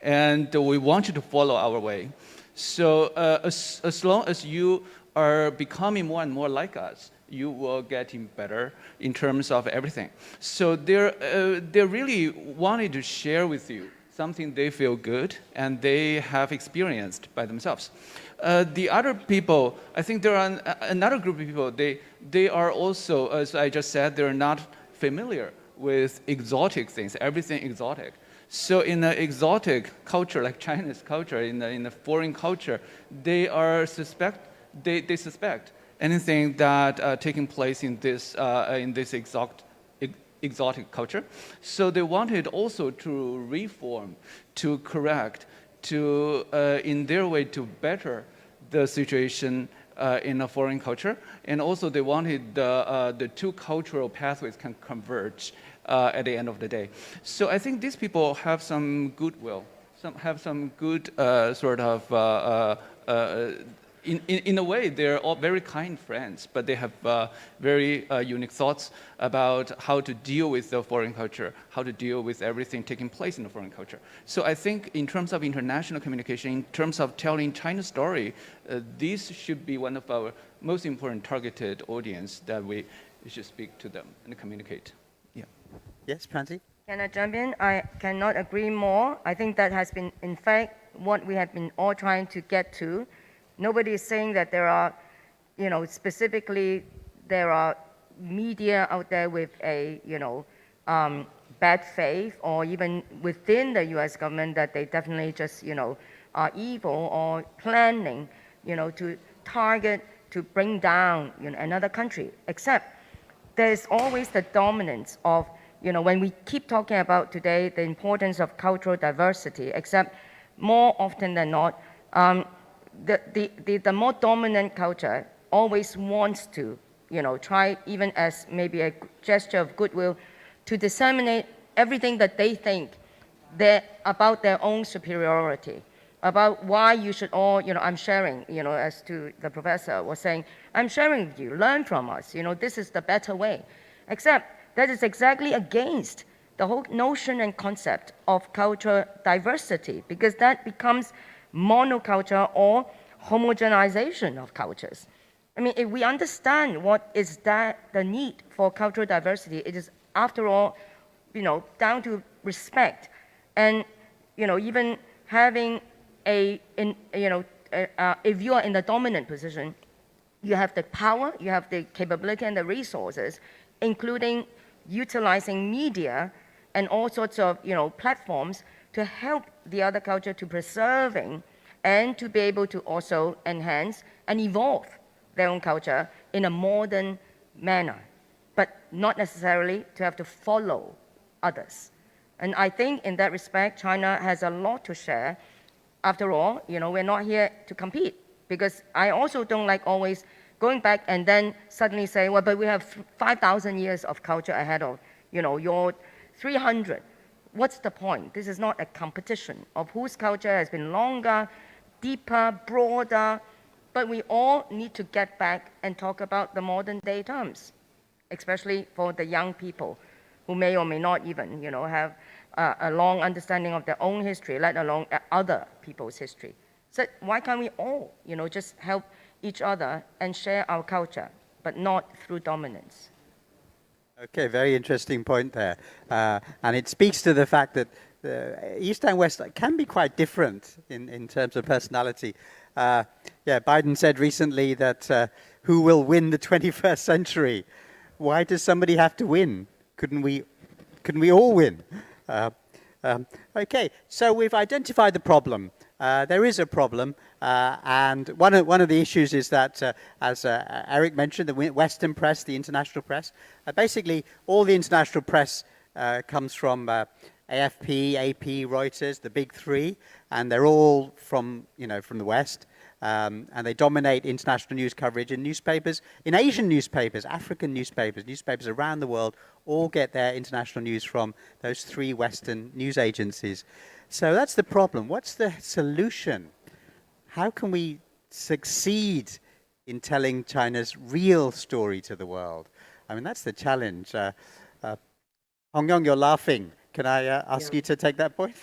and we want you to follow our way. So as long as you are becoming more and more like us, you will getting better in terms of everything. So they really wanted to share with you something they feel good and they have experienced by themselves. The other people, I think there are another group of people, they are also, as I just said, they're not familiar with exotic things, everything exotic. So in an exotic culture like China's culture, in a foreign culture, they suspect anything that taking place in this exotic culture. So they wanted also to reform, to correct, to in their way to better the situation in a foreign culture, and also they wanted the two cultural pathways can converge at the end of the day. So I think these people have some goodwill, have some good sort of. In a way, they're all very kind friends, but they have very unique thoughts about how to deal with the foreign culture, how to deal with everything taking place in the foreign culture. So I think in terms of international communication, in terms of telling China's story, this should be one of our most important targeted audience that we should speak to them and communicate. Yeah. Yes, Pranti? Can I jump in? I cannot agree more. I think that has been, in fact, what we have been all trying to get to. Nobody is saying that there are, specifically there are media out there with a, bad faith, or even within the U.S. government that they definitely just, are evil or planning, to target, to bring down another country. Except there's always the dominance of, when we keep talking about today the importance of cultural diversity, except more often than not, the more dominant culture always wants to, try, even as maybe a gesture of goodwill, to disseminate everything that they think about their own superiority, about why you should all, I'm sharing, as to the professor was saying, I'm sharing with you, learn from us, this is the better way. Except that is exactly against the whole notion and concept of cultural diversity, because that becomes monoculture or homogenization of cultures. I mean, if we understand what is the need for cultural diversity, it is, after all, down to respect and, even having if you are in the dominant position, you have the power, you have the capability and the resources, including utilizing media and all sorts of platforms to help the other culture to preserving and to be able to also enhance and evolve their own culture in a modern manner, but not necessarily to have to follow others. And I think in that respect, China has a lot to share. After all, we're not here to compete, because I also don't like always going back and then suddenly say, well, but we have 5,000 years of culture ahead of, your 300. What's the point? This is not a competition of whose culture has been longer, deeper, broader, but we all need to get back and talk about the modern day terms, especially for the young people who may or may not even, have a long understanding of their own history, let alone other people's history. So why can't we all, just help each other and share our culture, but not through dominance? Okay, very interesting point there. And it speaks to the fact that East and West can be quite different in terms of personality. Biden said recently that who will win the 21st century? Why does somebody have to win? Couldn't we all win? Okay, so we've identified the problem. There is a problem, and one of the issues is that, as Eric mentioned, the Western press, the international press, basically all the international press comes from AFP, AP, Reuters, the big three, and they're all from the West, and they dominate international news coverage in newspapers, in Asian newspapers, African newspapers, newspapers around the world, all get their international news from those three Western news agencies. So that's the problem. What's the solution? How can we succeed in telling China's real story to the world? I mean, that's the challenge. Hong Yong, you're laughing. Can I ask you to take that point?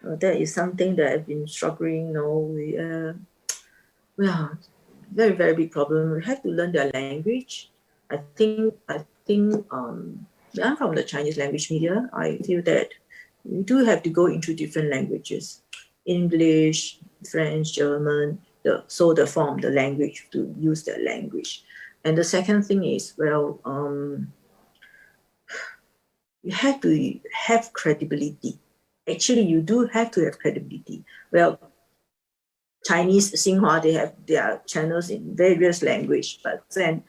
That is something that I've been struggling. We are very, very big problem. We have to learn their language. I think I'm from the Chinese language media. I feel that we do have to go into different languages, English, French, German, the language, to use their language. And the second thing is, you have to have credibility. Actually, you do have to have credibility. Well, Chinese, Xinhua, they have their channels in various languages, but then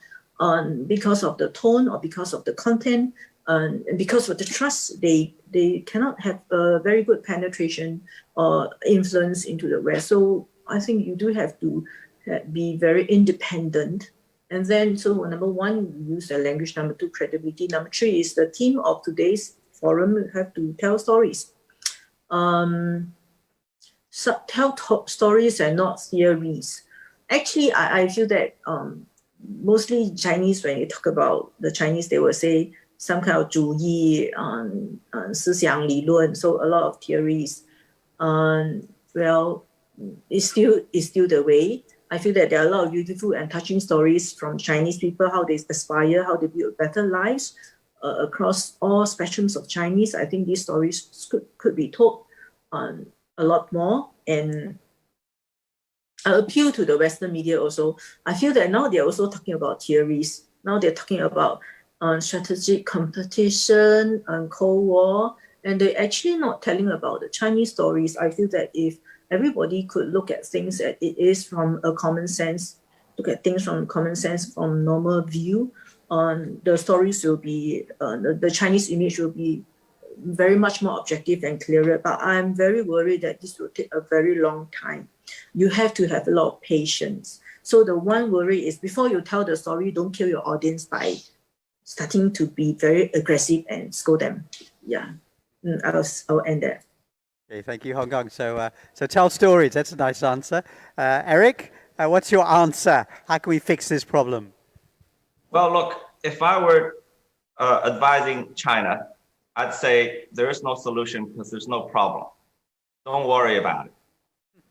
because of the tone or because of the content, and because of the trust, they cannot have a very good penetration or influence into the West. So I think you do have to be very independent. And then, so number one, use the language. Number two, credibility. Number three is the theme of today's forum. You have to tell stories. Tell stories and not theories. Actually, I feel that mostly Chinese, when you talk about the Chinese, they will say some kind of 主义, 思想理论, so a lot of theories. It's still the way. I feel that there are a lot of beautiful and touching stories from Chinese people, how they aspire, how they build better lives across all spectrums of Chinese. I think these stories could be told a lot more. And I appeal to the Western media also. I feel that now they're also talking about theories. Now they're talking about strategic competition and Cold War, and they're actually not telling about the Chinese stories. I feel that if everybody could look at things as it is from a common sense, look at things from common sense, from normal view, the stories will be, the Chinese image will be very much more objective and clearer. But I'm very worried that this will take a very long time. You have to have a lot of patience. So the one worry is, before you tell the story, don't kill your audience by starting to be very aggressive and scold them. Yeah, I'll end there. Okay, thank you, Hong Kong. So tell stories. That's a nice answer. Eric, what's your answer? How can we fix this problem? Well, look, if I were advising China, I'd say there is no solution because there's no problem. Don't worry about it.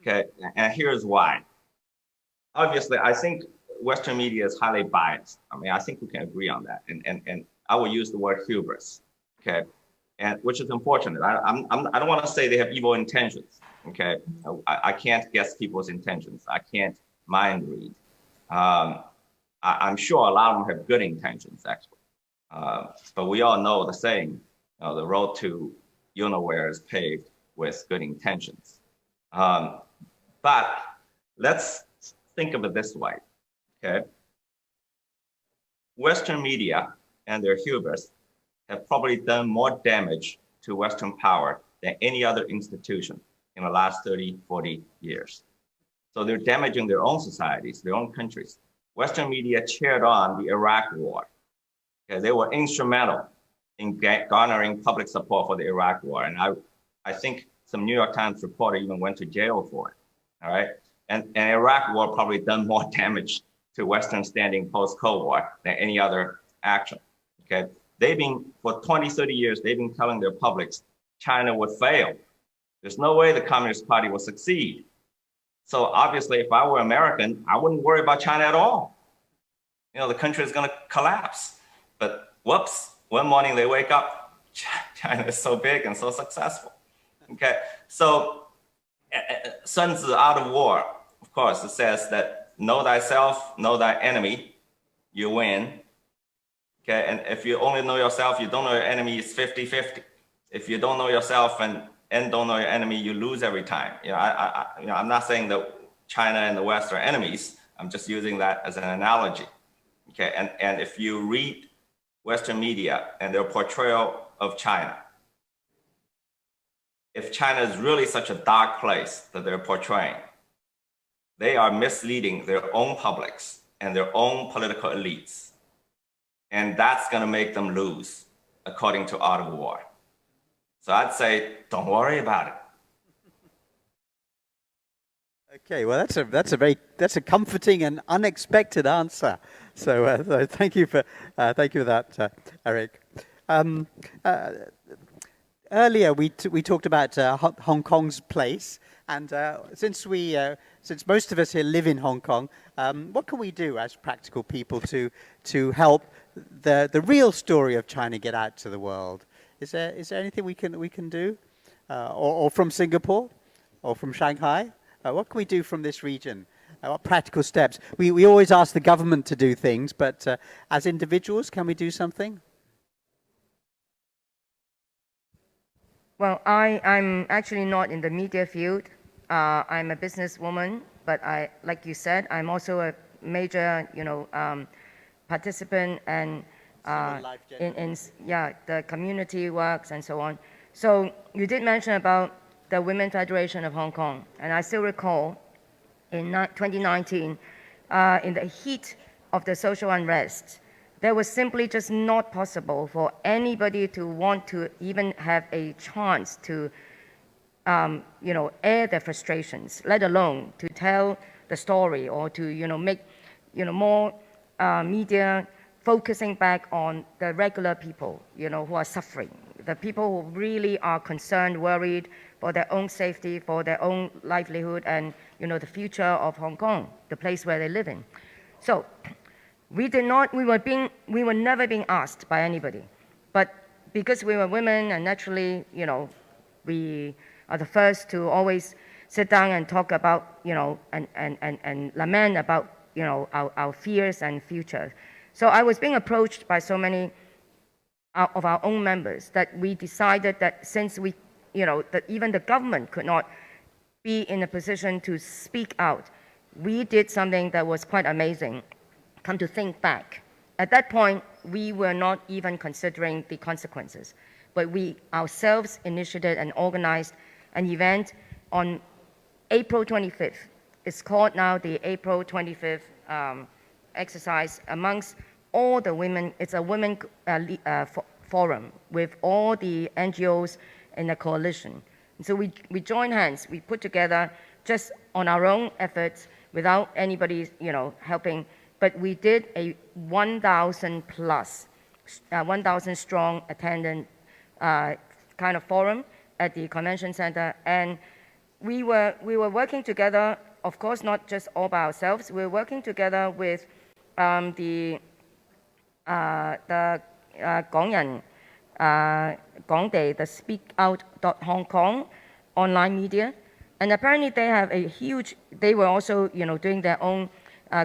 Okay, and here's why. Obviously, I think Western media is highly biased. I mean, I think we can agree on that. And I will use the word hubris, okay? And which is unfortunate. I don't want to say they have evil intentions, Okay, I can't guess people's intentions. I can't mind read. I'm sure a lot of them have good intentions, actually. But we all know the saying, the road to nowhere is paved with good intentions. But let's think of it this way, okay? Western media and their hubris have probably done more damage to Western power than any other institution in the last 30, 40 years. So they're damaging their own societies, their own countries. Western media cheered on the Iraq war. Okay, they were instrumental in garnering public support for the Iraq war. And I think some New York Times reporter even went to jail for it, all right? And Iraq war probably done more damage to Western standing post-Cold War than any other action, okay? They've been, for 20, 30 years, they've been telling their publics China would fail. There's no way the Communist Party will succeed. So obviously, if I were American, I wouldn't worry about China at all. The country is gonna collapse. But whoops, one morning they wake up, China is so big and so successful. Okay, so Sun Tzu, Art of War, of course, it says that know thyself, know thy enemy, you win. Okay, and if you only know yourself, you don't know your enemy, it's 50-50. If you don't know yourself and don't know your enemy, you lose every time. I'm not saying that China and the West are enemies. I'm just using that as an analogy. Okay, and if you read Western media and their portrayal of China, if China is really such a dark place that they're portraying, they are misleading their own publics and their own political elites. And that's gonna make them lose, according to Art of War. So I'd say, don't worry about it. Okay, well, that's a comforting and unexpected answer. So thank you for that, Eric. Earlier we talked about Hong Kong's place, and since most of us here live in Hong Kong, what can we do as practical people to help the real story of China get out to the world? Is there anything we can do, or from Singapore, or from Shanghai? What can we do from this region? What practical steps? We always ask the government to do things, but as individuals, can we do something? Well, I'm actually not in the media field. I'm a businesswoman, but like you said, I'm also a major, participant and in the community works and so on. So you did mention about the Women's Federation of Hong Kong, and I still recall in 2019, in the heat of the social unrest, there was simply just not possible for anybody to want to even have a chance to, air their frustrations, let alone to tell the story or to, make, more media focusing back on the regular people, who are suffering, the people who really are concerned, worried for their own safety, for their own livelihood, and the future of Hong Kong, the place where they live in. So we were never being asked by anybody, but because we were women and naturally, we are the first to always sit down and talk about, and lament about, our fears and future. So I was being approached by so many of our own members that we decided that since we, that even the government could not be in a position to speak out, we did something that was quite amazing. Come to think back, at that point, we were not even considering the consequences, but we ourselves initiated and organized an event on April 25th. It's called now the April 25th exercise amongst all the women. It's a women forum with all the NGOs in the coalition. And so we joined hands, we put together just on our own efforts without anybody, helping, but we did a 1,000 strong attendant kind of forum at the convention center, and we were working together, of course, not just all by ourselves. We were working together with the Gongday, the Speak Out Hong Kong online media, And apparently they have a huge, they were also, doing their own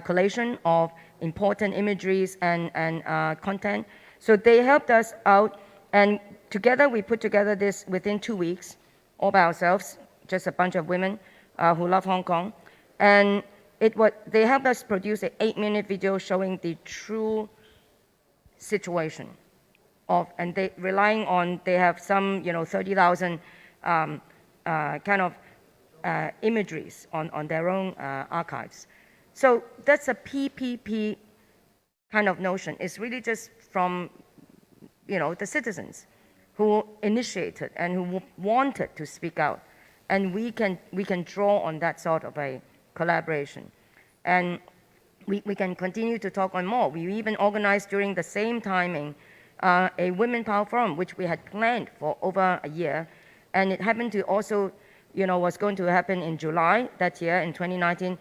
collation of important imageries and content. So they helped us out, and together we put together this within 2 weeks, all by ourselves, just a bunch of women who love Hong Kong. And they helped us produce an 8-minute video showing the true situation and they relying on, they have some, 30,000 kind of imageries on their own archives. So that's a PPP kind of notion. It's really just from, the citizens who initiated and who wanted to speak out. And we can draw on that sort of a collaboration. And we can continue to talk on more. We even organized during the same timing a Women Power Forum, which we had planned for over a year. And it happened to also, was going to happen in July that year, in 2019.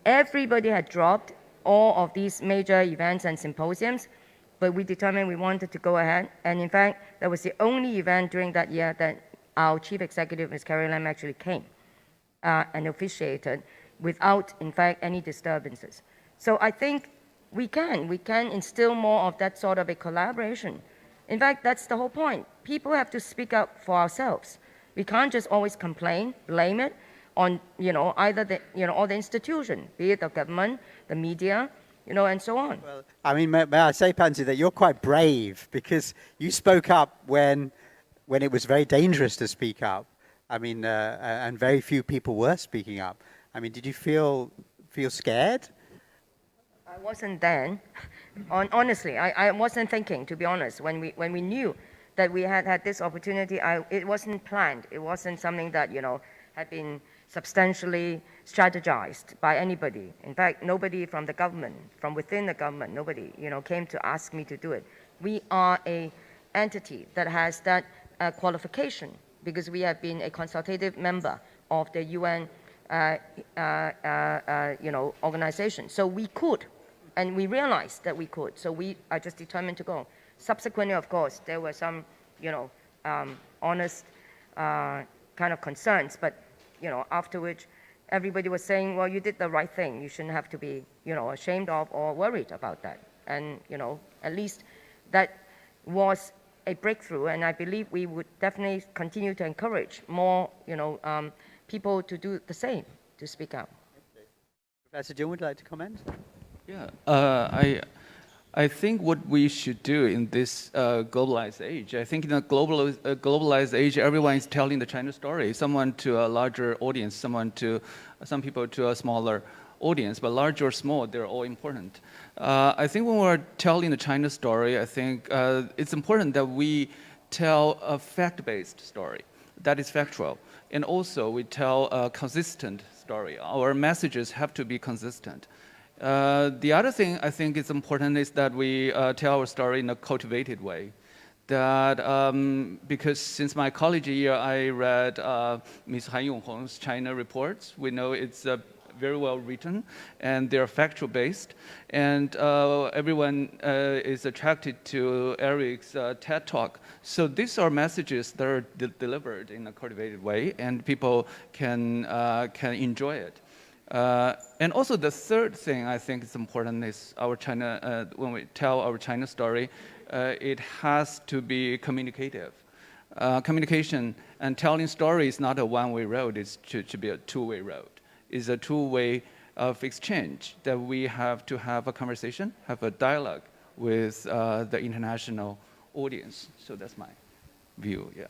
Everybody had dropped all of these major events and symposiums, but we determined we wanted to go ahead. And in fact, that was the only event during that year that our chief executive, Ms. Carrie Lam, actually came and officiated without, in fact, any disturbances. So I think we can instill more of that sort of a collaboration. In fact, that's the whole point. People have to speak up for ourselves. We can't just always complain, blame it on, either the, all the institution, be it the government, the media, and so on. Well, I mean, may I say, Pansy, that you're quite brave because you spoke up when it was very dangerous to speak up. I mean, and very few people were speaking up. I mean, did you feel scared? I wasn't then. Honestly, I wasn't thinking, to be honest. When we knew that we had this opportunity, it wasn't planned. It wasn't something that, had been substantially strategized by anybody. In fact, nobody from the government, from within the government, nobody, came to ask me to do it. We are an entity that has that qualification because we have been a consultative member of the UN, organization. So we could. And we realized that we could, so we are just determined to go. Subsequently, of course, there were some, honest kind of concerns, but, after which everybody was saying, well, you did the right thing. You shouldn't have to be, ashamed of or worried about that. And, at least that was a breakthrough, and I believe we would definitely continue to encourage more, people to do the same, to speak out. Okay. Professor Jung, would you like to comment? Yeah, I think what we should do in this globalized age, I think in a globalized age, everyone is telling the China story. Someone to a larger audience, some people to a smaller audience, but large or small, they're all important. I think when we're telling the China story, I think it's important that we tell a fact-based story that is factual. And also we tell a consistent story. Our messages have to be consistent. The other thing I think is important is that we tell our story in a cultivated way. That because since my college year, I read Ms. Han Yonghong's China reports. We know it's very well written and they're factual based. And everyone is attracted to Eric's TED Talk. So these are messages that are delivered in a cultivated way, and people can enjoy it. And also the third thing I think is important is our China, when we tell our China story, it has to be communicative. Communication and telling stories is not a one-way road, it should be a two-way road. It's a two-way of exchange that we have to have a conversation, have a dialogue with the international audience. So that's my view, yeah.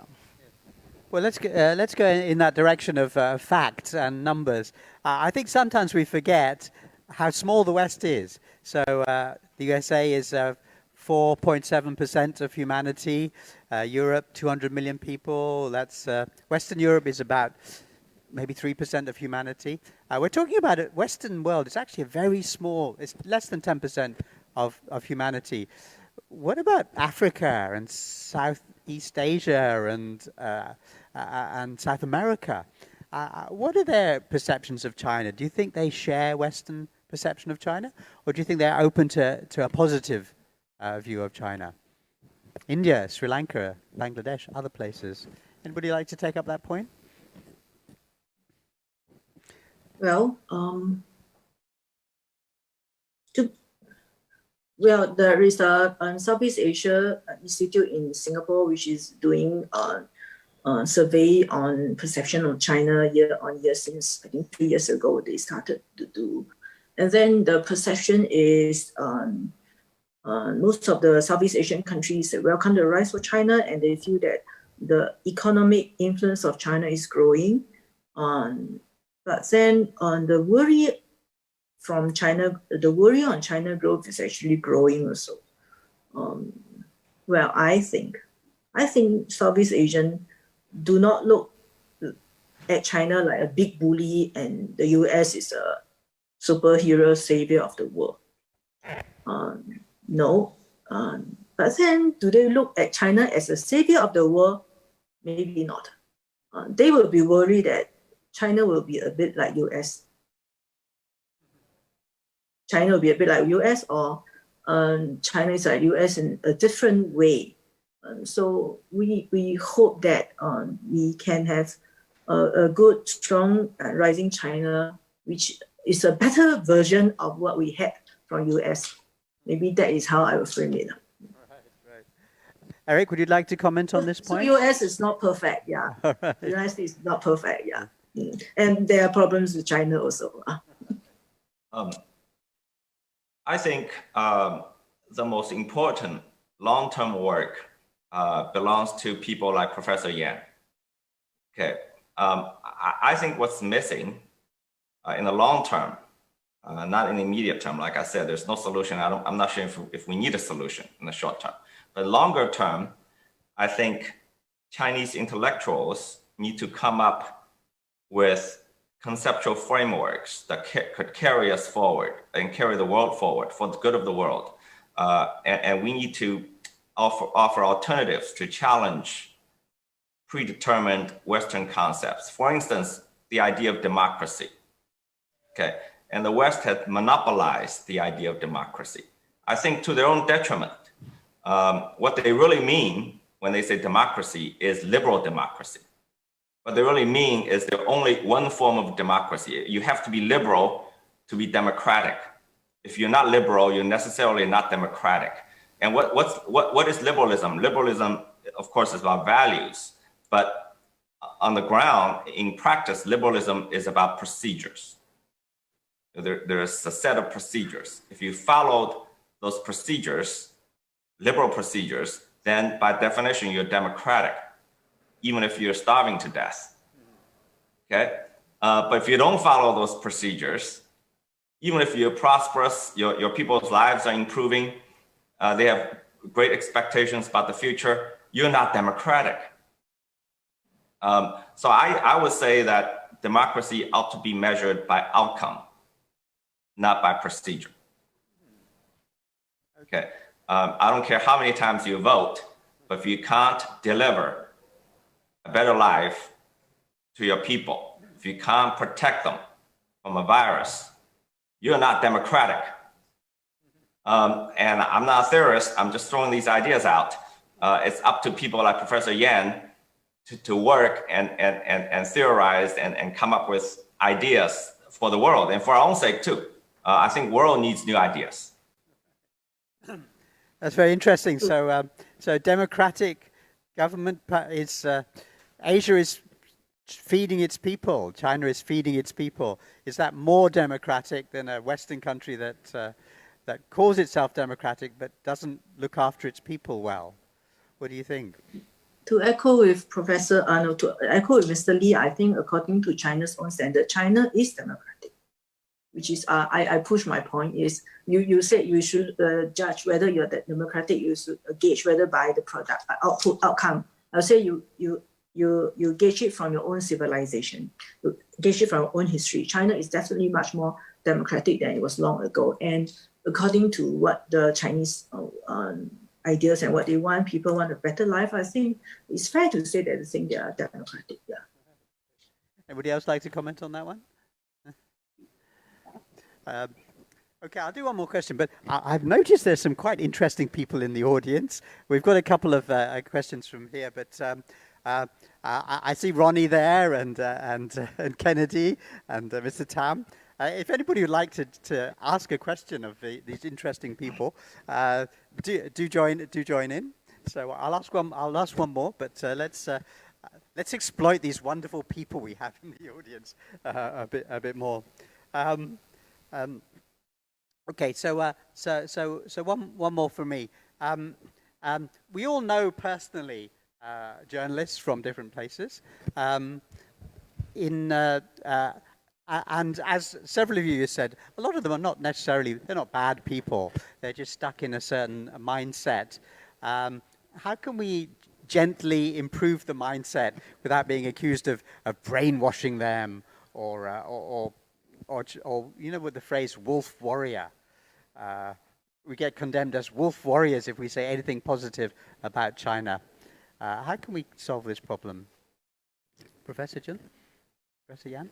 Well, let's go in that direction of facts and numbers. I think sometimes we forget how small the West is. So the USA is 4.7% of humanity. Europe, 200 million people. That's Western Europe is about maybe 3% of humanity. We're talking about a Western world. It's actually a very small. It's less than 10% of humanity. What about Africa and Southeast Asia and South America? What are their perceptions of China? Do you think they share Western perception of China? Or do you think they're open to a positive view of China? India, Sri Lanka, Bangladesh, other places. Anybody like to take up that point? Well, there is a Southeast Asia Institute in Singapore which is doing a survey on perception of China year on year since I think 3 years ago they started to do. And then the perception is most of the Southeast Asian countries welcome the rise of China and they feel that the economic influence of China is growing. But then the worry from China, the worry on China growth is actually growing also. Well, I think Southeast Asian do not look at China like a big bully and the US is a superhero savior of the world. No. But then do they look at China as a savior of the world? Maybe not. They will be worried that China will be a bit like US. China will be a bit like US or China is like US in a different way. So we hope that we can have a good, strong, rising China, which is a better version of what we had from US. Maybe that is how I will frame it. Right. Eric, would you like to comment on this point? So US is not perfect, yeah. Right. US is not perfect, yeah. And there are problems with China also. I think the most important long-term work belongs to people like Professor Yan. Okay, I think what's missing in the long term, not in the immediate term, like I said, there's no solution. I'm not sure if we need a solution in the short term. But longer term, I think Chinese intellectuals need to come up with conceptual frameworks that could carry us forward and carry the world forward for the good of the world. And we need to offer alternatives to challenge predetermined Western concepts. For instance, the idea of democracy. Okay, and the West had monopolized the idea of democracy. I think to their own detriment. What they really mean when they say democracy is liberal democracy. What they really mean is there's only one form of democracy. You have to be liberal to be democratic. If you're not liberal, you're necessarily not democratic. And what is liberalism? Liberalism, of course, is about values. But on the ground, in practice, liberalism is about procedures. There's a set of procedures. If you followed those procedures, liberal procedures, then by definition, you're democratic, even if you're starving to death. Okay? But if you don't follow those procedures, even if you're prosperous, your people's lives are improving, they have great expectations about the future, you're not democratic. So I would say that democracy ought to be measured by outcome, not by procedure. Okay. I don't care how many times you vote, but if you can't deliver a better life to your people, if you can't protect them from a virus, you're not democratic. And I'm not a theorist, I'm just throwing these ideas out. It's up to people like Professor Yan to work and theorize and come up with ideas for the world and for our own sake too. I think the world needs new ideas. That's very interesting. So, so democratic government is Asia is feeding its people. China is feeding its people. Is that more democratic than a Western country that that calls itself democratic but doesn't look after its people well? What do you think? To echo with Professor Arnold, to echo with Mr. Lee, I think according to China's own standard, China is democratic. Which is, I push my point is, you said you should judge whether you're democratic, you should gauge whether by the product, outcome. I'll say you gauge it from your own civilization, you gauge it from your own history. China is definitely much more democratic than it was long ago. And according to what the Chinese ideas and what they want, people want a better life, I think it's fair to say that they think they are democratic, yeah. Anybody else like to comment on that one? Okay, I'll do one more question, but I've noticed there's some quite interesting people in the audience. We've got a couple of questions from here, but I see Ronnie there and Kennedy and Mr. Tam. If anybody would like to ask a question of these interesting people, do join in. So I'll ask one more, but let's exploit these wonderful people we have in the audience a bit more. Okay, so one more from me. We all know personally journalists from different places. And as several of you have said, a lot of them are not necessarily, they're not bad people. They're just stuck in a certain mindset. How can we gently improve the mindset without being accused of brainwashing them or you know, with the phrase wolf warrior? We get condemned as wolf warriors if we say anything positive about China. How can we solve this problem? Professor Jun? Professor Yan?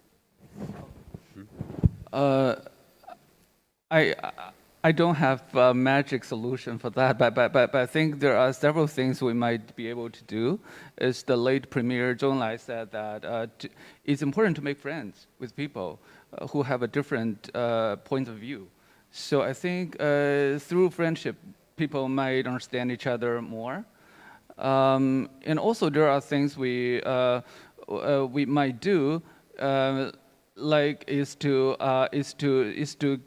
I don't have a magic solution for that, but I think there are several things we might be able to do. As the late Premier Zhou Enlai said that it's important to make friends with people who have a different point of view. So I think through friendship, people might understand each other more. And also there are things we might do, like is to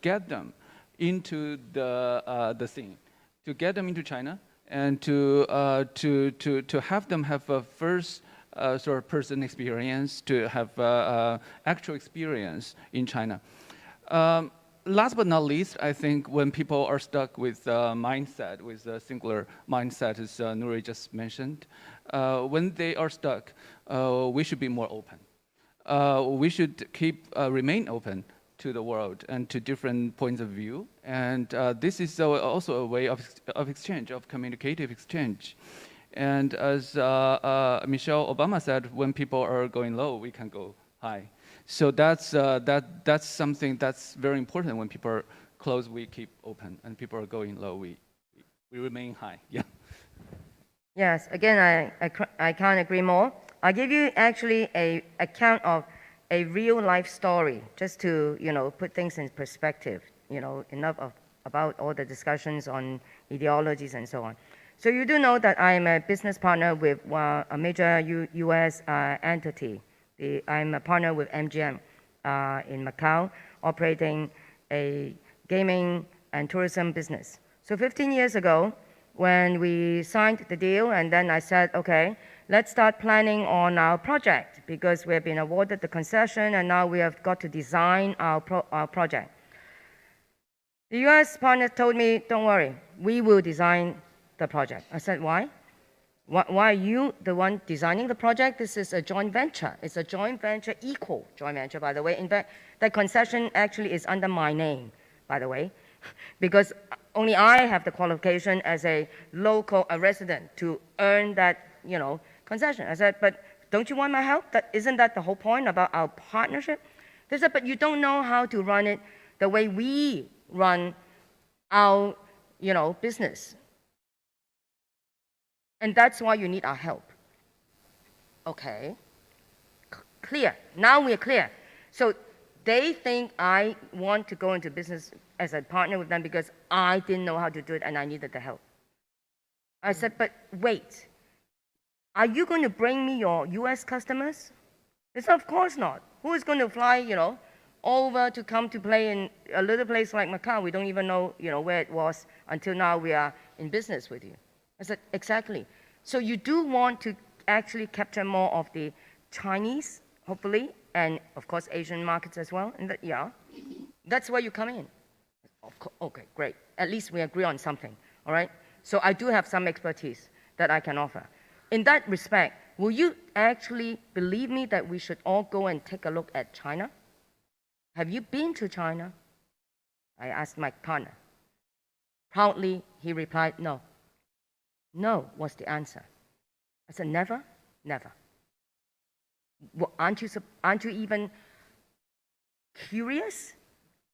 get them into the scene, to get them into China, and to have them have a first sort of person experience, to have actual experience in China. Last but not least, I think when people are stuck with mindset, with a singular mindset, as Nuri just mentioned, when they are stuck, we should be more open. We should remain open to the world and to different points of view. And this is also a way of exchange, of communicative exchange. And as Michelle Obama said, when people are going low, we can go high. So that's something that's very important. When people are close, we keep open, and people are going low, we remain high. Yeah. Yes. Again, I can't agree more. I'll give you actually an account of a real life story, just to put things in perspective. Enough about all the discussions on ideologies and so on. So you do know that I'm a business partner with a major U.S. entity. I'm a partner with MGM in Macau, operating a gaming and tourism business. So 15 years ago, when we signed the deal, and then I said, okay, let's start planning on our project, because we have been awarded the concession, and now we have got to design our project. The US partner told me, don't worry, we will design the project. I said, why? Why are you the one designing the project? This is a joint venture. It's a joint venture, equal joint venture, by the way. In fact, that concession actually is under my name, by the way, because only I have the qualification as a local, a resident, to earn that, concession. I said, but don't you want my help? Isn't that the whole point about our partnership? They said, but you don't know how to run it the way we run our, business. And that's why you need our help. Okay. Clear. Now we're clear. So they think I want to go into business as a partner with them because I didn't know how to do it and I needed the help. I said, but wait. Are you going to bring me your US customers? They said, of course not. Who is going to fly, over to come to play in a little place like Macau? We don't even know, where it was until now we are in business with you. I said, exactly. So you do want to actually capture more of the Chinese, hopefully, and of course Asian markets as well. And that's where you come in. Okay, great. At least we agree on something, all right? So I do have some expertise that I can offer. In that respect, will you actually believe me that we should all go and take a look at China? Have you been to China? I asked my partner. Proudly, he replied, no. No was the answer. I said, never? Never. Well, aren't you even curious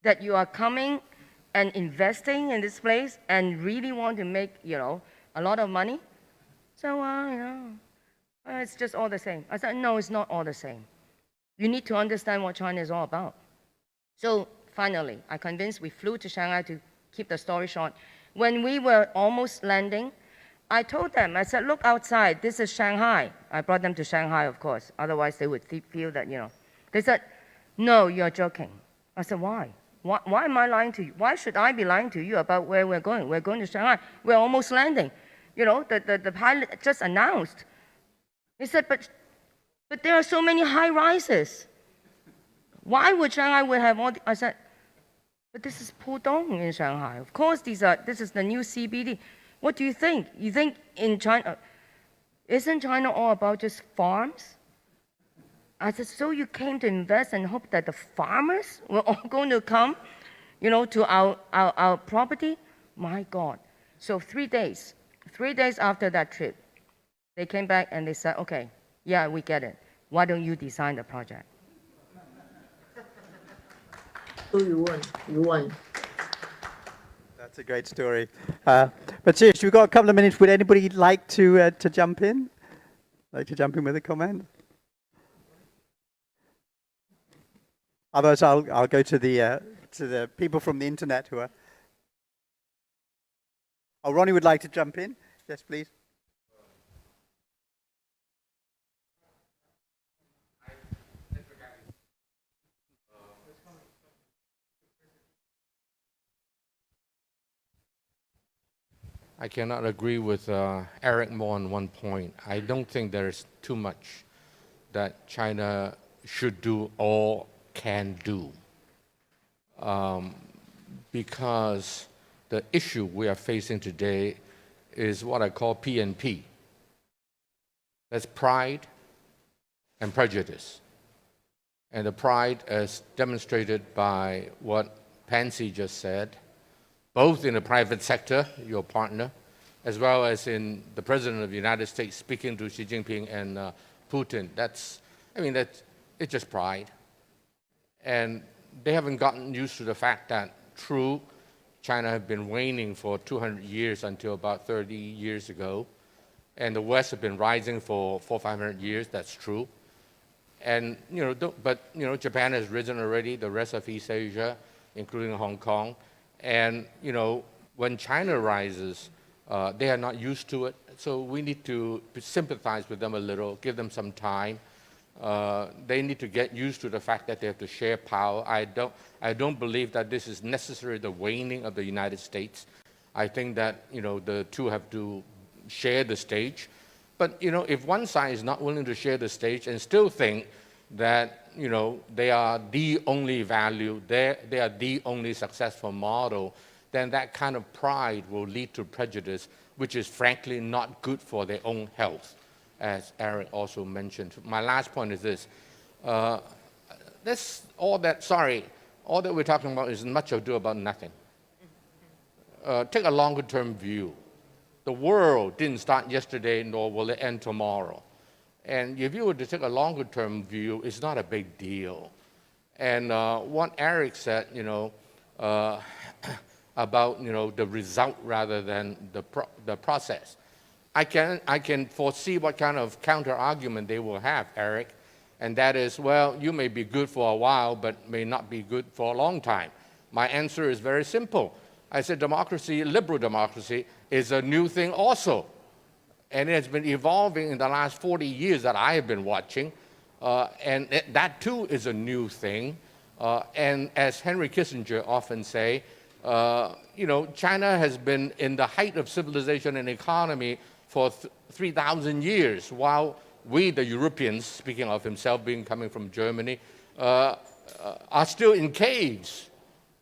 that you are coming and investing in this place and really want to make, a lot of money? So, It's just all the same. I said, no, it's not all the same. You need to understand what China is all about. So finally, I convinced, we flew to Shanghai to keep the story short. When we were almost landing, I told them, I said, look outside, this is Shanghai. I brought them to Shanghai, of course. Otherwise, they would feel that, They said, no, you're joking. I said, why? Why am I lying to you? Why should I be lying to you about where we're going? We're going to Shanghai. We're almost landing. The pilot just announced. He said, but there are so many high rises. Why would Shanghai have all I said, but this is Pudong in Shanghai. Of course, this is the new CBD. What do you think? You think in China, isn't China all about just farms? I said, so you came to invest and hope that the farmers were all going to come, to our property? My God. So 3 days after that trip, they came back and they said, okay, yeah, we get it. Why don't you design the project? So you won. That's a great story. But seriously, we've got a couple of minutes. Would anybody like to jump in? Like to jump in with a comment? Otherwise, I'll go to the people from the internet who are. Oh, Ronnie would like to jump in. Yes, please. I cannot agree with Eric more on one point. I don't think there's too much that China should do or can do. Because the issue we are facing today is what I call PNP. That's pride and prejudice. And the pride as demonstrated by what Pansy just said, both in the private sector, your partner, as well as in the President of the United States speaking to Xi Jinping and Putin. It's just pride. And they haven't gotten used to the fact that, true, China had been waning for 200 years until about 30 years ago. And the West had been rising for 400-500 years, that's true. And, Japan has risen already, the rest of East Asia, including Hong Kong. And, when China rises, they are not used to it. So we need to sympathize with them a little, give them some time. They need to get used to the fact that they have to share power. I don't believe that this is necessarily the waning of the United States. I think that, the two have to share the stage. But, if one side is not willing to share the stage and still think that, they are the only value, they are the only successful model, then that kind of pride will lead to prejudice, which is frankly not good for their own health, as Eric also mentioned. My last point is this. All that we're talking about is much ado about nothing. Take a longer-term view. The world didn't start yesterday, nor will it end tomorrow. And if you were to take a longer-term view, it's not a big deal. And what Eric said, about the result rather than the process, I can foresee what kind of counter-argument they will have, Eric, and that is, well, you may be good for a while, but may not be good for a long time. My answer is very simple. I said democracy, liberal democracy, is a new thing also. And it has been evolving in the last 40 years that I have been watching. And that too is a new thing. And as Henry Kissinger often say, China has been in the height of civilization and economy for 3,000 years, while we, the Europeans, speaking of himself coming from Germany, are still in caves.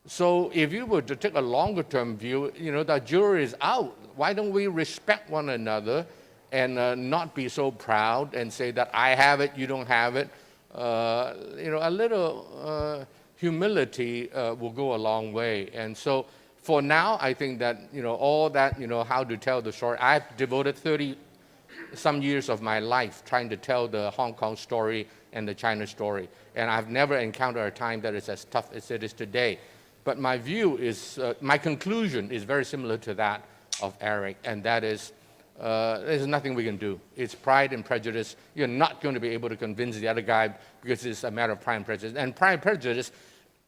So if you were to take a longer-term view, the jury is out. Why don't we respect one another and not be so proud and say that I have it, you don't have it? A little humility will go a long way. And so for now, I think that, all that, how to tell the story. I've devoted 30-some years of my life trying to tell the Hong Kong story and the China story. And I've never encountered a time that is as tough as it is today. But my view is, my conclusion is very similar to that of Eric, and that is there's nothing we can do. It's pride and prejudice. You're not going to be able to convince the other guy because it's a matter of pride and prejudice. And pride and prejudice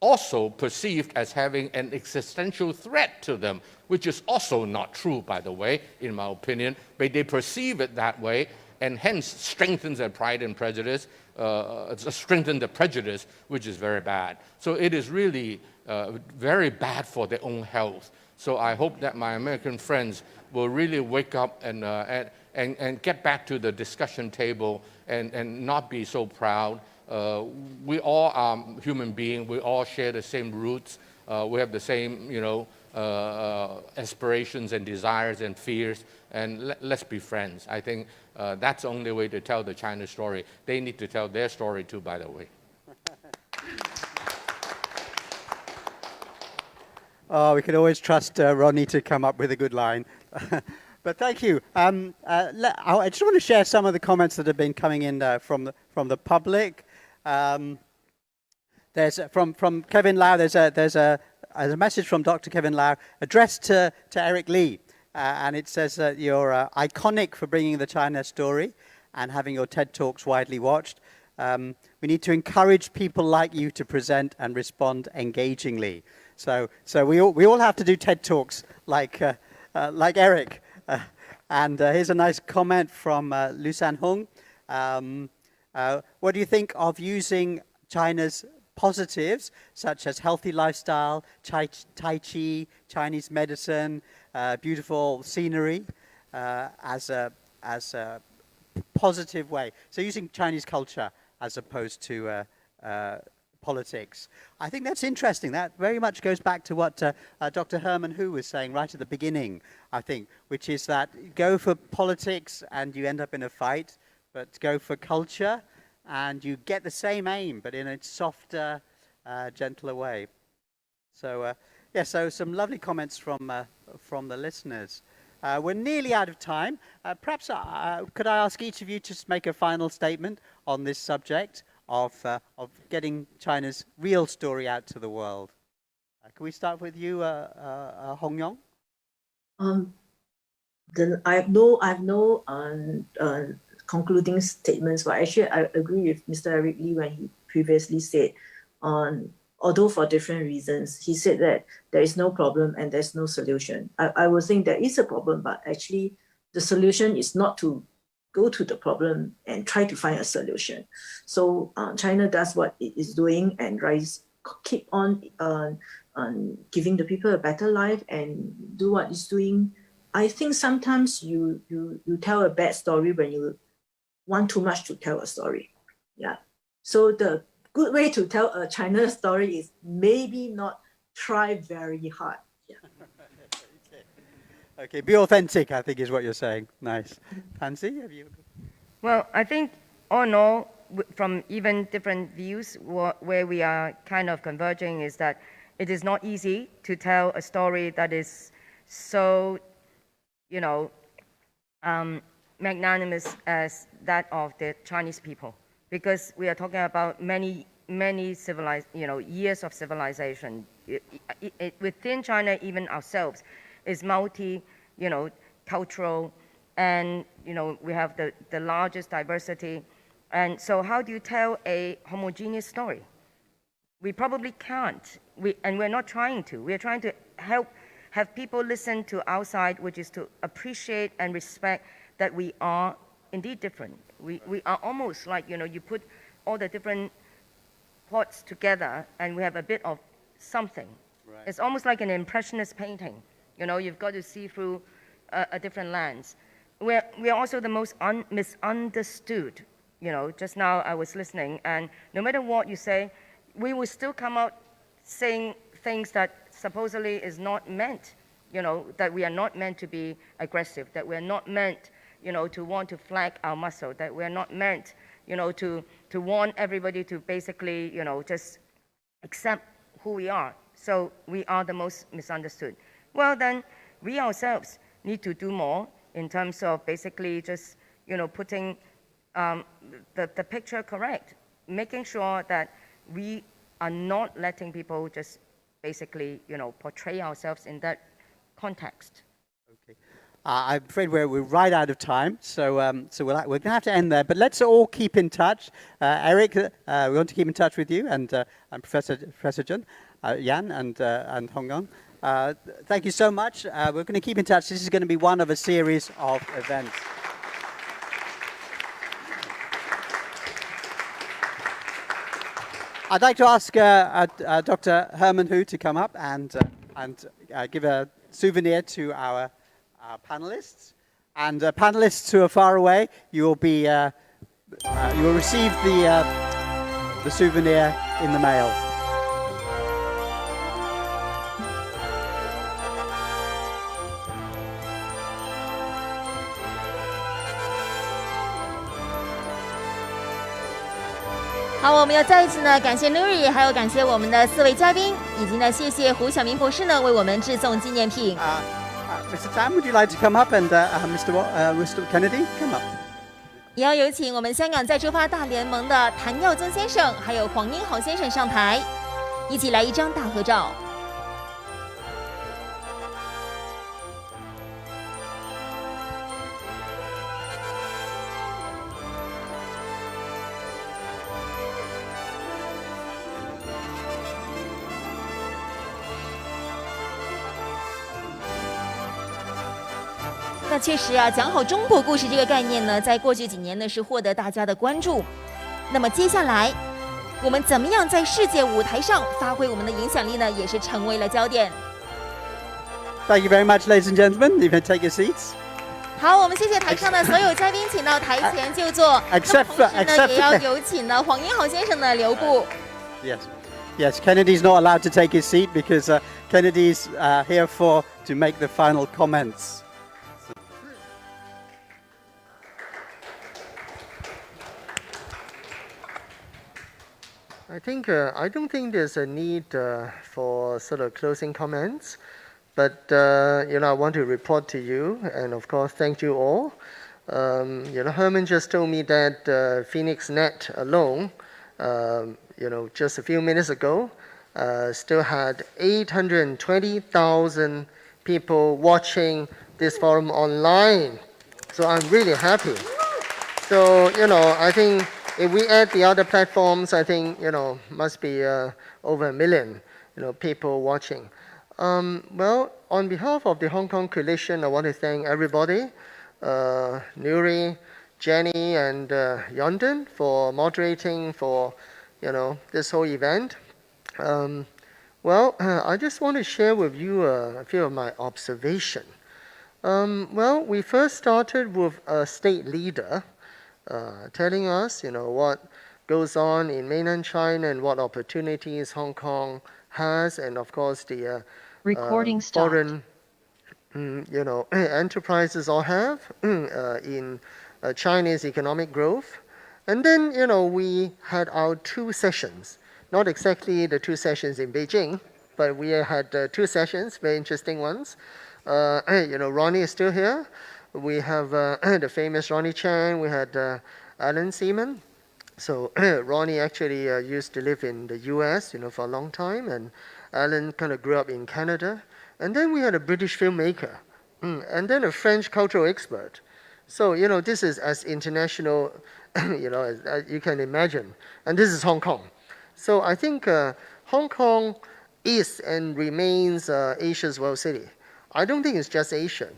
also perceived as having an existential threat to them, which is also not true, by the way, in my opinion. But they perceive it that way, and hence strengthens their pride and prejudice, strengthen the prejudice, which is very bad. So it is really very bad for their own health. So I hope that my American friends will really wake up and get back to the discussion table and not be so proud. We all are human beings. We all share the same roots. We have the same, aspirations and desires and fears. And let's be friends. I think that's the only way to tell the China story. They need to tell their story too, by the way. Oh, we can always trust Ronnie to come up with a good line. But thank you. I just want to share some of the comments that have been coming in from the public. There's from Kevin Lau. There's a message from Dr. Kevin Lau addressed to Eric Lee, and it says that you're iconic for bringing the China story and having your TED Talks widely watched. We need to encourage people like you to present and respond engagingly. So we all have to do TED Talks like Eric. And here's a nice comment from Lu San Hong. What do you think of using China's positives, such as healthy lifestyle, Tai Chi, Chinese medicine, beautiful scenery, as a positive way? So using Chinese culture as opposed to politics. I think that's interesting. That very much goes back to what Dr. Herman Hu was saying right at the beginning, I think, which is that go for politics and you end up in a fight, but go for culture and you get the same aim, but in a softer, gentler way. So, so some lovely comments from the listeners. We're nearly out of time. Perhaps could I ask each of you to just make a final statement on this subject of getting China's real story out to the world? Can we start with you, Hong Yong? I have no concluding statements, but actually I agree with Mr. Eric Lee when he previously said, although for different reasons, he said that there is no problem and there's no solution. I would think there is a problem, but actually the solution is not to go to the problem and try to find a solution. So China does what it is doing and keep on giving the people a better life and do what it's doing. I think sometimes you tell a bad story when you want too much to tell a story. Yeah. So the good way to tell a China story is maybe not try very hard. Yeah. Okay, be authentic, I think is what you're saying. Nice. Pansy, have you? Well, I think all in all, from even different views, where we are kind of converging is that it is not easy to tell a story that is so, magnanimous as that of the Chinese people, because we are talking about many years of civilization. Within China, even ourselves, is cultural, and we have the largest diversity. And so how do you tell a homogeneous story? We probably can't, and we're not trying to. We're trying to have people listen to our side, which is to appreciate and respect that we are indeed different. We are almost like, you put all the different parts together and we have a bit of something. Right. It's almost like an impressionist painting. You've got to see through a different lens. We're also the most misunderstood. Just now I was listening, and no matter what you say, we will still come out saying things that supposedly is not meant, that we are not meant to be aggressive, that we're not meant, to want to flag our muscle, that we're not meant, to want everybody to basically, just accept who we are. So we are the most misunderstood. Well, then we ourselves need to do more in terms of basically just, putting the picture correct, making sure that we are not letting people just basically, portray ourselves in that context. Okay. I'm afraid we're right out of time, so we're going to have to end there. But let's all keep in touch. Eric, we want to keep in touch with you, and Professor Yan and Hong Kong. Thank you so much. We're going to keep in touch. This is going to be one of a series of events. I'd like to ask Dr. Herman Hu to come up and give a souvenir to our panelists. And panelists who are far away, you will receive the souvenir in the mail.好，我们要再一次呢感谢 Nuri， 还有感谢我们的4位嘉宾，以及呢谢谢胡晓明博士呢为我们致送纪念品。Mr. Tam, would you like to come up and Mr. Kennedy come up? 也要有请我们香港再出发大联盟的谭耀宗先生，还有黄英豪先生上台，一起来一张大合照。那确实啊，讲好中国故事这个概念呢，在过去几年呢是获得大家的关注。那么接下来，我们怎么样在世界舞台上发挥我们的影响力呢？也是成为了焦点。Thank you very much, ladies and gentlemen. You can take your seats. 好，我们谢谢台上的所有嘉宾，请到台前就坐。那么同时呢，也要有请呢黄英豪先生呢留步。Yes, Kennedy's not allowed to take his seat because Kennedy's here to make the final comments. I don't think there's a need for sort of closing comments, but I want to report to you, and of course thank you all. Herman just told me that Phoenix Net alone, just a few minutes ago, still had 820,000 people watching this forum online. So I'm really happy. So I think. If we add the other platforms, I think, must be over 1 million, people watching. Well, on behalf of the Hong Kong Coalition, I want to thank everybody, Nuri, Jenny, and Yondon for moderating for, this whole event. I just want to share with you a few of my observations. We first started with a state leader telling us, what goes on in mainland China and what opportunities Hong Kong has, and of course the foreign, enterprises all have in Chinese economic growth. And then, we had our 2 sessions, not exactly the 2 sessions in Beijing, but we had 2 sessions, very interesting ones. Ronnie is still here. We have the famous Ronnie Chan. We had Alan Seaman. So Ronnie actually used to live in the US, for a long time, and Alan kind of grew up in Canada. And then we had a British filmmaker, and then a French cultural expert. So this is as international, as you can imagine. And this is Hong Kong. So I think Hong Kong is and remains Asia's world city. I don't think it's just Asia.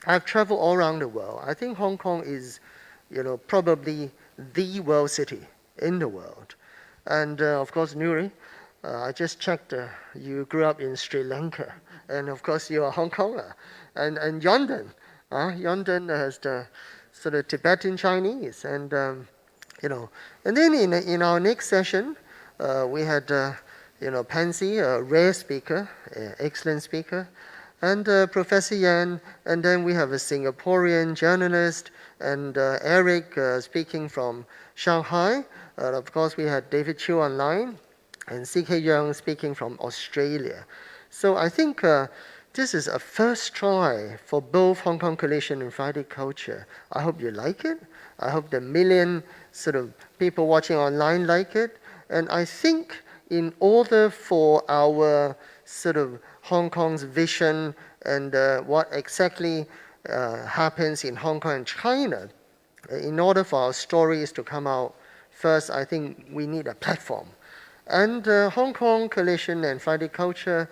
I've traveled all around the world. I think Hong Kong is, probably the world city in the world. And of course, Nuri, I just checked, you grew up in Sri Lanka. And of course, you're a Hong Konger. And Yondon, Yondon has the sort of Tibetan Chinese. And, and then in our next session, we had, Pansy, a rare speaker, excellent speaker. And Professor Yan, and then we have a Singaporean journalist, and Eric speaking from Shanghai. Of course, we had David Chiu online, and CK Young speaking from Australia. So I think this is a first try for both Hong Kong Coalition and Friday Culture. I hope you like it. I hope the 1 million sort of people watching online like it. And I think in order for our sort of Hong Kong's vision and what exactly happens in Hong Kong and China, in order for our stories to come out, first, I think we need a platform. And Hong Kong Coalition and Friday Culture,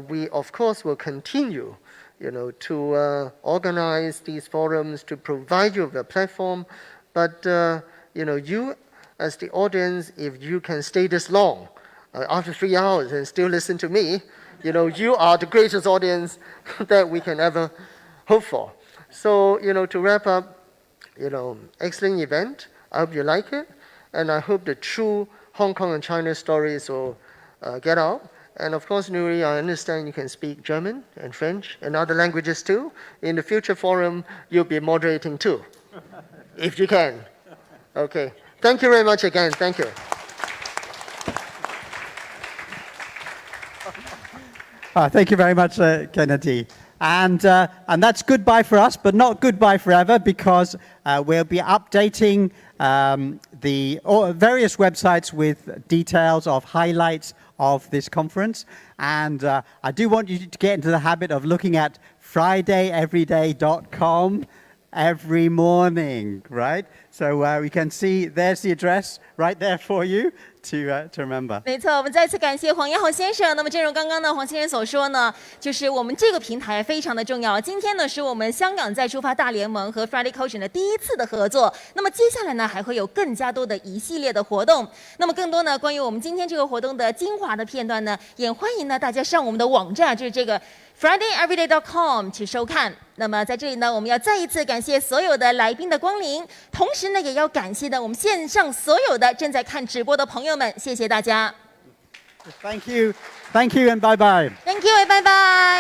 we of course will continue, to organize these forums to provide you with a platform. But you as the audience, if you can stay this long, after 3 hours and still listen to me, you are the greatest audience that we can ever hope for. So, to wrap up, excellent event. I hope you like it, and I hope the true Hong Kong and China stories will get out. And of course, Nuri, I understand you can speak German and French and other languages too. In the future forum, you'll be moderating too, if you can. Okay. Thank you very much again. Thank you. Thank you very much, Kennedy. And that's goodbye for us, but not goodbye forever, because we'll be updating the various websites with details of highlights of this conference. And I do want you to get into the habit of looking at fridayeveryday.com every morning, right? So we can see, there's the address right there for you to remember. 没错，我们再次感谢黄彦豪先生。那么，正如刚刚呢，黄先生所说呢，就是我们这个平台非常的重要。今天呢，是我们香港再出发大联盟和 Friday Culture 的第一次的合作。那么接下来呢，还会有更加多的一系列的活动。那么更多呢，关于我们今天这个活动的精华的片段呢，也欢迎呢大家上我们的网站，就是这个 fridayeveryday.com 去收看。那么在这里呢，我们要再一次感谢所有的来宾的光临，同时呢，也要感谢呢我们线上所有的正在看直播的朋友们，谢谢大家。Thank you, and bye bye. Thank you, and bye bye.